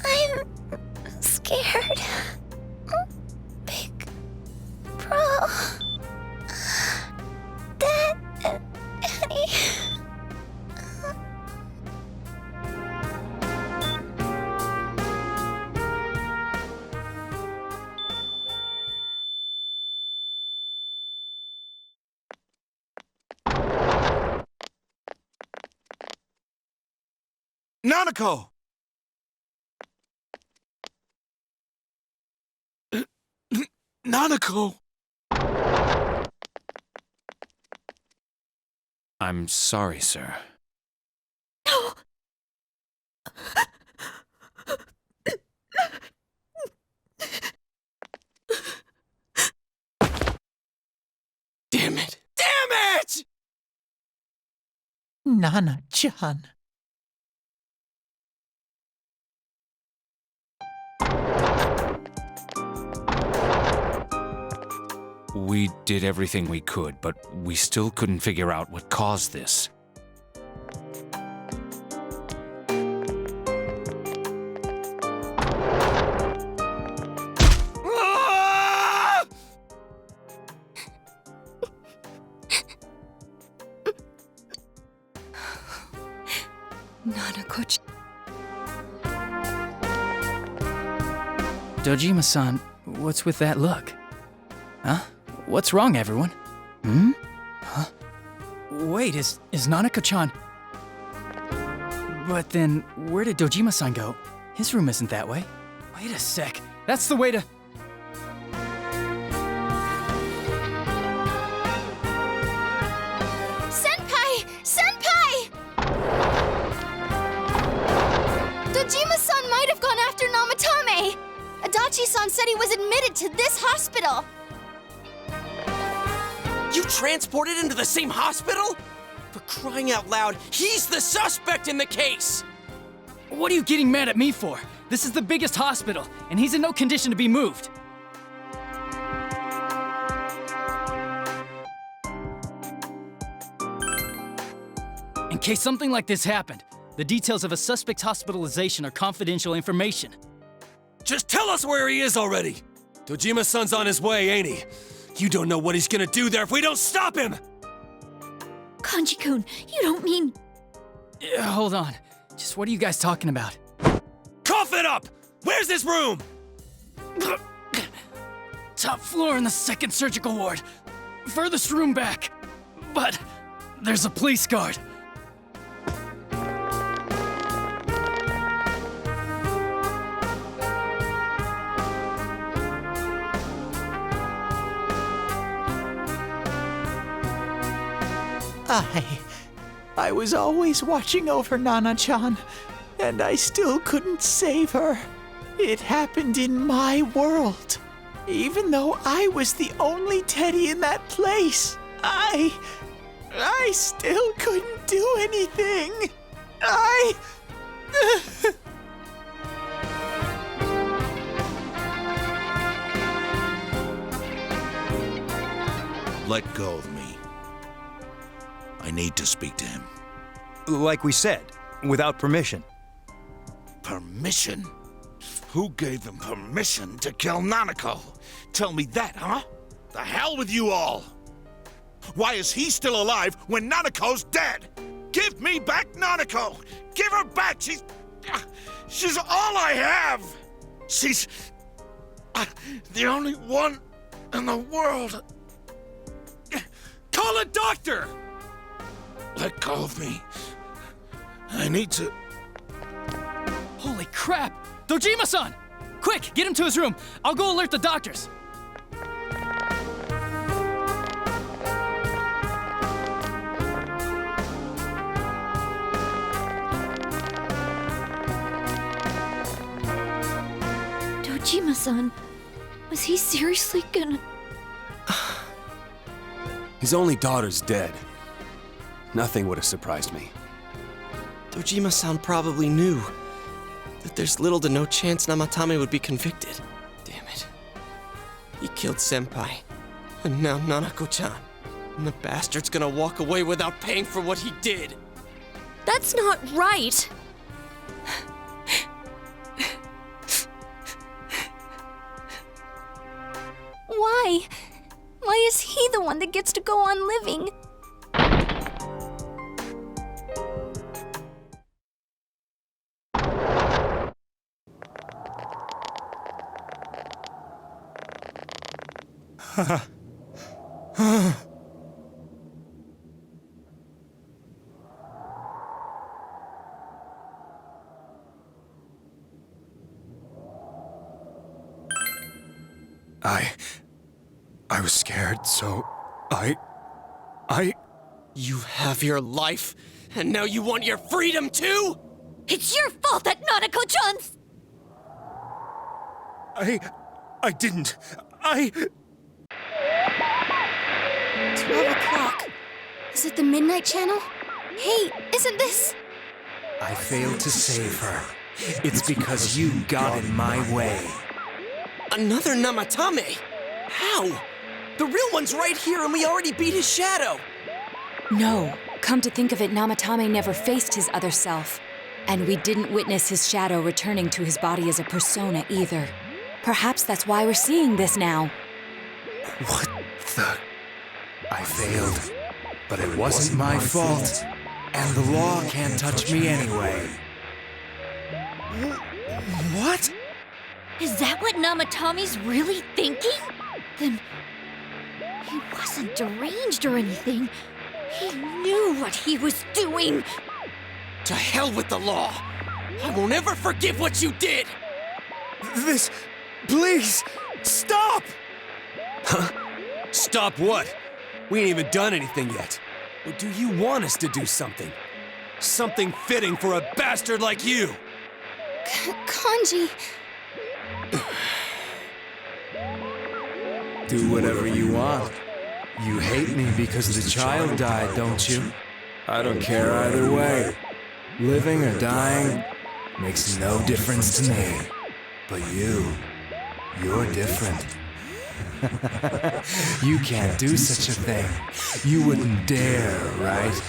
Speaker 3: I'm scared. Big Bro. Daddy.
Speaker 11: Nanako! Nanako!
Speaker 22: I'm sorry, sir.
Speaker 1: Damn it! Damn it!
Speaker 9: Nana-chan.
Speaker 22: We did everything we could, but we still couldn't figure out what caused this.
Speaker 1: Ah!
Speaker 21: Nanako-chan.
Speaker 12: Dojima-san, what's with that look? Huh? What's wrong, everyone? Hmm? Huh? Wait, is Nanako-chan... But then, where did Dojima-san go? His room isn't that way. Wait a sec. That's the way to...
Speaker 3: Senpai! Senpai! Dojima-san might have gone after Namatame! Adachi-san said he was admitted to this hospital!
Speaker 1: You transported him to the same hospital? For crying out loud, he's the suspect in the case!
Speaker 12: What are you getting mad at me for? This is the biggest hospital, and he's in no condition to be moved. In case something like this happened, the details of a suspect's hospitalization are confidential information.
Speaker 6: Just tell us where he is already! Dojima-san's on his way, ain't he? You don't know what he's gonna do there if we don't stop him!
Speaker 10: Kanji-kun, you don't mean...
Speaker 12: Hold on. Just what are you guys talking about?
Speaker 6: Cough it up! Where's this room?
Speaker 12: Top floor in the second surgical ward. Furthest room back. But there's a police guard.
Speaker 9: I was always watching over Nana-chan, and I still couldn't save her. It happened in my world. Even though I was the only teddy in that place, I still couldn't do anything.
Speaker 11: Let go of me. I need to speak to him.
Speaker 4: Like we said, without permission.
Speaker 11: Permission? Who gave them permission to kill Nanako? Tell me that, huh? The hell with you all! Why is he still alive when Nanako's dead? Give me back Nanako! Give her back! She's all I have! She's the only one in the world.
Speaker 6: Call a doctor!
Speaker 11: Let go of me. I need to...
Speaker 12: Holy crap! Dojima-san! Quick, get him to his room. I'll go alert the doctors.
Speaker 10: Dojima-san, was he seriously gonna...
Speaker 6: His only daughter's dead. Nothing would have surprised me.
Speaker 1: Dojima-san probably knew that there's little to no chance Namatame would be convicted. Damn it. He killed Senpai, and now Nanako-chan. And the bastard's gonna walk away without paying for what he did.
Speaker 8: That's not right.
Speaker 10: Why? Why is he the one that gets to go on living?
Speaker 6: I was scared, so I...
Speaker 1: You have your life, and now you want your freedom too?
Speaker 10: It's your fault that Nanako-chan's...
Speaker 6: I didn't.
Speaker 8: 12 o'clock. Is it the Midnight Channel? Hey, isn't this...
Speaker 4: I failed to save her. It's because you got in my way.
Speaker 1: Another Namatame? How? The real one's right here and we already beat his shadow.
Speaker 7: No, come to think of it, Namatame never faced his other self. And we didn't witness his shadow returning to his body as a persona either. Perhaps that's why we're seeing this now.
Speaker 4: What the... I failed, but it wasn't my fault. And the law can't touch me anyway.
Speaker 1: What?
Speaker 10: Is that what Namatame's really thinking? Then... he wasn't deranged or anything. He knew what he was doing.
Speaker 1: To hell with the law! I won't ever forgive what you did!
Speaker 6: This... Please! Stop! Huh? Stop what? We ain't even done anything yet. Or do you want us to do something? Something fitting for a bastard like you!
Speaker 8: Kanji...
Speaker 4: Do whatever you want. You hate me because the child died, don't you? I don't care either way. Living or dying makes no difference to me. But you're different. You can't do such a thing. You wouldn't dare, right?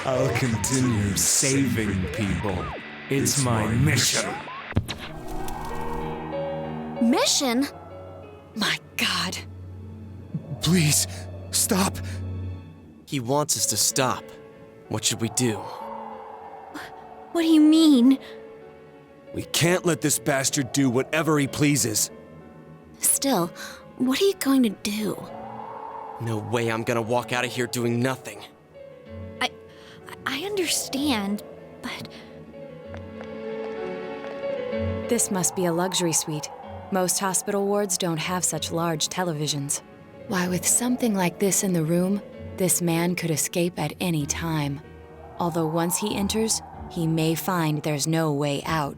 Speaker 4: I'll continue saving people. It's my mission.
Speaker 8: Mission?
Speaker 7: My God.
Speaker 6: Please, stop.
Speaker 1: He wants us to stop. What should we do?
Speaker 10: What do you mean?
Speaker 6: We can't let this bastard do whatever he pleases.
Speaker 8: Still, what are you going to do?
Speaker 1: No way I'm gonna walk out of here doing nothing.
Speaker 10: I understand, but...
Speaker 7: This must be a luxury suite. Most hospital wards don't have such large televisions. Why, with something like this in the room, this man could escape at any time. Although once he enters, he may find there's no way out.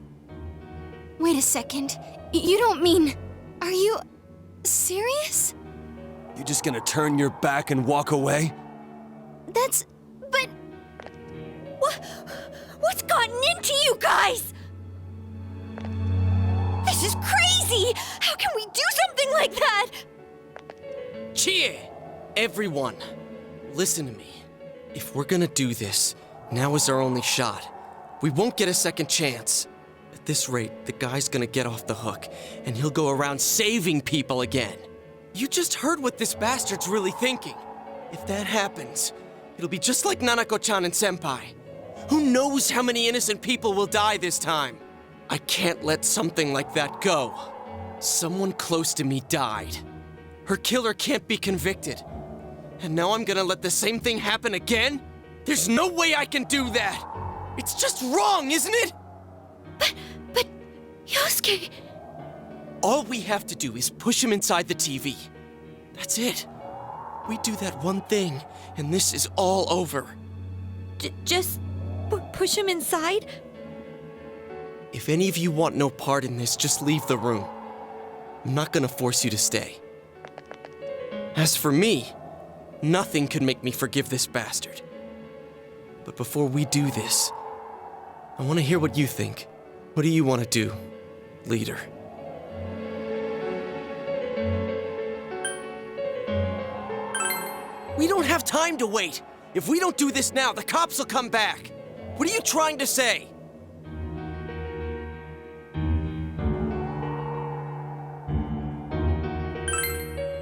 Speaker 3: Wait a second. You don't mean... Are you... serious?
Speaker 6: You just gonna turn your back and walk away?
Speaker 3: But... What's gotten into you guys? This is crazy! How can we do something like that?
Speaker 1: Cheer! Everyone, listen to me. If we're gonna do this, now is our only shot. We won't get a second chance. At this rate, the guy's gonna get off the hook, and he'll go around saving people again. You just heard what this bastard's really thinking. If that happens, it'll be just like Nanako-chan and Senpai. Who knows how many innocent people will die this time? I can't let something like that go. Someone close to me died. Her killer can't be convicted. And now I'm gonna let the same thing happen again? There's no way I can do that! It's just wrong, isn't it?
Speaker 3: But... Yosuke...
Speaker 1: All we have to do is push him inside the TV. That's it. We do that one thing, and this is all over.
Speaker 10: Just... push him inside?
Speaker 1: If any of you want no part in this, just leave the room. I'm not gonna force you to stay. As for me, nothing could make me forgive this bastard. But before we do this, I want to hear what you think. What do you want to do, leader? We don't have time to wait. If we don't do this now, the cops will come back. What are you trying to say?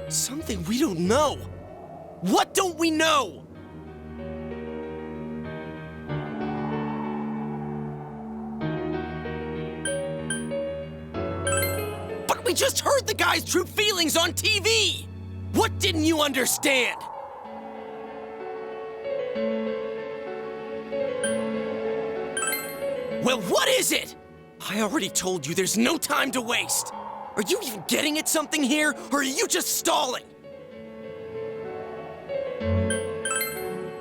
Speaker 1: Something we don't know. What don't we know? But we just heard the guy's true feelings on TV. What didn't you understand? Well, what is it? I already told you there's no time to waste. Are you even getting at something here, or are you just stalling?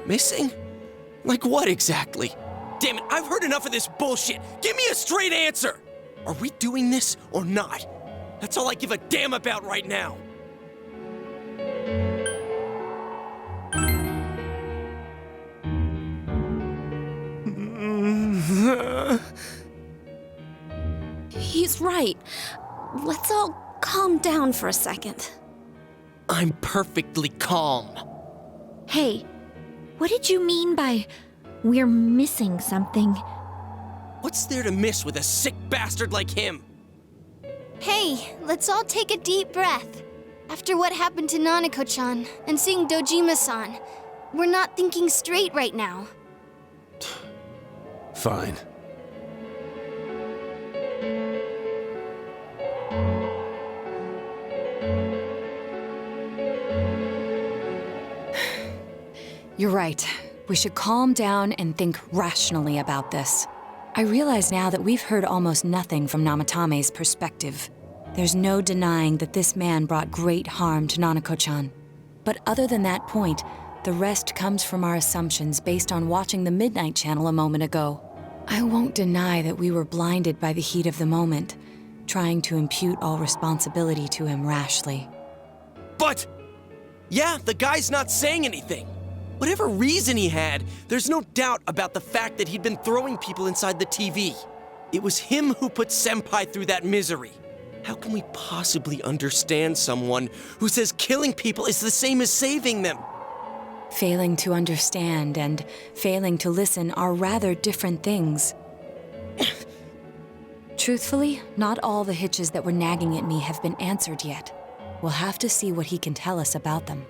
Speaker 1: Missing? Like what exactly? Damn it, I've heard enough of this bullshit. Give me a straight answer. Are we doing this or not? That's all I give a damn about right now.
Speaker 8: He's right. Let's all calm down for a second.
Speaker 1: I'm perfectly calm.
Speaker 10: Hey, what did you mean by we're missing something?
Speaker 1: What's there to miss with a sick bastard like him?
Speaker 3: Hey, let's all take a deep breath. After what happened to Nanako-chan and seeing Dojima-san, we're not thinking straight right now.
Speaker 6: Fine.
Speaker 7: You're right. We should calm down and think rationally about this. I realize now that we've heard almost nothing from Namatame's perspective. There's no denying that this man brought great harm to Nanako-chan. But other than that point, the rest comes from our assumptions based on watching the Midnight Channel a moment ago. I won't deny that we were blinded by the heat of the moment, trying to impute all responsibility to him rashly.
Speaker 1: But, yeah, the guy's not saying anything. Whatever reason he had, there's no doubt about the fact that he'd been throwing people inside the TV. It was him who put Senpai through that misery. How can we possibly understand someone who says killing people is the same as saving them?
Speaker 7: Failing to understand and failing to listen are rather different things. Truthfully, not all the hitches that were nagging at me have been answered yet. We'll have to see what he can tell us about them,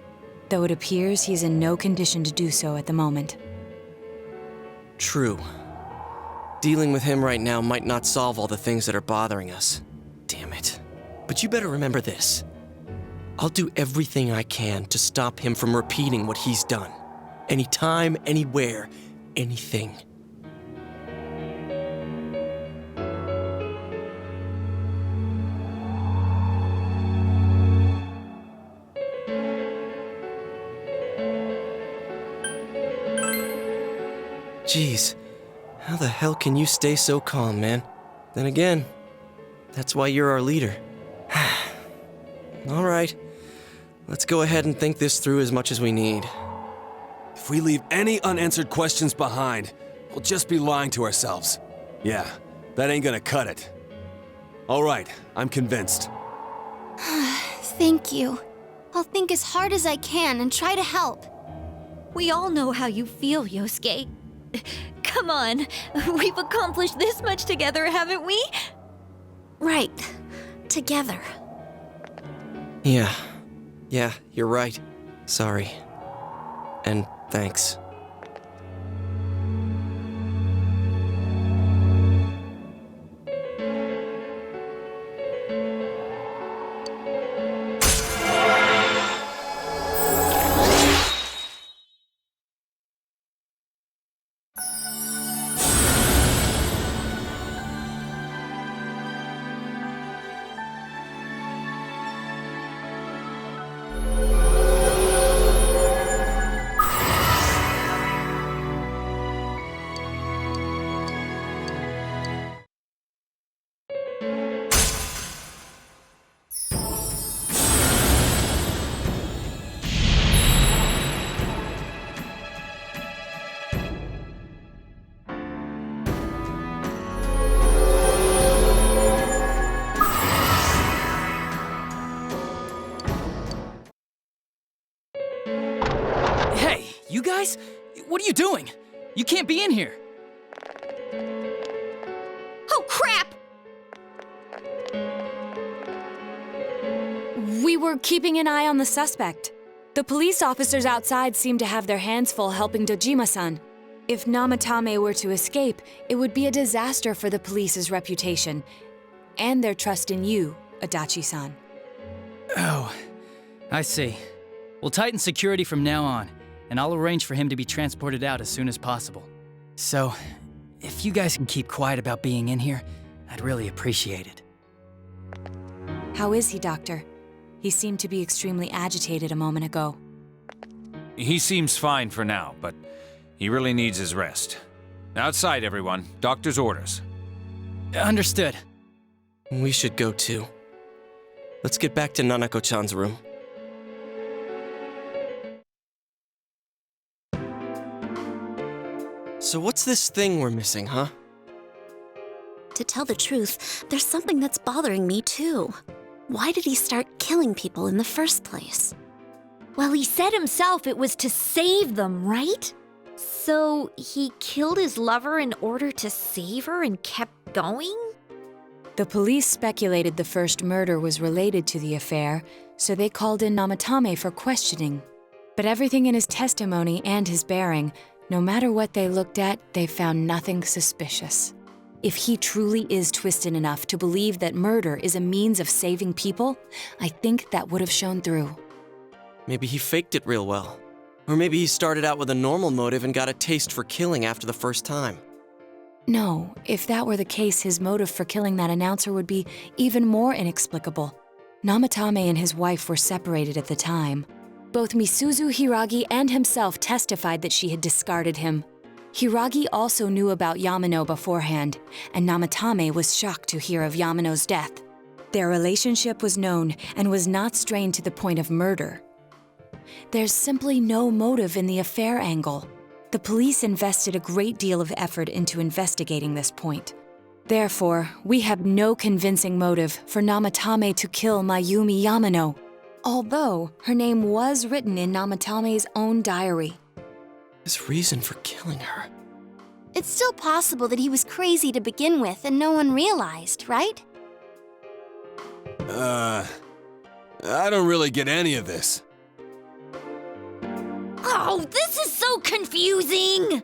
Speaker 7: though it appears he's in no condition to do so at the moment.
Speaker 1: True. Dealing with him right now might not solve all the things that are bothering us. Damn it. But you better remember this. I'll do everything I can to stop him from repeating what he's done. Anytime, anywhere, anything. Jeez, how the hell can you stay so calm, man? Then again, that's why you're our leader. All right, let's go ahead and think this through as much as we need.
Speaker 6: If we leave any unanswered questions behind, we'll just be lying to ourselves. Yeah, that ain't gonna cut it. All right, I'm convinced.
Speaker 3: Thank you. I'll think as hard as I can and try to help.
Speaker 10: We all know how you feel, Yosuke. Come on, we've accomplished this much together, haven't we?
Speaker 3: Right. Together.
Speaker 1: Yeah, you're right. Sorry. And thanks.
Speaker 12: You guys? What are you doing? You can't be in here.
Speaker 10: Oh, crap!
Speaker 7: We were keeping an eye on the suspect. The police officers outside seem to have their hands full helping Dojima-san. If Namatame were to escape, it would be a disaster for the police's reputation and their trust in you, Adachi-san.
Speaker 12: Oh, I see. We'll tighten security from now on, and I'll arrange for him to be transported out as soon as possible. So, if you guys can keep quiet about being in here, I'd really appreciate it.
Speaker 7: How is he, Doctor? He seemed to be extremely agitated a moment ago.
Speaker 22: He seems fine for now, but he really needs his rest. Outside, everyone. Doctor's orders.
Speaker 12: Understood.
Speaker 1: We should go too. Let's get back to Nanako-chan's room. So what's this thing we're missing, huh?
Speaker 8: To tell the truth, there's something that's bothering me too. Why did he start killing people in the first place?
Speaker 10: Well, he said himself it was to save them, right? So he killed his lover in order to save her and kept going?
Speaker 7: The police speculated the first murder was related to the affair, so they called in Namatame for questioning. But everything in his testimony and his bearing, no matter what they looked at, they found nothing suspicious. If he truly is twisted enough to believe that murder is a means of saving people, I think that would have shown through.
Speaker 1: Maybe he faked it real well. Or maybe he started out with a normal motive and got a taste for killing after the first time.
Speaker 7: No, if that were the case, his motive for killing that announcer would be even more inexplicable. Namatame and his wife were separated at the time. Both Misuzu Hiragi and himself testified that she had discarded him. Hiragi also knew about Yamano beforehand, and Namatame was shocked to hear of Yamano's death. Their relationship was known and was not strained to the point of murder. There's simply no motive in the affair angle. The police invested a great deal of effort into investigating this point. Therefore, we have no convincing motive for Namatame to kill Mayumi Yamano, although her name was written in Namatame's own diary.
Speaker 1: His reason for killing her.
Speaker 3: It's still possible that he was crazy to begin with and no one realized, right?
Speaker 6: I don't really get any of this.
Speaker 10: Oh, this is so confusing!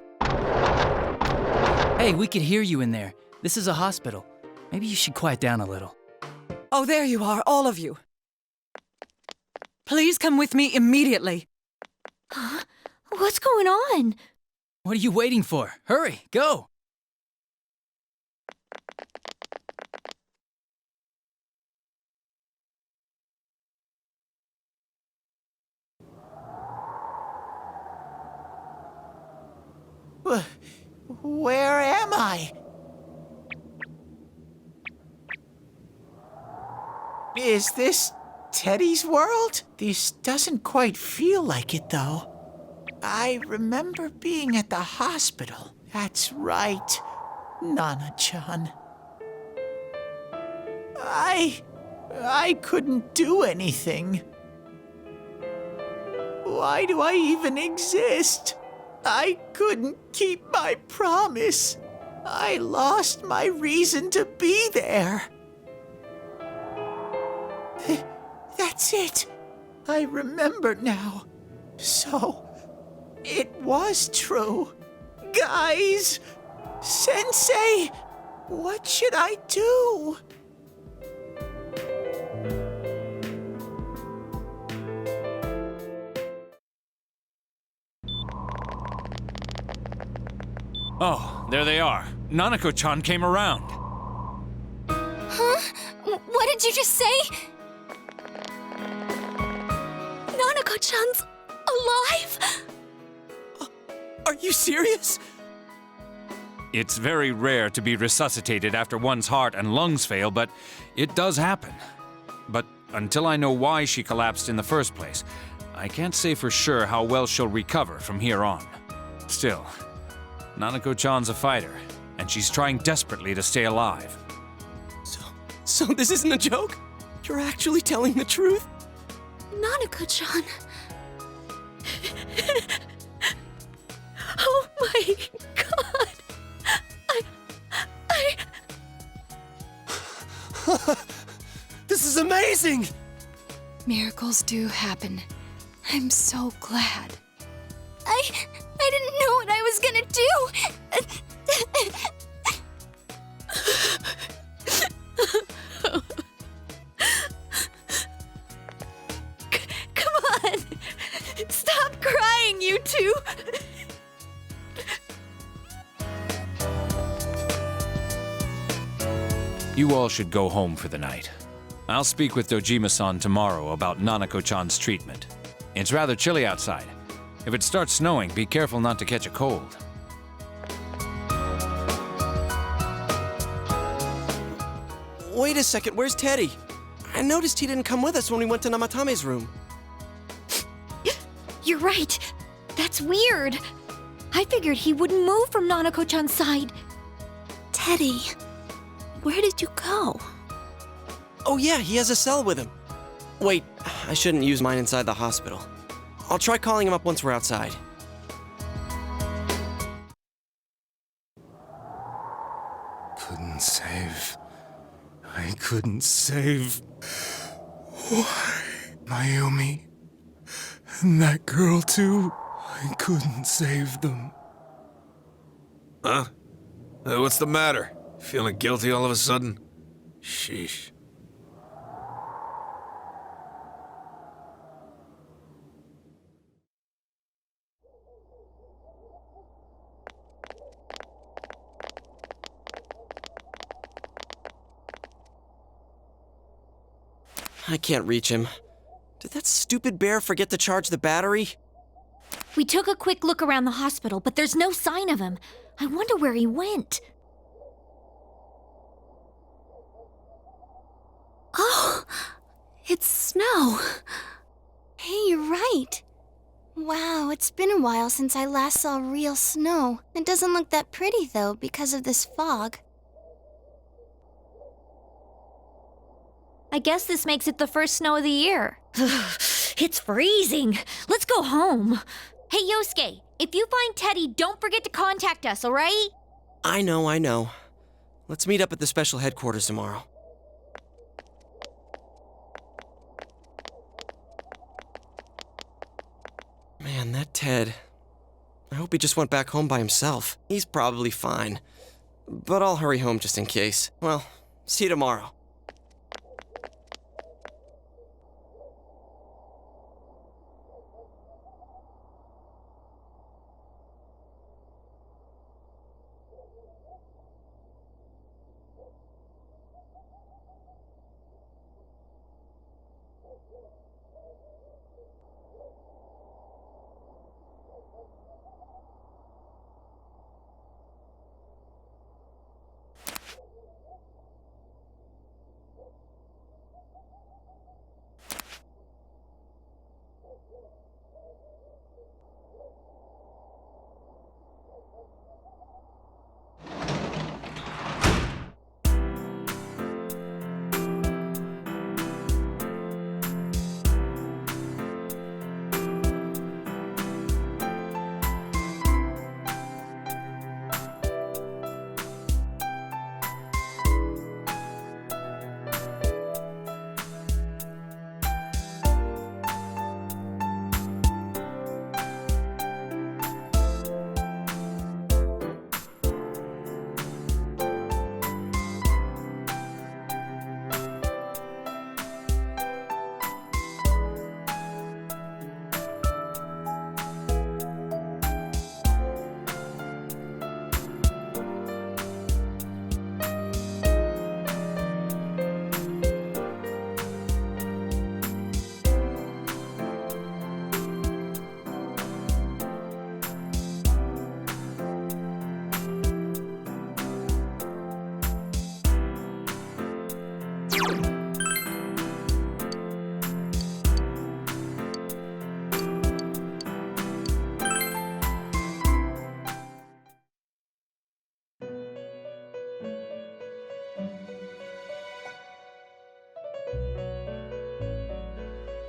Speaker 12: Hey, we could hear you in there. This is a hospital. Maybe you should quiet down a little.
Speaker 21: Oh, there you are, all of you. Please come with me immediately.
Speaker 10: Huh? What's going on?
Speaker 12: What are you waiting for? Hurry, go!
Speaker 9: Where am I? Is this Teddy's world? This doesn't quite feel like it, though. I remember being at the hospital. That's right, Nana-chan. I couldn't do anything. Why do I even exist? I couldn't keep my promise. I lost my reason to be there. That's it. I remember now. So, it was true. Guys! Sensei! What should I do?
Speaker 22: Oh, there they are. Nanako-chan came around.
Speaker 8: Huh? What did you just say? Nanako-chan's alive?
Speaker 1: Are you serious?
Speaker 22: It's very rare to be resuscitated after one's heart and lungs fail, but it does happen. But until I know why she collapsed in the first place, I can't say for sure how well she'll recover from here on. Still, Nanako-chan's a fighter, and she's trying desperately to stay alive.
Speaker 1: So this isn't a joke? You're actually telling the truth?
Speaker 8: Nanako-chan. Oh my god.
Speaker 1: This is amazing!
Speaker 7: Miracles do happen. I'm so glad.
Speaker 8: I didn't know what I was gonna do. Come on! Stop crying, you two!
Speaker 22: You all should go home for the night. I'll speak with Dojima-san tomorrow about Nanako-chan's treatment. It's rather chilly outside. If it starts snowing, be careful not to catch a cold.
Speaker 1: Wait a second, where's Teddy? I noticed he didn't come with us when we went to Namatame's room.
Speaker 10: You're right. That's weird. I figured he wouldn't move from Nanako-chan's side.
Speaker 8: Teddy, where did you go?
Speaker 1: Oh yeah, he has a cell with him. Wait, I shouldn't use mine inside the hospital. I'll try calling him up once we're outside.
Speaker 4: Couldn't save. I couldn't save. Why? Mayumi. And that girl too. I couldn't save them.
Speaker 6: Huh? What's the matter? Feeling guilty all of a sudden? Sheesh.
Speaker 1: I can't reach him. Did that stupid bear forget to charge the battery?
Speaker 10: We took a quick look around the hospital, but there's no sign of him. I wonder where he went.
Speaker 8: Oh, it's snow. Hey, you're right. Wow, it's been a while since I last saw real snow. It doesn't look that pretty, though, because of this fog.
Speaker 10: I guess this makes it the first snow of the year. It's freezing. Let's go home. Hey, Yosuke, if you find Teddy, don't forget to contact us, all right?
Speaker 1: I know. Let's meet up at the special headquarters tomorrow. Man, that Ted. I hope he just went back home by himself. He's probably fine. but I'll hurry home just in case. Well, see you tomorrow.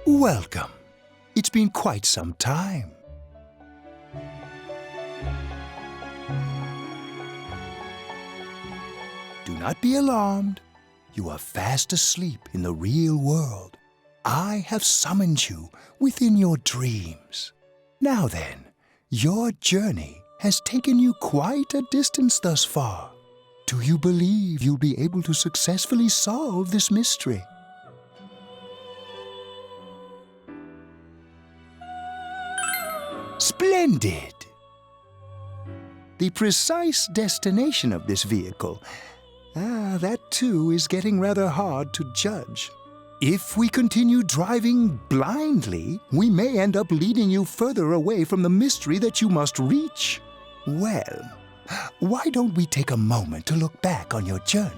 Speaker 5: Welcome. It's been quite some time. Do not be alarmed. You are fast asleep in the real world. I have summoned you within your dreams. Now then, your journey has taken you quite a distance thus far. Do you believe you'll be able to successfully solve this mystery? Splendid! The precise destination of this vehicle, that too is getting rather hard to judge. If we continue driving blindly, we may end up leading you further away from the mystery that you must reach. Well, why don't we take a moment to look back on your journey?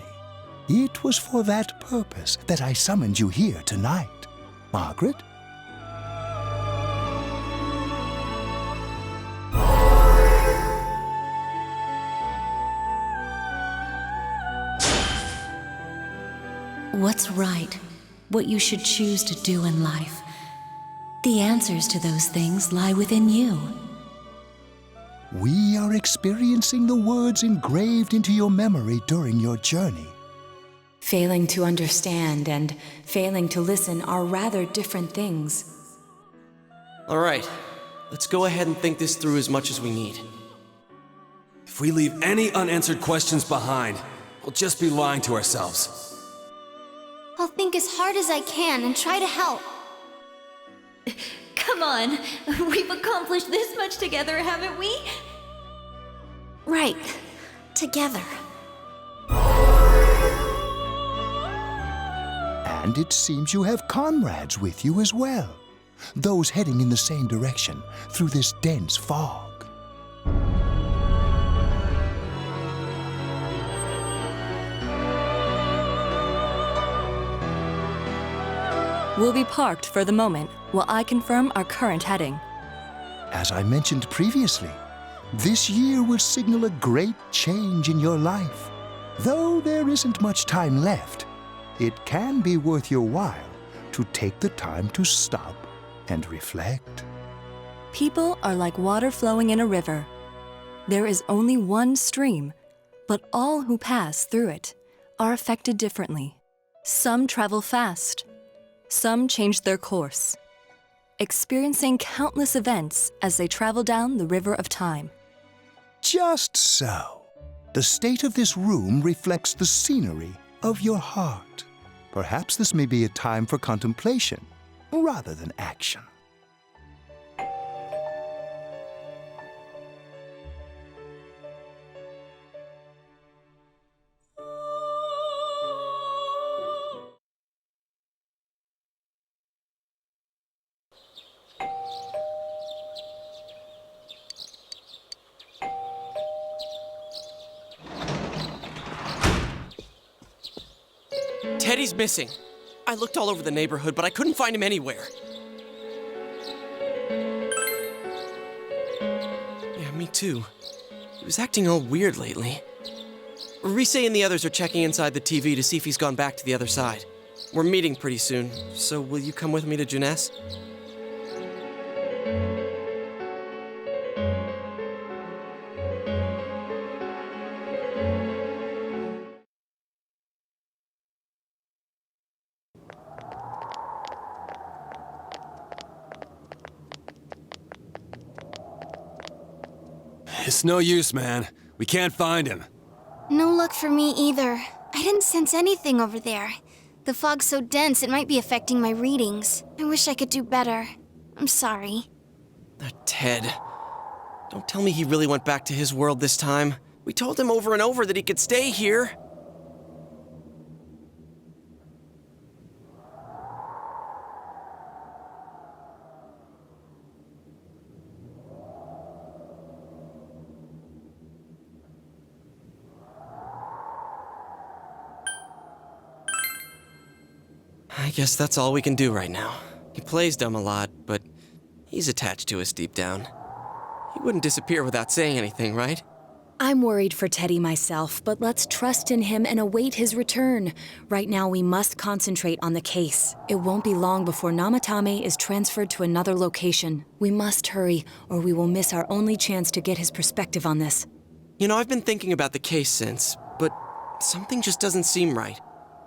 Speaker 5: It was for that purpose that I summoned you here tonight. Margaret?
Speaker 13: What's right? What you should choose to do in life? The answers to those things lie within you.
Speaker 5: We are experiencing the words engraved into your memory during your journey.
Speaker 7: Failing to understand and failing to listen are rather different things.
Speaker 1: All right, let's go ahead and think this through as much as we need.
Speaker 6: If we leave any unanswered questions behind, we'll just be lying to ourselves.
Speaker 10: I'll think as hard as I can and try to help.
Speaker 16: Come on, we've accomplished this much together, haven't we?
Speaker 3: Right, together.
Speaker 5: And it seems you have comrades with you as well. Those heading in the same direction through this dense fog.
Speaker 17: We'll be parked for the moment while I confirm our current heading.
Speaker 5: As I mentioned previously, this year will signal a great change in your life. Though there isn't much time left, it can be worth your while to take the time to stop and reflect.
Speaker 17: People are like water flowing in a river. There is only one stream, but all who pass through it are affected differently. Some travel fast. Some change their course, experiencing countless events as they travel down the river of time.
Speaker 5: Just so. The state of this room reflects the scenery of your heart. Perhaps this may be a time for contemplation rather than action.
Speaker 1: Teddy's missing. I looked all over the neighborhood, but I couldn't find him anywhere. Yeah, me too. He was acting all weird lately. Rise and the others are checking inside the TV to see if he's gone back to the other side. We're meeting pretty soon, so will you come with me to Jeunesse?
Speaker 6: It's no use, man. We can't find him.
Speaker 3: No luck for me either. I didn't sense anything over there. The fog's so dense it might be affecting my readings. I wish I could do better. I'm sorry.
Speaker 1: Ted. Don't tell me he really went back to his world this time. We told him over and over that he could stay here. I guess that's all we can do right now. He plays dumb a lot, but he's attached to us deep down. He wouldn't disappear without saying anything, right?
Speaker 7: I'm worried for Teddy myself, but let's trust in him and await his return. Right now, we must concentrate on the case. It won't be long before Namatame is transferred to another location. We must hurry, or we will miss our only chance to get his perspective on this.
Speaker 1: You know, I've been thinking about the case since, but something just doesn't seem right.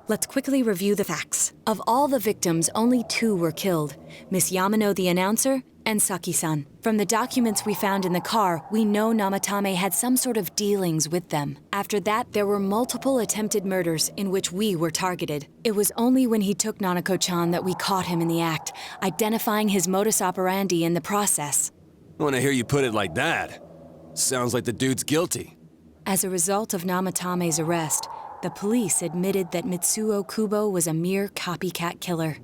Speaker 7: Let's quickly review the facts. Of all the victims, only 2 were killed. Miss Yamano, the announcer, and Saki-san. From the documents we found in the car, we know Namatame had some sort of dealings with them. After that, there were multiple attempted murders in which we were targeted. It was only when he took Nanako-chan that we caught him in the act, identifying his modus operandi in the process.
Speaker 6: When I hear you put it like that, sounds like the dude's guilty.
Speaker 7: As a result of Namatame's arrest, the police admitted that Mitsuo Kubo was a mere copycat killer.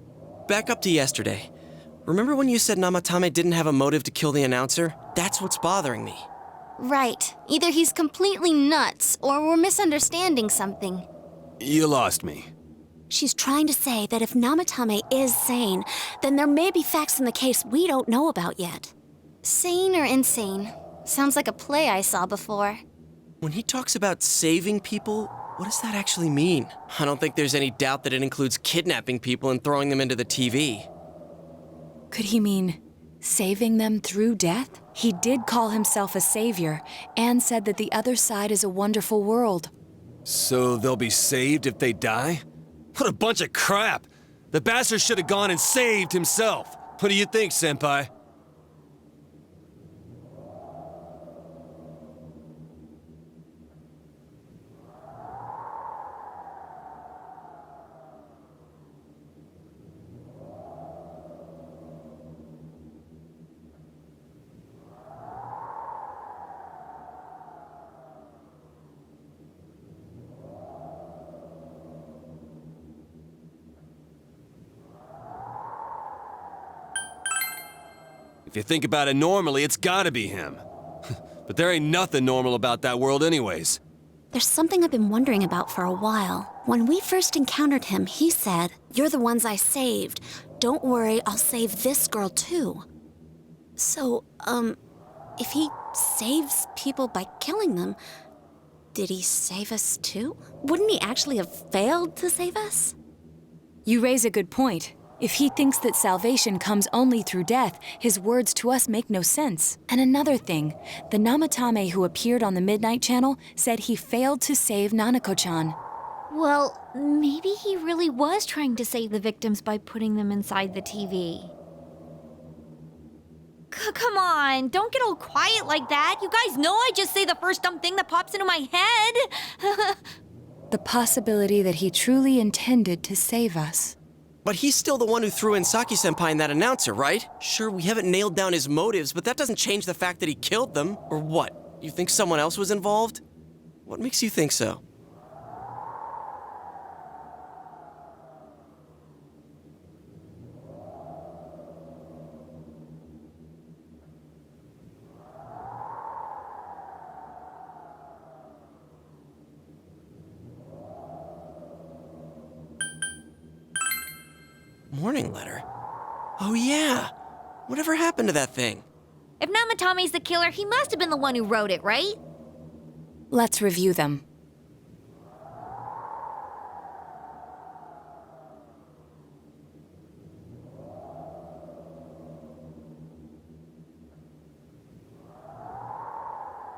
Speaker 1: Back up to yesterday. Remember when you said Namatame didn't have a motive to kill the announcer? That's what's bothering me.
Speaker 3: Right. Either he's completely nuts, or we're misunderstanding something.
Speaker 6: You lost me.
Speaker 8: She's trying to say that if Namatame is sane, then there may be facts in the case we don't know about yet.
Speaker 3: Sane or insane? Sounds like a play I saw before.
Speaker 1: When he talks about saving people, what does that actually mean? I don't think there's any doubt that it includes kidnapping people and throwing them into the TV.
Speaker 7: Could he mean saving them through death? He did call himself a savior and said that the other side is a wonderful world.
Speaker 6: So they'll be saved if they die? What a bunch of crap! The bastard should have gone and saved himself. What do you think, Senpai? If you think about it normally, it's gotta be him. But there ain't nothing normal about that world anyways.
Speaker 8: There's something I've been wondering about for a while. When we first encountered him, he said, "You're the ones I saved. Don't worry, I'll save this girl too." So, if he saves people by killing them, did he save us too? Wouldn't he actually have failed to save us?
Speaker 7: You raise a good point. If he thinks that salvation comes only through death, his words to us make no sense. And another thing, the Namatame who appeared on the Midnight Channel said he failed to save Nanako-chan.
Speaker 10: Well, maybe he really was trying to save the victims by putting them inside the TV. Come on, don't get all quiet like that. You guys know I just say the first dumb thing that pops into my head.
Speaker 7: The possibility that he truly intended to save us.
Speaker 1: But he's still the one who threw in Saki-senpai and that announcer, right? Sure, we haven't nailed down his motives, but that doesn't change the fact that he killed them. Or what? You think someone else was involved? What makes you think so? Morning letter? Oh yeah! Whatever happened to that thing?
Speaker 10: If Namatame's the killer, he must have been the one who wrote it, right?
Speaker 7: Let's review them.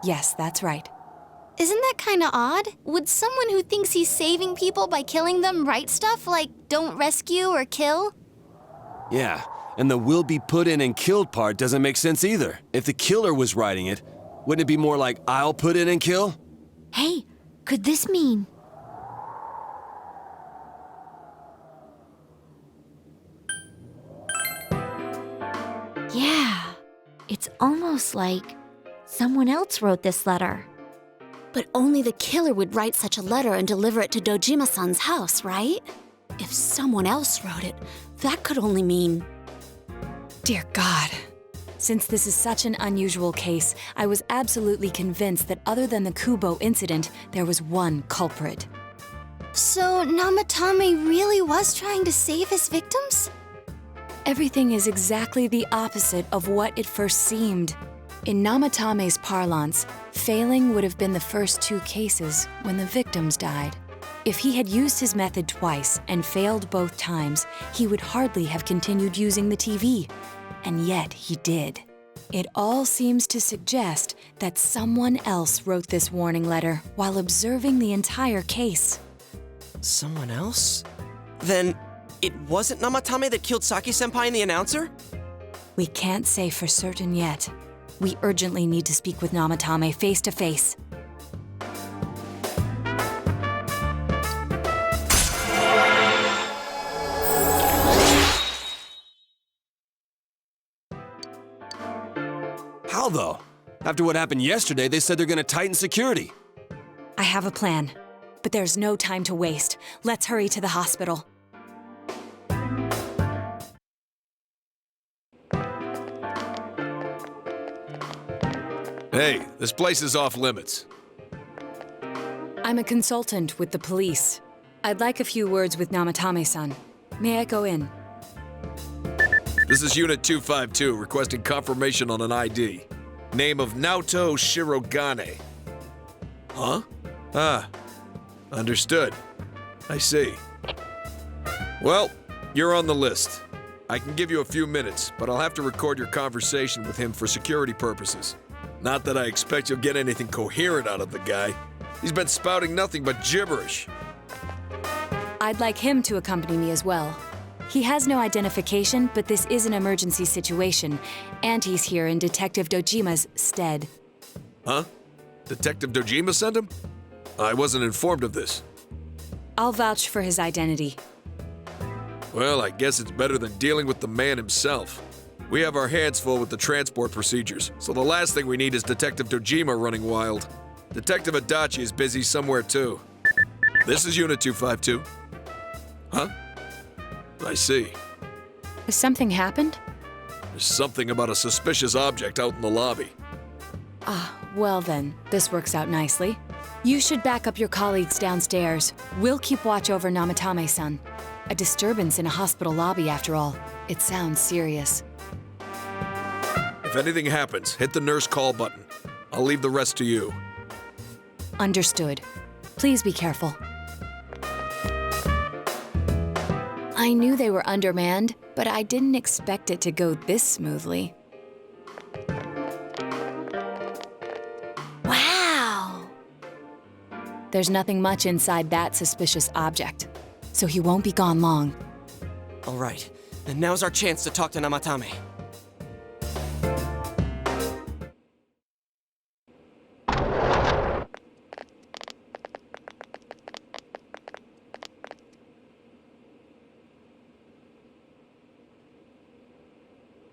Speaker 7: Yes, that's right.
Speaker 3: Isn't that kinda odd? Would someone who thinks he's saving people by killing them write stuff like, don't rescue or kill?
Speaker 6: Yeah, and the will be put in and killed part doesn't make sense either. If the killer was writing it, wouldn't it be more like, I'll put in and kill?
Speaker 10: Hey, could this mean... Yeah, it's almost like someone else wrote this letter.
Speaker 8: But only the killer would write such a letter and deliver it to Dojima-san's house, right? If someone else wrote it, that could only mean...
Speaker 7: Dear God. Since this is such an unusual case, I was absolutely convinced that other than the Kubo incident, there was one culprit.
Speaker 3: So Namatame really was trying to save his victims?
Speaker 7: Everything is exactly the opposite of what it first seemed. In Namatame's parlance, failing would have been the first two cases when the victims died. If he had used his method twice and failed both times, he would hardly have continued using the TV. And yet he did. It all seems to suggest that someone else wrote this warning letter while observing the entire case.
Speaker 1: Someone else? Then it wasn't Namatame that killed Saki-senpai and the announcer?
Speaker 7: We can't say for certain yet. We urgently need to speak with Namatame face to face.
Speaker 6: How though? After what happened yesterday, they said they're gonna tighten security.
Speaker 7: I have a plan, but there's no time to waste. Let's hurry to the hospital.
Speaker 24: Hey, this place is off limits.
Speaker 7: I'm a consultant with the police. I'd like a few words with Namatame-san. May I go in?
Speaker 24: This is Unit 252, requesting confirmation on an ID. Name of Naoto Shirogane. Huh? Ah, understood. I see. Well, you're on the list. I can give you a few minutes, but I'll have to record your conversation with him for security purposes. Not that I expect you'll get anything coherent out of the guy. He's been spouting nothing but gibberish.
Speaker 7: I'd like him to accompany me as well. He has no identification, but this is an emergency situation, and he's here in Detective Dojima's stead.
Speaker 24: Huh? Detective Dojima sent him? I wasn't informed of this.
Speaker 7: I'll vouch for his identity.
Speaker 24: Well, I guess it's better than dealing with the man himself. We have our hands full with the transport procedures, so the last thing we need is Detective Dojima running wild. Detective Adachi is busy somewhere too. This is Unit 252. Huh? I see.
Speaker 7: Has something happened?
Speaker 24: There's something about a suspicious object out in the lobby.
Speaker 7: Ah, well then, this works out nicely. You should back up your colleagues downstairs. We'll keep watch over Namatame-san. A disturbance in a hospital lobby, after all. It sounds serious.
Speaker 24: If anything happens, hit the nurse call button. I'll leave the rest to you.
Speaker 7: Understood. Please be careful. I knew they were undermanned, but I didn't expect it to go this smoothly.
Speaker 3: Wow!
Speaker 7: There's nothing much inside that suspicious object, so he won't be gone long.
Speaker 1: All right, and now's our chance to talk to Namatame.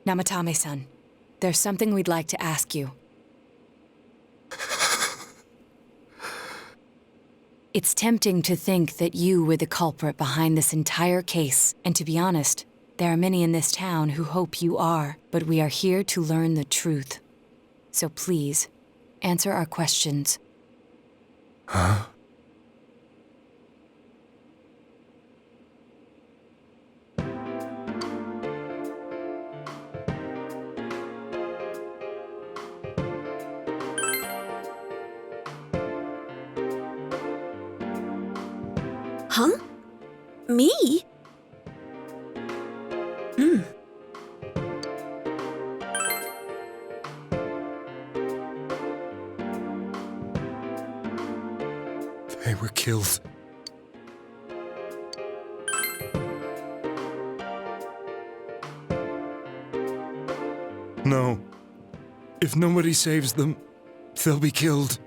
Speaker 7: Namatame-san, there's something we'd like to ask you. It's tempting to think that you were the culprit behind this entire case, and to be honest, there are many in this town who hope you are, but we are here to learn the truth. So please, answer our questions.
Speaker 4: Huh?
Speaker 8: Huh? Me?
Speaker 4: They were killed. No. If nobody saves them, they'll be killed.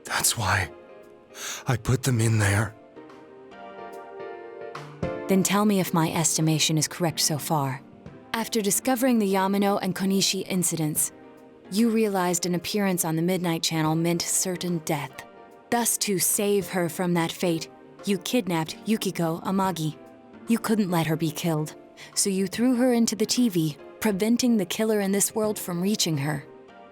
Speaker 4: That's why I put them in there.
Speaker 7: Then tell me if my estimation is correct so far. After discovering the Yamano and Konishi incidents, you realized an appearance on the Midnight Channel meant certain death. Thus, to save her from that fate, you kidnapped Yukiko Amagi. You couldn't let her be killed, so you threw her into the TV, preventing the killer in this world from reaching her.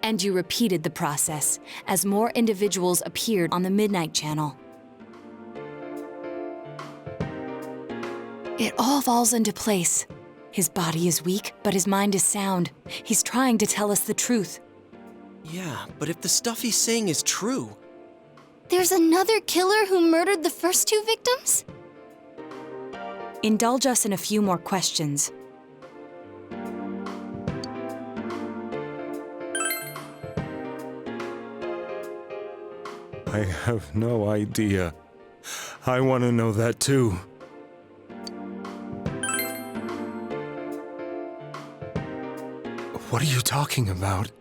Speaker 7: And you repeated the process as more individuals appeared on the Midnight Channel. It all falls into place. His body is weak, but his mind is sound. He's trying to tell us the truth.
Speaker 1: Yeah, but if the stuff he's saying is true...
Speaker 3: There's another killer who murdered the first two victims?
Speaker 7: Indulge us in a few more questions.
Speaker 4: I have no idea. I want to know that too. What are you talking about?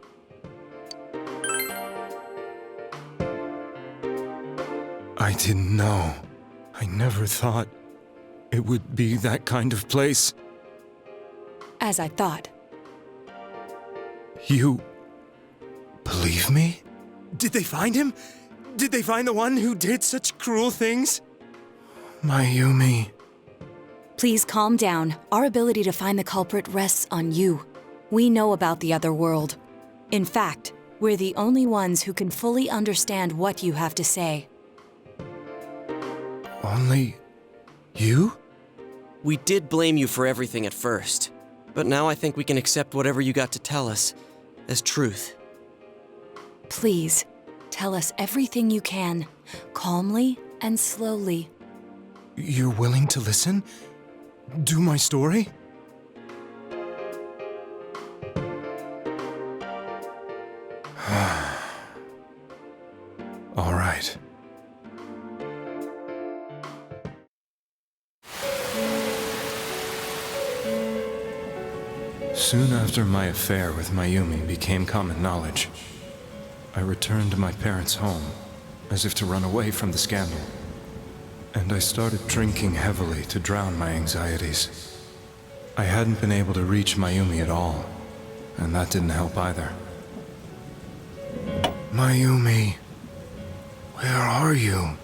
Speaker 4: I didn't know. I never thought it would be that kind of place.
Speaker 7: As I thought.
Speaker 4: You believe me? Did they find him? Did they find the one who did such cruel things? Mayumi.
Speaker 7: Please calm down. Our ability to find the culprit rests on you. We know about the other world. In fact, we're the only ones who can fully understand what you have to say.
Speaker 4: Only you?
Speaker 1: We did blame you for everything at first, but now I think we can accept whatever you got to tell us as truth.
Speaker 7: Please, tell us everything you can, calmly and slowly.
Speaker 4: You're willing to listen? Do my story? All right. Soon after my affair with Mayumi became common knowledge, I returned to my parents' home, as if to run away from the scandal. And I started drinking heavily to drown my anxieties. I hadn't been able to reach Mayumi at all, and that didn't help either. Mayumi, where are you?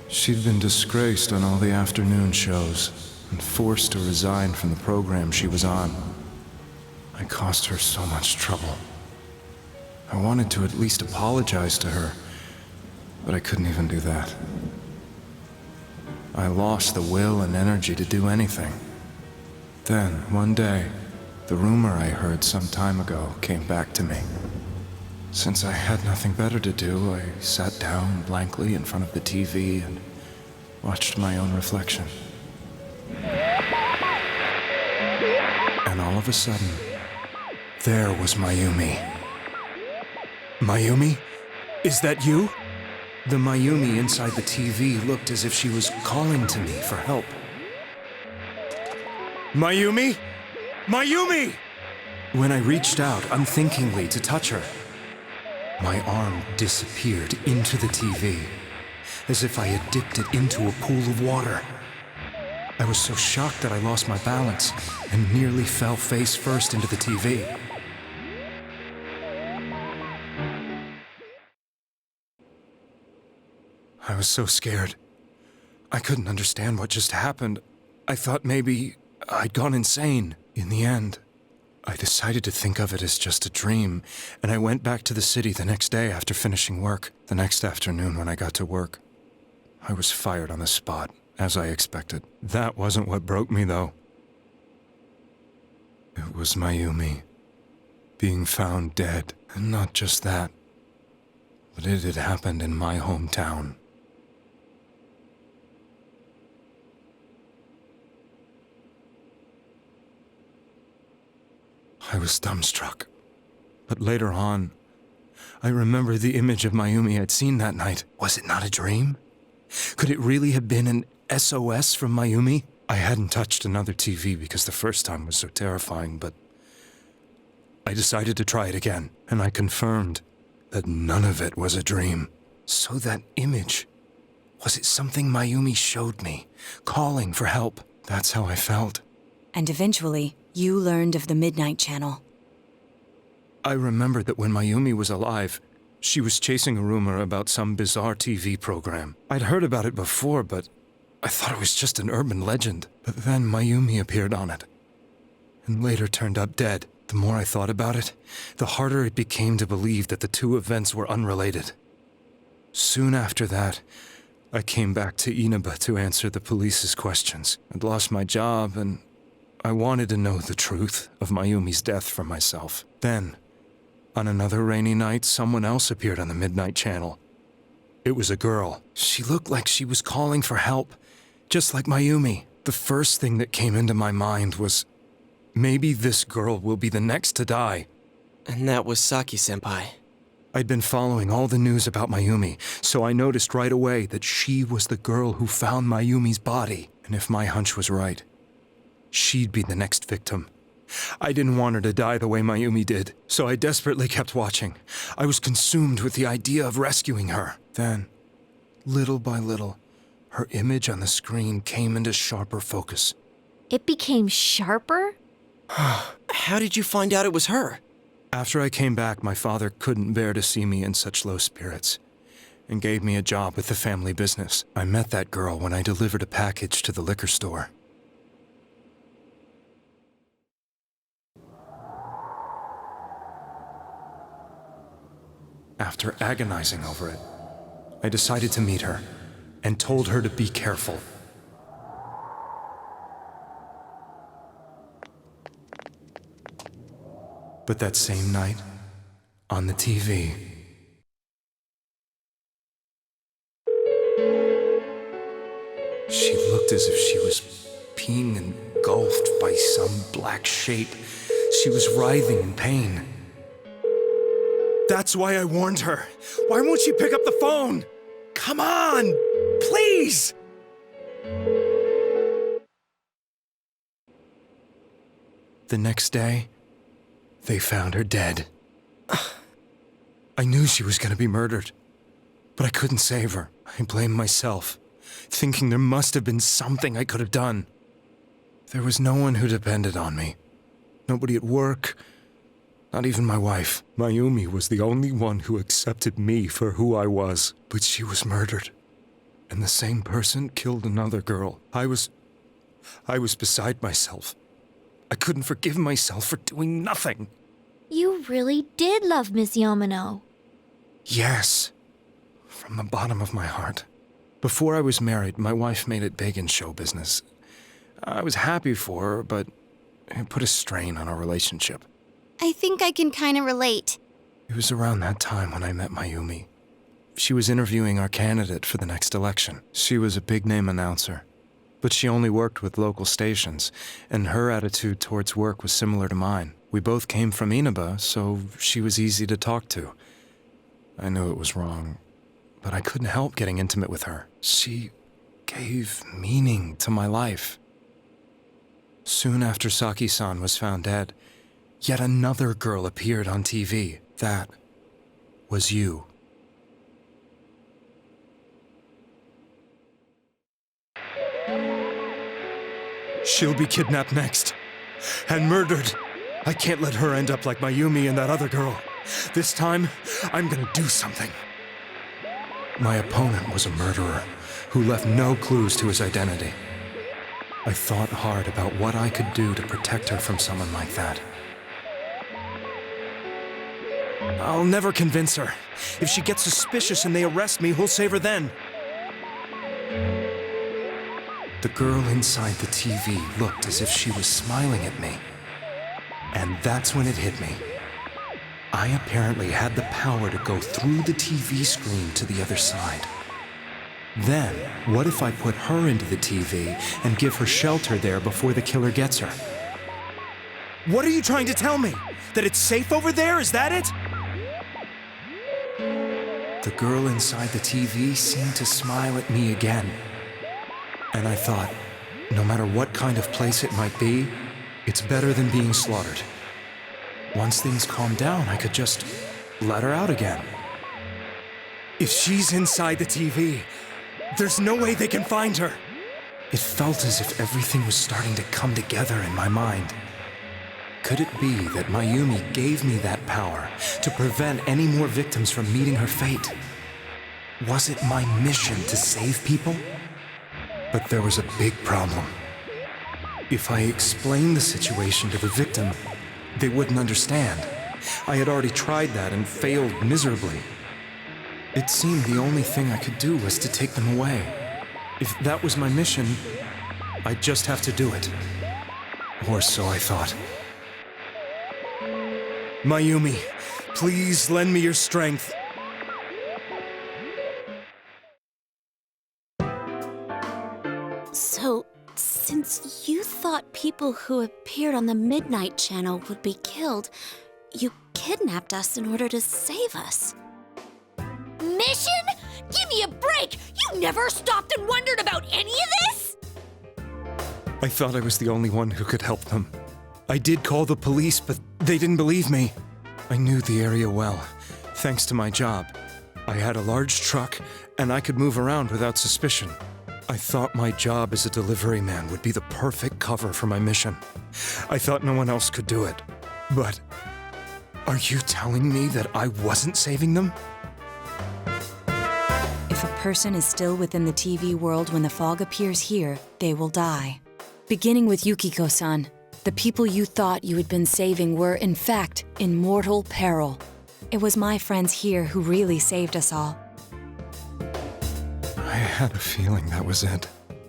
Speaker 4: She'd been disgraced on all the afternoon shows and forced to resign from the program she was on. I caused her so much trouble. I wanted to at least apologize to her, but I couldn't even do that. I lost the will and energy to do anything. Then, one day, the rumor I heard some time ago came back to me. Since I had nothing better to do, I sat down blankly in front of the TV and watched my own reflection. And all of a sudden, there was Mayumi. Mayumi? Is that you? The Mayumi inside the TV looked as if she was calling to me for help. Mayumi? Mayumi! When I reached out unthinkingly to touch her, my arm disappeared into the TV, as if I had dipped it into a pool of water. I was so shocked that I lost my balance and nearly fell face first into the TV. I was so scared. I couldn't understand what just happened. I thought maybe I'd gone insane. In the end, I decided to think of it as just a dream, and I went back to the city the next day after finishing work. The next afternoon when I got to work, I was fired on the spot, as I expected. That wasn't what broke me, though. It was Mayumi being found dead. And not just that, but it had happened in my hometown. I was dumbstruck. But later on, I remember the image of Mayumi I'd seen that night. Was it not a dream? Could it really have been an SOS from Mayumi? I hadn't touched another TV because the first time was so terrifying, but I decided to try it again, and I confirmed that none of it was a dream. So that image, was it something Mayumi showed me, calling for help? That's how I felt.
Speaker 7: And eventually, you learned of the Midnight Channel.
Speaker 4: I remembered that when Mayumi was alive, she was chasing a rumor about some bizarre TV program. I'd heard about it before, but I thought it was just an urban legend. But then Mayumi appeared on it, and later turned up dead. The more I thought about it, the harder it became to believe that the two events were unrelated. Soon after that, I came back to Inaba to answer the police's questions. I'd lost my job, and I wanted to know the truth of Mayumi's death for myself. Then, on another rainy night, someone else appeared on the Midnight Channel. It was a girl. She looked like she was calling for help, just like Mayumi. The first thing that came into my mind was, maybe this girl will be the next to die.
Speaker 1: And that was Saki-senpai.
Speaker 4: I'd been following all the news about Mayumi, so I noticed right away that she was the girl who found Mayumi's body. And if my hunch was right, she'd be the next victim. I didn't want her to die the way Mayumi did, so I desperately kept watching. I was consumed with the idea of rescuing her. Then, little by little, her image on the screen came into sharper focus.
Speaker 10: It became sharper?
Speaker 1: How did you find out it was her?
Speaker 4: After I came back, my father couldn't bear to see me in such low spirits, and gave me a job with the family business. I met that girl when I delivered a package to the liquor store. After agonizing over it, I decided to meet her and told her to be careful. But that same night, on the TV, she looked as if she was being engulfed by some black shape. She was writhing in pain. That's why I warned her. Why won't she pick up the phone? Come on, please! The next day, they found her dead. I knew she was going to be murdered, but I couldn't save her. I blamed myself, thinking there must have been something I could have done. There was no one who depended on me. Nobody at work, not even my wife. Mayumi was the only one who accepted me for who I was. But she was murdered, and the same person killed another girl. I was beside myself. I couldn't forgive myself for doing nothing.
Speaker 10: You really did love Miss Yamano.
Speaker 4: Yes, from the bottom of my heart. Before I was married, my wife made it big in show business. I was happy for her, but it put a strain on our relationship.
Speaker 3: I think I can kind of relate.
Speaker 4: It was around that time when I met Mayumi. She was interviewing our candidate for the next election. She was a big-name announcer, but she only worked with local stations, and her attitude towards work was similar to mine. We both came from Inaba, so she was easy to talk to. I knew it was wrong, but I couldn't help getting intimate with her. She gave meaning to my life. Soon after Saki-san was found dead, yet another girl appeared on TV. That was you. She'll be kidnapped next. And murdered. I can't let her end up like Mayumi and that other girl. This time, I'm gonna do something. My opponent was a murderer who left no clues to his identity. I thought hard about what I could do to protect her from someone like that. I'll never convince her. If she gets suspicious and they arrest me, who'll save her then? The girl inside the TV looked as if she was smiling at me. And that's when it hit me. I apparently had the power to go through the TV screen to the other side. Then, what if I put her into the TV and give her shelter there before the killer gets her? What are you trying to tell me? That it's safe over there? Is that it? The girl inside the TV seemed to smile at me again. And I thought, no matter what kind of place it might be, it's better than being slaughtered. Once things calm down, I could just let her out again. If she's inside the TV, there's no way they can find her. It felt as if everything was starting to come together in my mind. Could it be that Mayumi gave me that power to prevent any more victims from meeting her fate? Was it my mission to save people? But there was a big problem. If I explained the situation to the victim, they wouldn't understand. I had already tried that and failed miserably. It seemed the only thing I could do was to take them away. If that was my mission, I'd just have to do it. Or so I thought. Mayumi, please lend me your strength.
Speaker 8: So, since you thought people who appeared on the Midnight Channel would be killed, you kidnapped us in order to save us.
Speaker 16: Mission? Give me a break! You never stopped and wondered about any of this?
Speaker 4: I thought I was the only one who could help them. I did call the police, but they didn't believe me. I knew the area well, thanks to my job. I had a large truck, and I could move around without suspicion. I thought my job as a delivery man would be the perfect cover for my mission. I thought no one else could do it. But are you telling me that I wasn't saving them?
Speaker 7: If a person is still within the TV world when the fog appears here, they will die. Beginning with Yukiko-san, the people you thought you had been saving were, in fact, in mortal peril. It was my friends here who really saved us all.
Speaker 4: I had a feeling that was it.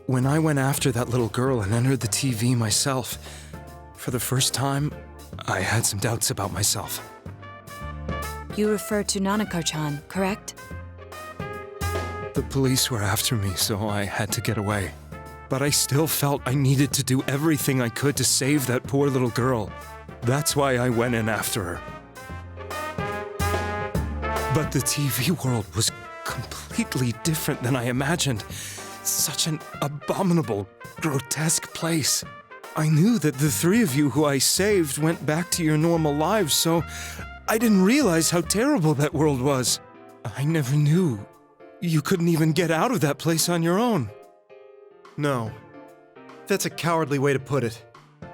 Speaker 4: When I went after that little girl and entered the TV myself, for the first time, I had some doubts about myself.
Speaker 7: You refer to Nanako-chan, correct?
Speaker 4: The police were after me, so I had to get away. But I still felt I needed to do everything I could to save that poor little girl. That's why I went in after her. But the TV world was completely different than I imagined. Such an abominable, grotesque place. I knew that the three of you who I saved went back to your normal lives, so I didn't realize how terrible that world was. I never knew you couldn't even get out of that place on your own.
Speaker 2: No. That's a cowardly way to put it.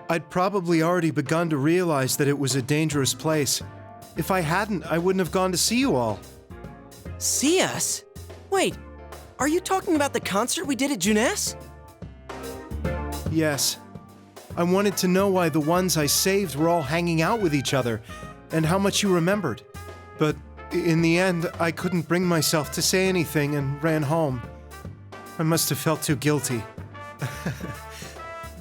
Speaker 2: I'd probably already begun to realize that it was a dangerous place. If I hadn't, I wouldn't have gone to see you all.
Speaker 1: See us? Wait, are you talking about the concert we did at Junes?
Speaker 2: Yes. I wanted to know why the ones I saved were all hanging out with each other, and how much you remembered. But in the end, I couldn't bring myself to say anything and ran home. I must have felt too guilty.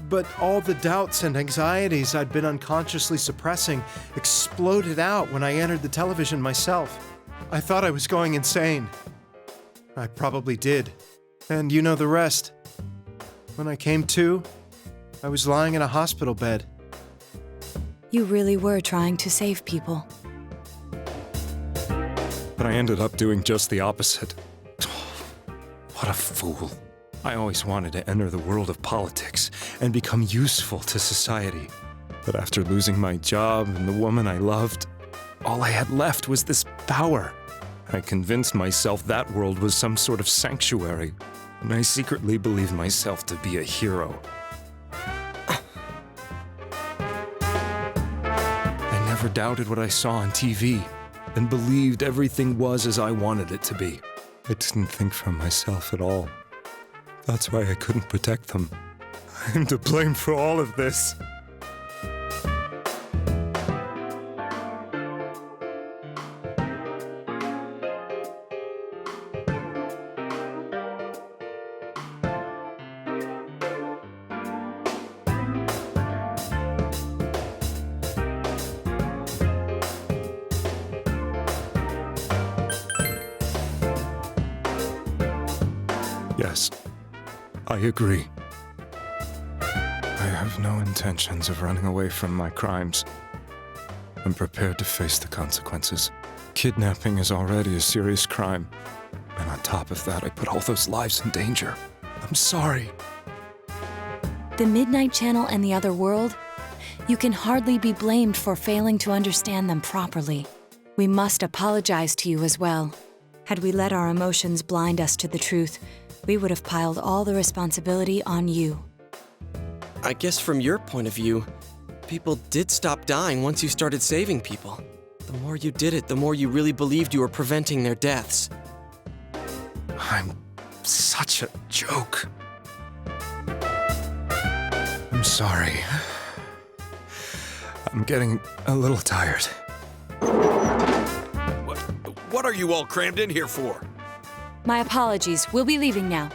Speaker 2: But all the doubts and anxieties I'd been unconsciously suppressing exploded out when I entered the television myself. I thought I was going insane. I probably did. And you know the rest. When I came to, I was lying in a hospital bed.
Speaker 7: You really were trying to save people.
Speaker 4: But I ended up doing just the opposite. What a fool. I always wanted to enter the world of politics and become useful to society. But after losing my job and the woman I loved, all I had left was this power. I convinced myself that world was some sort of sanctuary, and I secretly believed myself to be a hero. never doubted what I saw on TV and believed everything was as I wanted it to be. I didn't think for myself at all. That's why I couldn't protect them. I'm to blame for all of this. Yes, I agree. I have no intentions of running away from my crimes. I'm prepared to face the consequences. Kidnapping is already a serious crime, and on top of that, I put all those lives in danger. I'm sorry.
Speaker 7: The Midnight Channel and the other world? You can hardly be blamed for failing to understand them properly. We must apologize to you as well. Had we let our emotions blind us to the truth, we would have piled all the responsibility on you.
Speaker 1: I guess from your point of view, people did stop dying once you started saving people. The more you did it, the more you really believed you were preventing their deaths.
Speaker 4: I'm such a joke. I'm sorry. I'm getting a little tired.
Speaker 24: What are you all crammed in here for?
Speaker 7: My apologies. We'll be leaving now.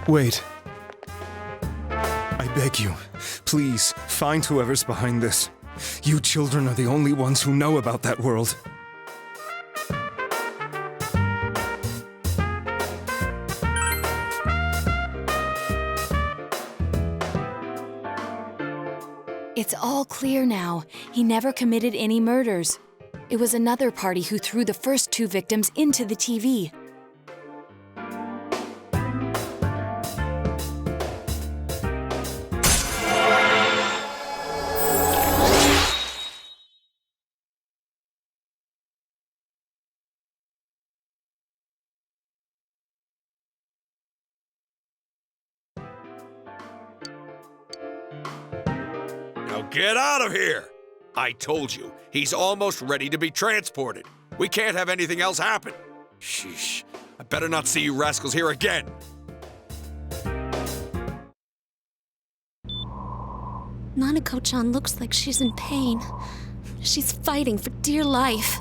Speaker 4: Wait. I beg you, please, find whoever's behind this. You children are the only ones who know about that world.
Speaker 7: It's all clear now. He never committed any murders. It was another party who threw the first 2 victims into the TV.
Speaker 24: Now get out of here! I told you, he's almost ready to be transported. We can't have anything else happen. Sheesh, I better not see you rascals here again.
Speaker 8: Nanako-chan looks like she's in pain. She's fighting for dear life.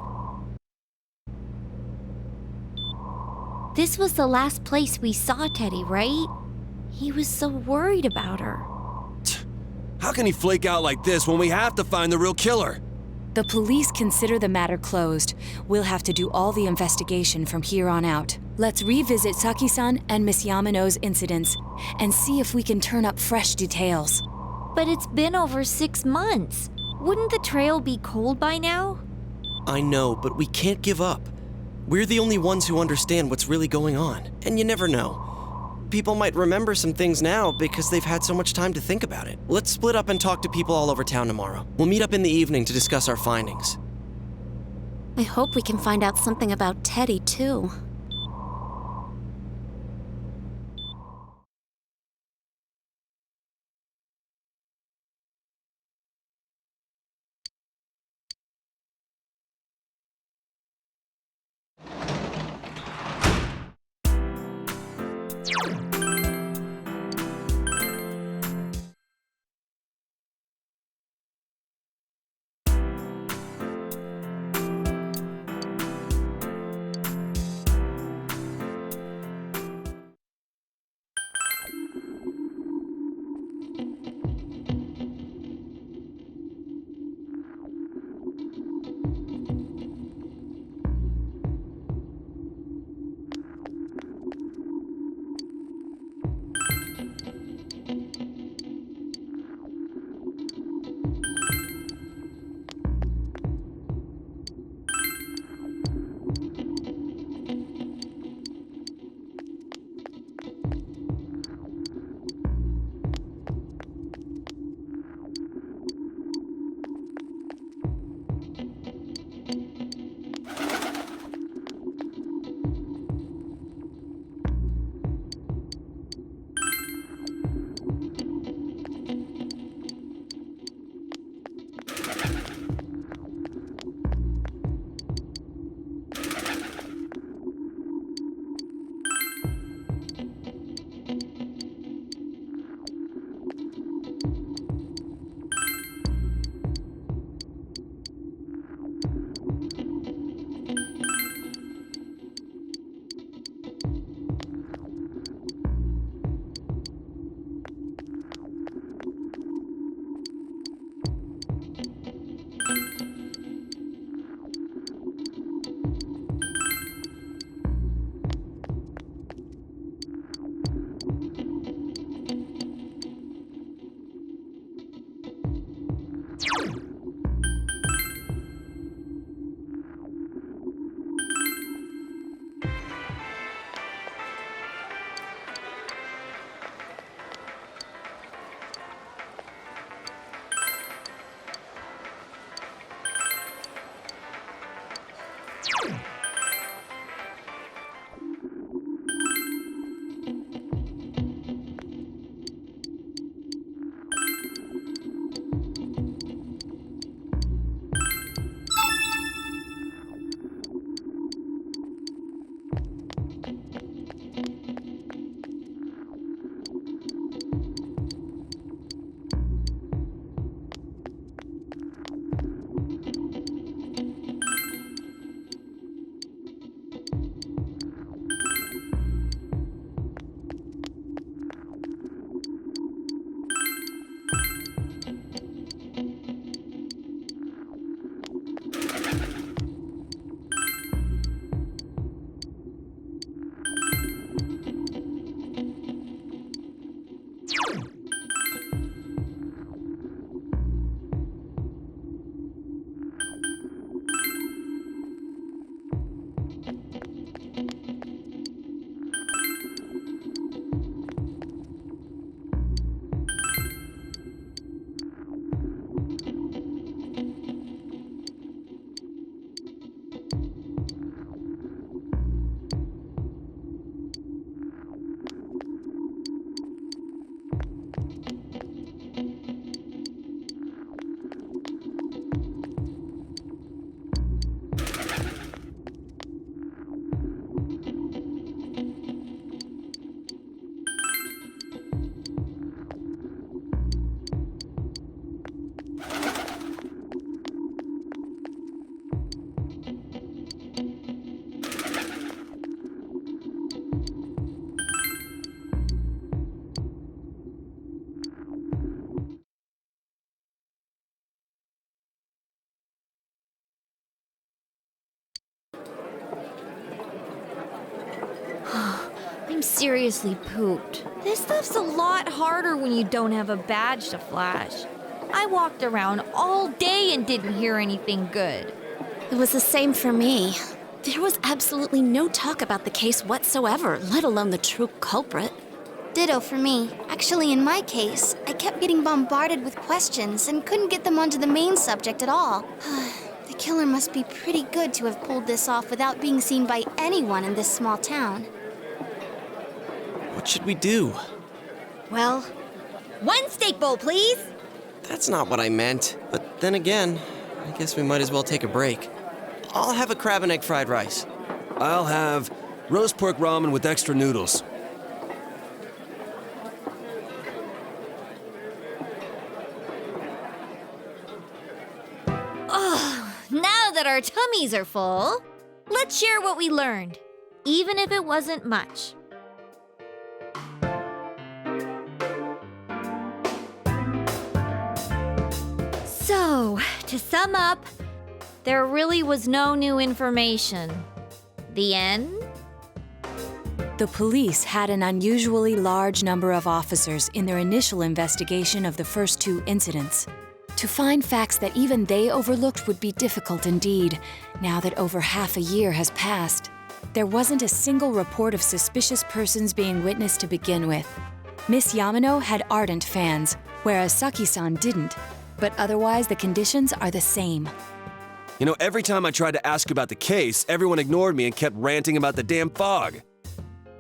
Speaker 10: This was the last place we saw Teddy, right? He was so worried about her.
Speaker 6: How can he flake out like this when we have to find the real killer?
Speaker 7: The police consider the matter closed. We'll have to do all the investigation from here on out. Let's revisit Saki-san and Miss Yamano's incidents and see if we can turn up fresh details.
Speaker 10: But it's been over 6 months. Wouldn't the trail be cold by now?
Speaker 1: I know, but we can't give up. We're the only ones who understand what's really going on, and you never know. People might remember some things now because they've had so much time to think about it. Let's split up and talk to people all over town tomorrow. We'll meet up in the evening to discuss our findings.
Speaker 8: I hope we can find out something about Teddy, too.
Speaker 10: I'm seriously pooped. This stuff's a lot harder when you don't have a badge to flash. I walked around all day and didn't hear anything good.
Speaker 8: It was the same for me. There was absolutely no talk about the case whatsoever, let alone the true culprit.
Speaker 3: Ditto for me. Actually, in my case, I kept getting bombarded with questions and couldn't get them onto the main subject at all. The killer must be pretty good to have pulled this off without being seen by anyone in this small town.
Speaker 1: What should we do?
Speaker 10: Well, one steak bowl, please.
Speaker 1: That's not what I meant. But then again, I guess we might as well take a break. I'll have a crab and egg fried rice.
Speaker 6: I'll have roast pork ramen with extra noodles.
Speaker 10: Now that our tummies are full, let's share what we learned, even if it wasn't much. So, to sum up, there really was no new information. The end?
Speaker 7: The police had an unusually large number of officers in their initial investigation of the first two incidents. To find facts that even they overlooked would be difficult indeed, now that over half a year has passed. There wasn't a single report of suspicious persons being witnessed to begin with. Miss Yamano had ardent fans, whereas Saki-san didn't. But otherwise, the conditions are the same.
Speaker 6: You know, every time I tried to ask about the case, everyone ignored me and kept ranting about the damn fog.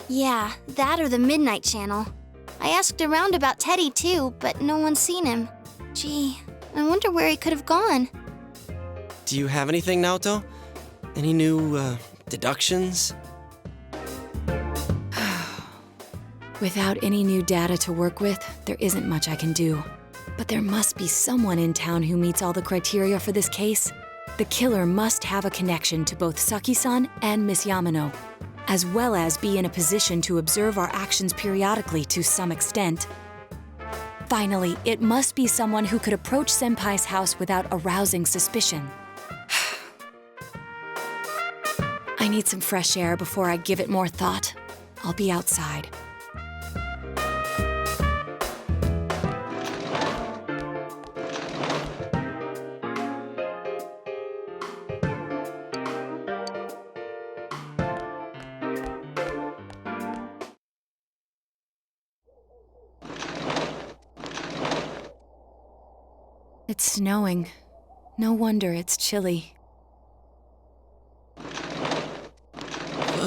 Speaker 3: Yeah, that or the Midnight Channel. I asked around about Teddy too, but no one's seen him. Gee, I wonder where he could have gone.
Speaker 1: Do you have anything, Naoto? Any new, deductions?
Speaker 7: Without any new data to work with, there isn't much I can do. But there must be someone in town who meets all the criteria for this case. The killer must have a connection to both Saki-san and Miss Yamano, as well as be in a position to observe our actions periodically to some extent. Finally, it must be someone who could approach Senpai's house without arousing suspicion. I need some fresh air before I give it more thought. I'll be outside. It's snowing. No wonder it's chilly.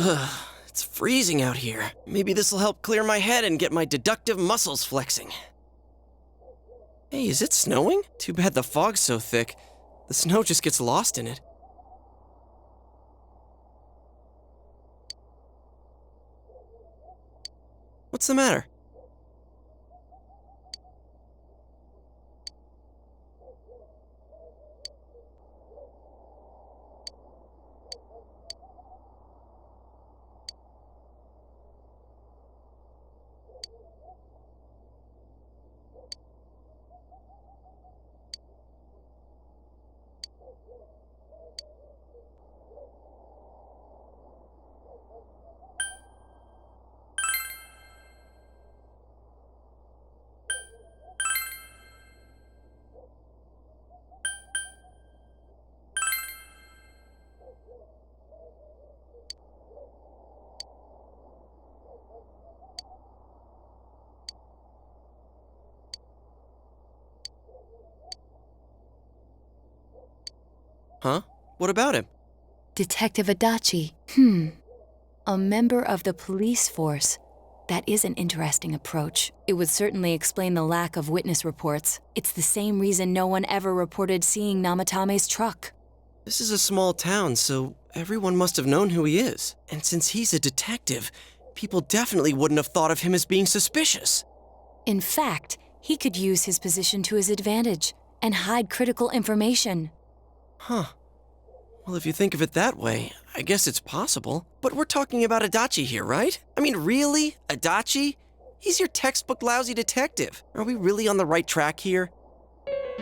Speaker 1: Ugh, it's freezing out here. Maybe this'll help clear my head and get my deductive muscles flexing. Hey, is it snowing? Too bad the fog's so thick. The snow just gets lost in it. What's the matter? Huh? What about him?
Speaker 7: Detective Adachi. A member of the police force. That is an interesting approach. It would certainly explain the lack of witness reports. It's the same reason no one ever reported seeing Namatame's truck.
Speaker 1: This is a small town, so everyone must have known who he is. And since he's a detective, people definitely wouldn't have thought of him as being suspicious.
Speaker 7: In fact, he could use his position to his advantage and hide critical information.
Speaker 1: Huh. Well, if you think of it that way, I guess it's possible. But we're talking about Adachi here, right? I mean, really? Adachi? He's your textbook lousy detective. Are we really on the right track here?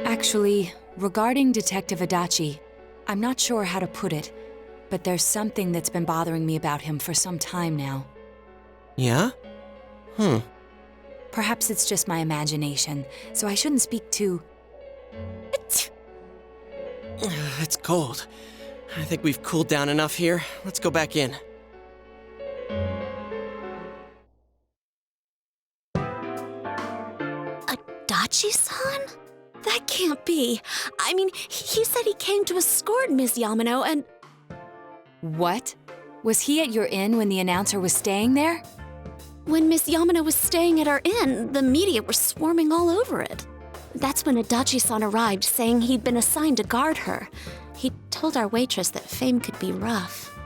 Speaker 7: Actually, regarding Detective Adachi, I'm not sure how to put it, but there's something that's been bothering me about him for some time now.
Speaker 1: Yeah?
Speaker 7: Perhaps it's just my imagination, so I shouldn't speak too...
Speaker 1: It's cold. I think we've cooled down enough here. Let's go back in.
Speaker 8: Adachi-san? That can't be. I mean, he said he came to escort Miss Yamano and...
Speaker 7: What? Was he at your inn when the announcer was staying there?
Speaker 8: When Miss Yamano was staying at our inn, the media were swarming all over it. That's when Adachi-san arrived, saying he'd been assigned to guard her. He told our waitress that fame could be rough.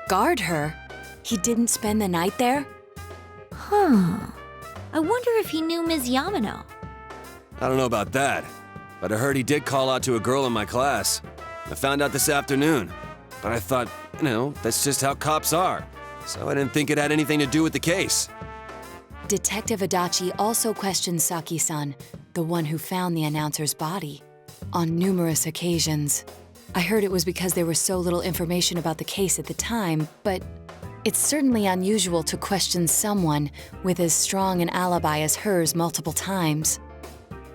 Speaker 7: Guard her? He didn't spend the night there?
Speaker 10: I wonder if he knew Ms. Yamano.
Speaker 6: I don't know about that, but I heard he did call out to a girl in my class. I found out this afternoon, but I thought, that's just how cops are. So I didn't think it had anything to do with the case.
Speaker 7: Detective Adachi also questioned Saki-san, the one who found the announcer's body, on numerous occasions. I heard it was because there was so little information about the case at the time, but it's certainly unusual to question someone with as strong an alibi as hers multiple times.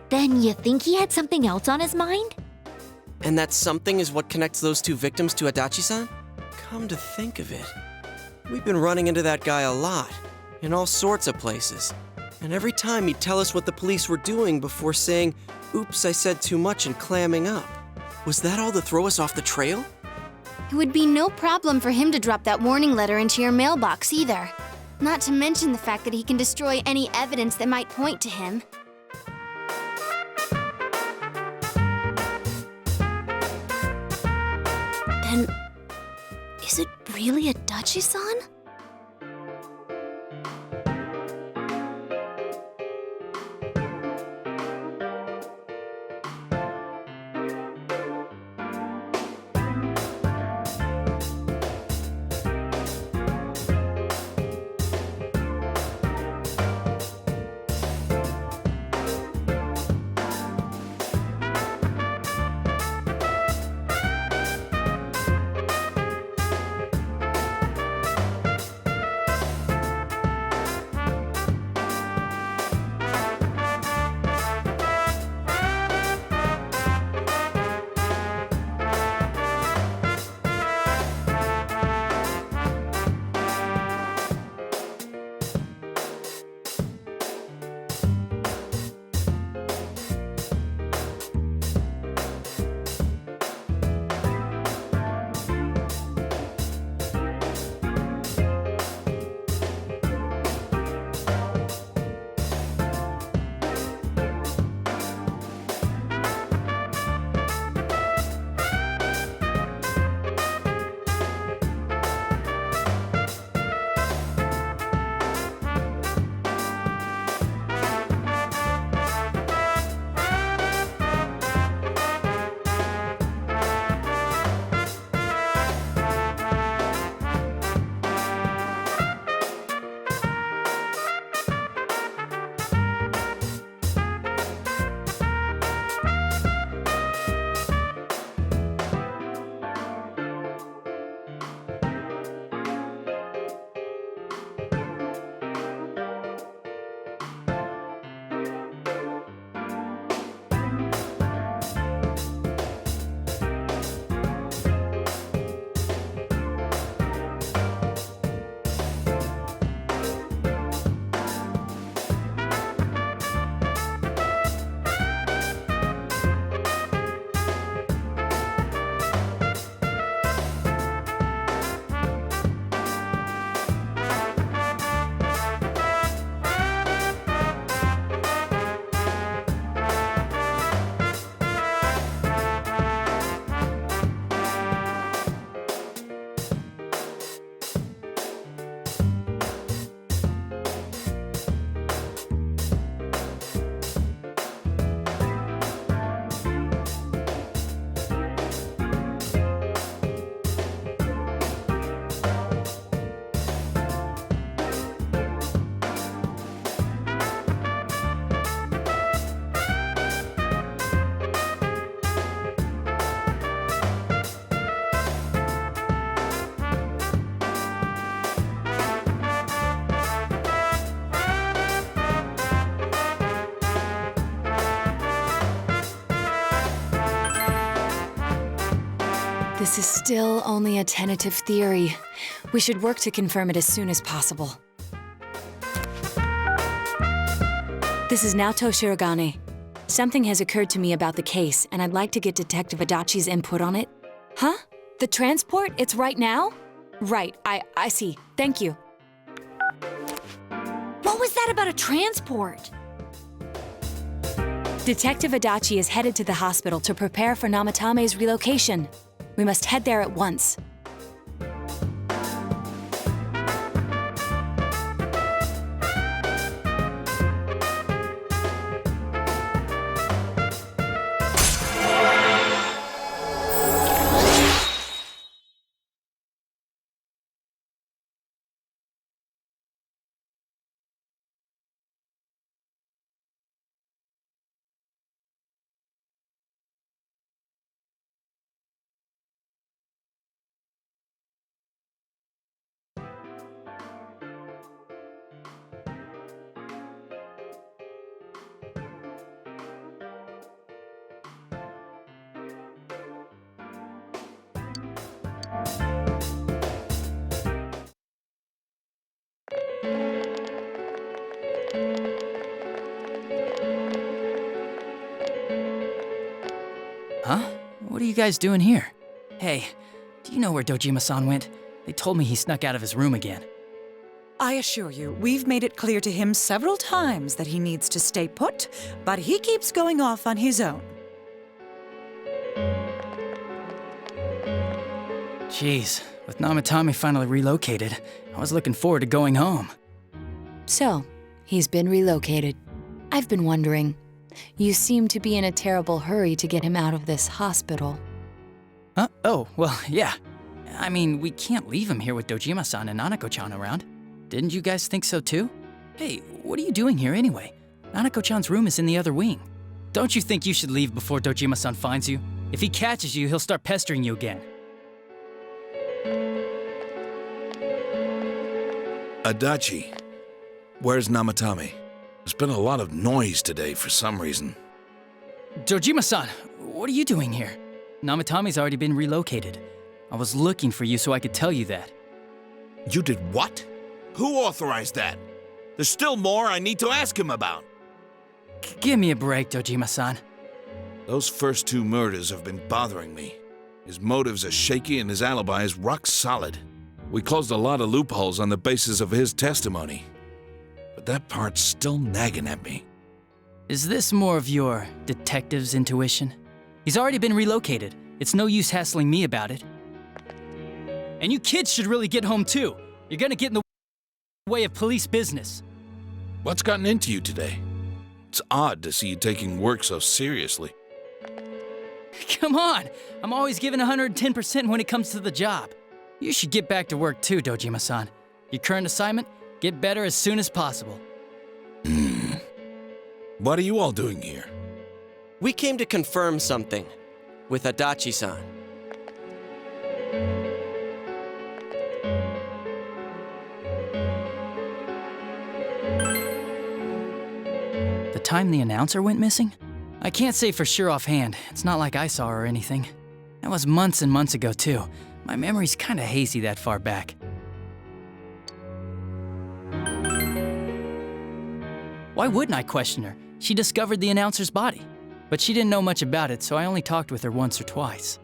Speaker 10: Then you think he had something else on his mind?
Speaker 1: And that something is what connects those two victims to Adachi-san? Come to think of it, we've been running into that guy a lot, in all sorts of places. And every time he'd tell us what the police were doing before saying, "Oops, I said too much," and clamming up. Was that all to throw us off the trail?
Speaker 3: It would be no problem for him to drop that warning letter into your mailbox either. Not to mention the fact that he can destroy any evidence that might point to him.
Speaker 8: Then, is it really Adachi-san?
Speaker 7: This is still only a tentative theory. We should work to confirm it as soon as possible. This is Naoto Shirogane. Something has occurred to me about the case, and I'd like to get Detective Adachi's input on it. Huh? The transport? It's right now? Right, I see. Thank you.
Speaker 10: What was that about a transport?
Speaker 7: Detective Adachi is headed to the hospital to prepare for Namatame's relocation. We must head there at once.
Speaker 12: Huh? What are you guys doing here? Hey, do you know where Dojima-san went? They told me he snuck out of his room again.
Speaker 23: I assure you, we've made it clear to him several times that he needs to stay put, but he keeps going off on his own.
Speaker 12: Jeez, with Namatame finally relocated, I was looking forward to going home.
Speaker 7: So, he's been relocated. I've been wondering. You seem to be in a terrible hurry to get him out of this hospital.
Speaker 12: Huh? Oh, well, yeah. I mean, we can't leave him here with Dojima-san and Nanako-chan around. Didn't you guys think so too? Hey, what are you doing here anyway? Nanako-chan's room is in the other wing. Don't you think you should leave before Dojima-san finds you? If he catches you, he'll start pestering you again.
Speaker 11: Adachi, where's Namatame? There's been a lot of noise today for some reason.
Speaker 12: Dojima-san, what are you doing here? Namatame's already been relocated. I was looking for you so I could tell you that.
Speaker 11: You did what? Who authorized that? There's still more I need to ask him about.
Speaker 12: Give me a break, Dojima-san.
Speaker 11: Those first two murders have been bothering me. His motives are shaky and his alibi is rock solid. We closed a lot of loopholes on the basis of his testimony. But that part's still nagging at me.
Speaker 12: Is this more of your detective's intuition? He's already been relocated. It's no use hassling me about it. And you kids should really get home too. You're gonna get in the way of police business.
Speaker 11: What's gotten into you today? It's odd to see you taking work so seriously.
Speaker 12: Come on! I'm always giving 110% when it comes to the job. You should get back to work too, Dojima-san. Your current assignment? Get better as soon as possible.
Speaker 11: What are you all doing here?
Speaker 1: We came to confirm something with Adachi-san.
Speaker 12: The time the announcer went missing? I can't say for sure offhand. It's not like I saw her or anything. That was months and months ago too. My memory's kinda hazy that far back. Why wouldn't I question her? She discovered the announcer's body. But she didn't know much about it, so I only talked with her once or twice.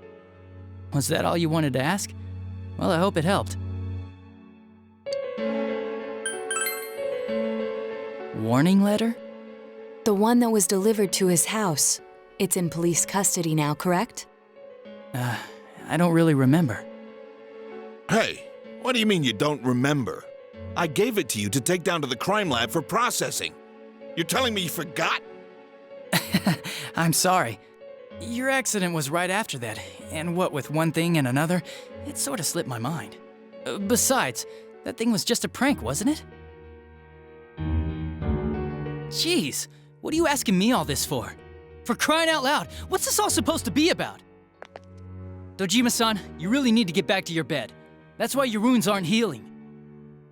Speaker 12: Was that all you wanted to ask? Well, I hope it helped. Warning letter?
Speaker 7: The one that was delivered to his house. It's in police custody now, correct?
Speaker 12: I don't really remember.
Speaker 11: Hey, what do you mean you don't remember? I gave it to you to take down to the crime lab for processing. You're telling me you forgot?
Speaker 12: I'm sorry. Your accident was right after that, and what with one thing and another, it sort of slipped my mind. Besides, that thing was just a prank, wasn't it? Jeez, what are you asking me all this for? For crying out loud, what's this all supposed to be about? Dojima-san, you really need to get back to your bed. That's why your wounds aren't healing.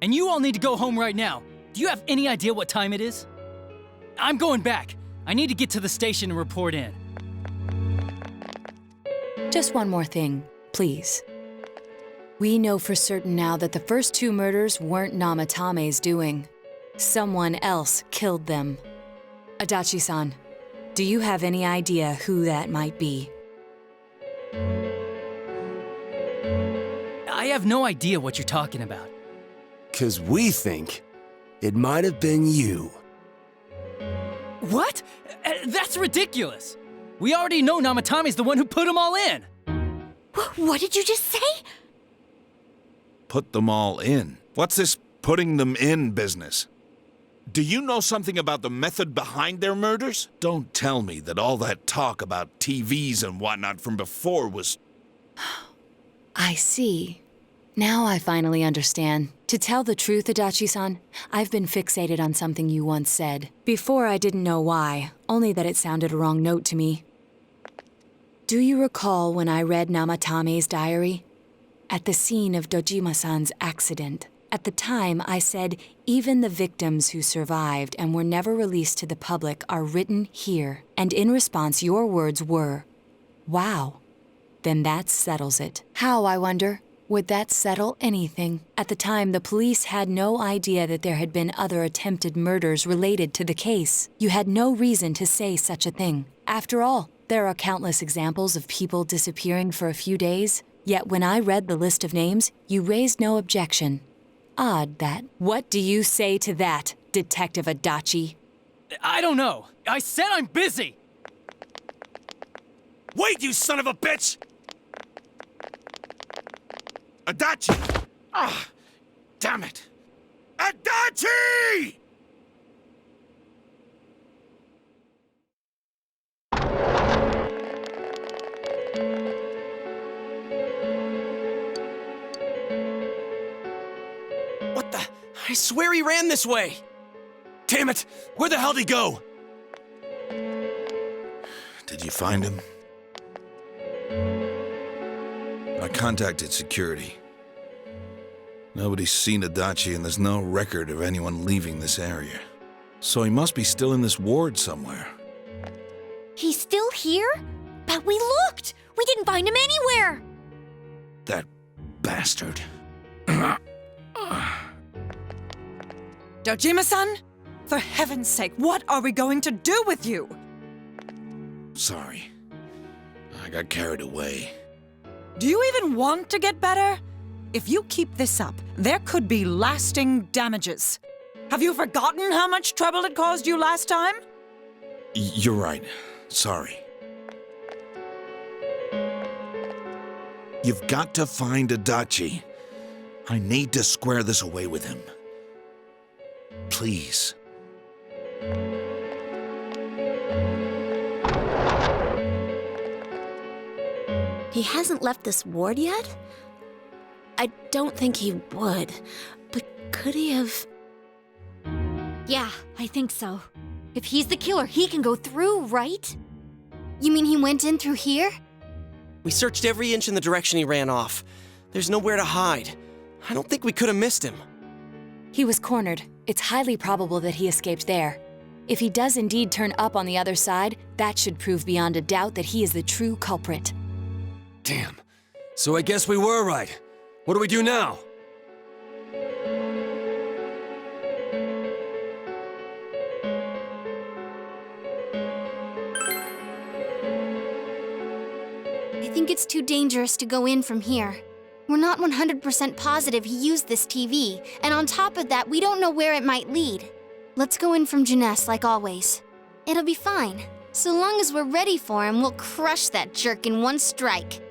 Speaker 12: And you all need to go home right now. Do you have any idea what time it is? I'm going back. I need to get to the station and report in.
Speaker 7: Just one more thing. please. We know for certain now that the first 2 murders weren't Namatame's doing. Someone else killed them. Adachi-san, do you have any idea who that might be?
Speaker 12: I have no idea what you're talking about.
Speaker 6: 'Cause we think it might have been you.
Speaker 12: What? That's ridiculous! We already know Namatame's the one who put them all in!
Speaker 10: What did you just say?
Speaker 11: Put them all in? What's this putting them in business? Do you know something about the method behind their murders? Don't tell me that all that talk about TVs and whatnot from before was...
Speaker 7: I see. Now I finally understand. To tell the truth, Adachi-san, I've been fixated on something you once said. Before I didn't know why, only that it sounded a wrong note to me. Do you recall when I read Namatame's diary? At the scene of Dojima-san's accident. At the time, I said, even the victims who survived and were never released to the public are written here. And in response, your words were, wow. Then that settles it. How, I wonder? Would that settle anything? At the time, the police had no idea that there had been other attempted murders related to the case. You had no reason to say such a thing. After all, there are countless examples of people disappearing for a few days. Yet when I read the list of names, you raised no objection. Odd that. What do you say to that, Detective Adachi?
Speaker 12: I don't know. I said I'm busy!
Speaker 11: Wait, you son of a bitch! Adachi! Ah, damn it! Adachi!
Speaker 1: What the? I swear he ran this way!
Speaker 6: Damn it! Where the hell did he go?
Speaker 11: Did you find him? I contacted security. Nobody's seen Adachi and there's no record of anyone leaving this area. So he must be still in this ward somewhere.
Speaker 10: He's still here? But we looked! We didn't find him anywhere!
Speaker 11: That bastard.
Speaker 23: Dojima-san? For heaven's sake, what are we going to do with you?
Speaker 11: Sorry. I got carried away.
Speaker 23: Do you even want to get better? If you keep this up, there could be lasting damages. Have you forgotten how much trouble it caused you last time?
Speaker 11: You're right. Sorry. You've got to find Adachi. I need to square this away with him. Please.
Speaker 8: He hasn't left this ward yet? I don't think he would, but could he have...
Speaker 10: Yeah, I think so. If he's the killer, he can go through, right? You mean he went in through here?
Speaker 1: We searched every inch in the direction he ran off. There's nowhere to hide. I don't think we could have missed him.
Speaker 7: He was cornered. It's highly probable that he escaped there. If he does indeed turn up on the other side, that should prove beyond a doubt that he is the true culprit.
Speaker 6: Damn. So I guess we were right. What do we do now?
Speaker 10: I think it's too dangerous to go in from here. We're not 100% positive he used this TV, and on top of that, we don't know where it might lead. Let's go in from Jeunesse like always. It'll be fine. So long as we're ready for him, we'll crush that jerk in one strike.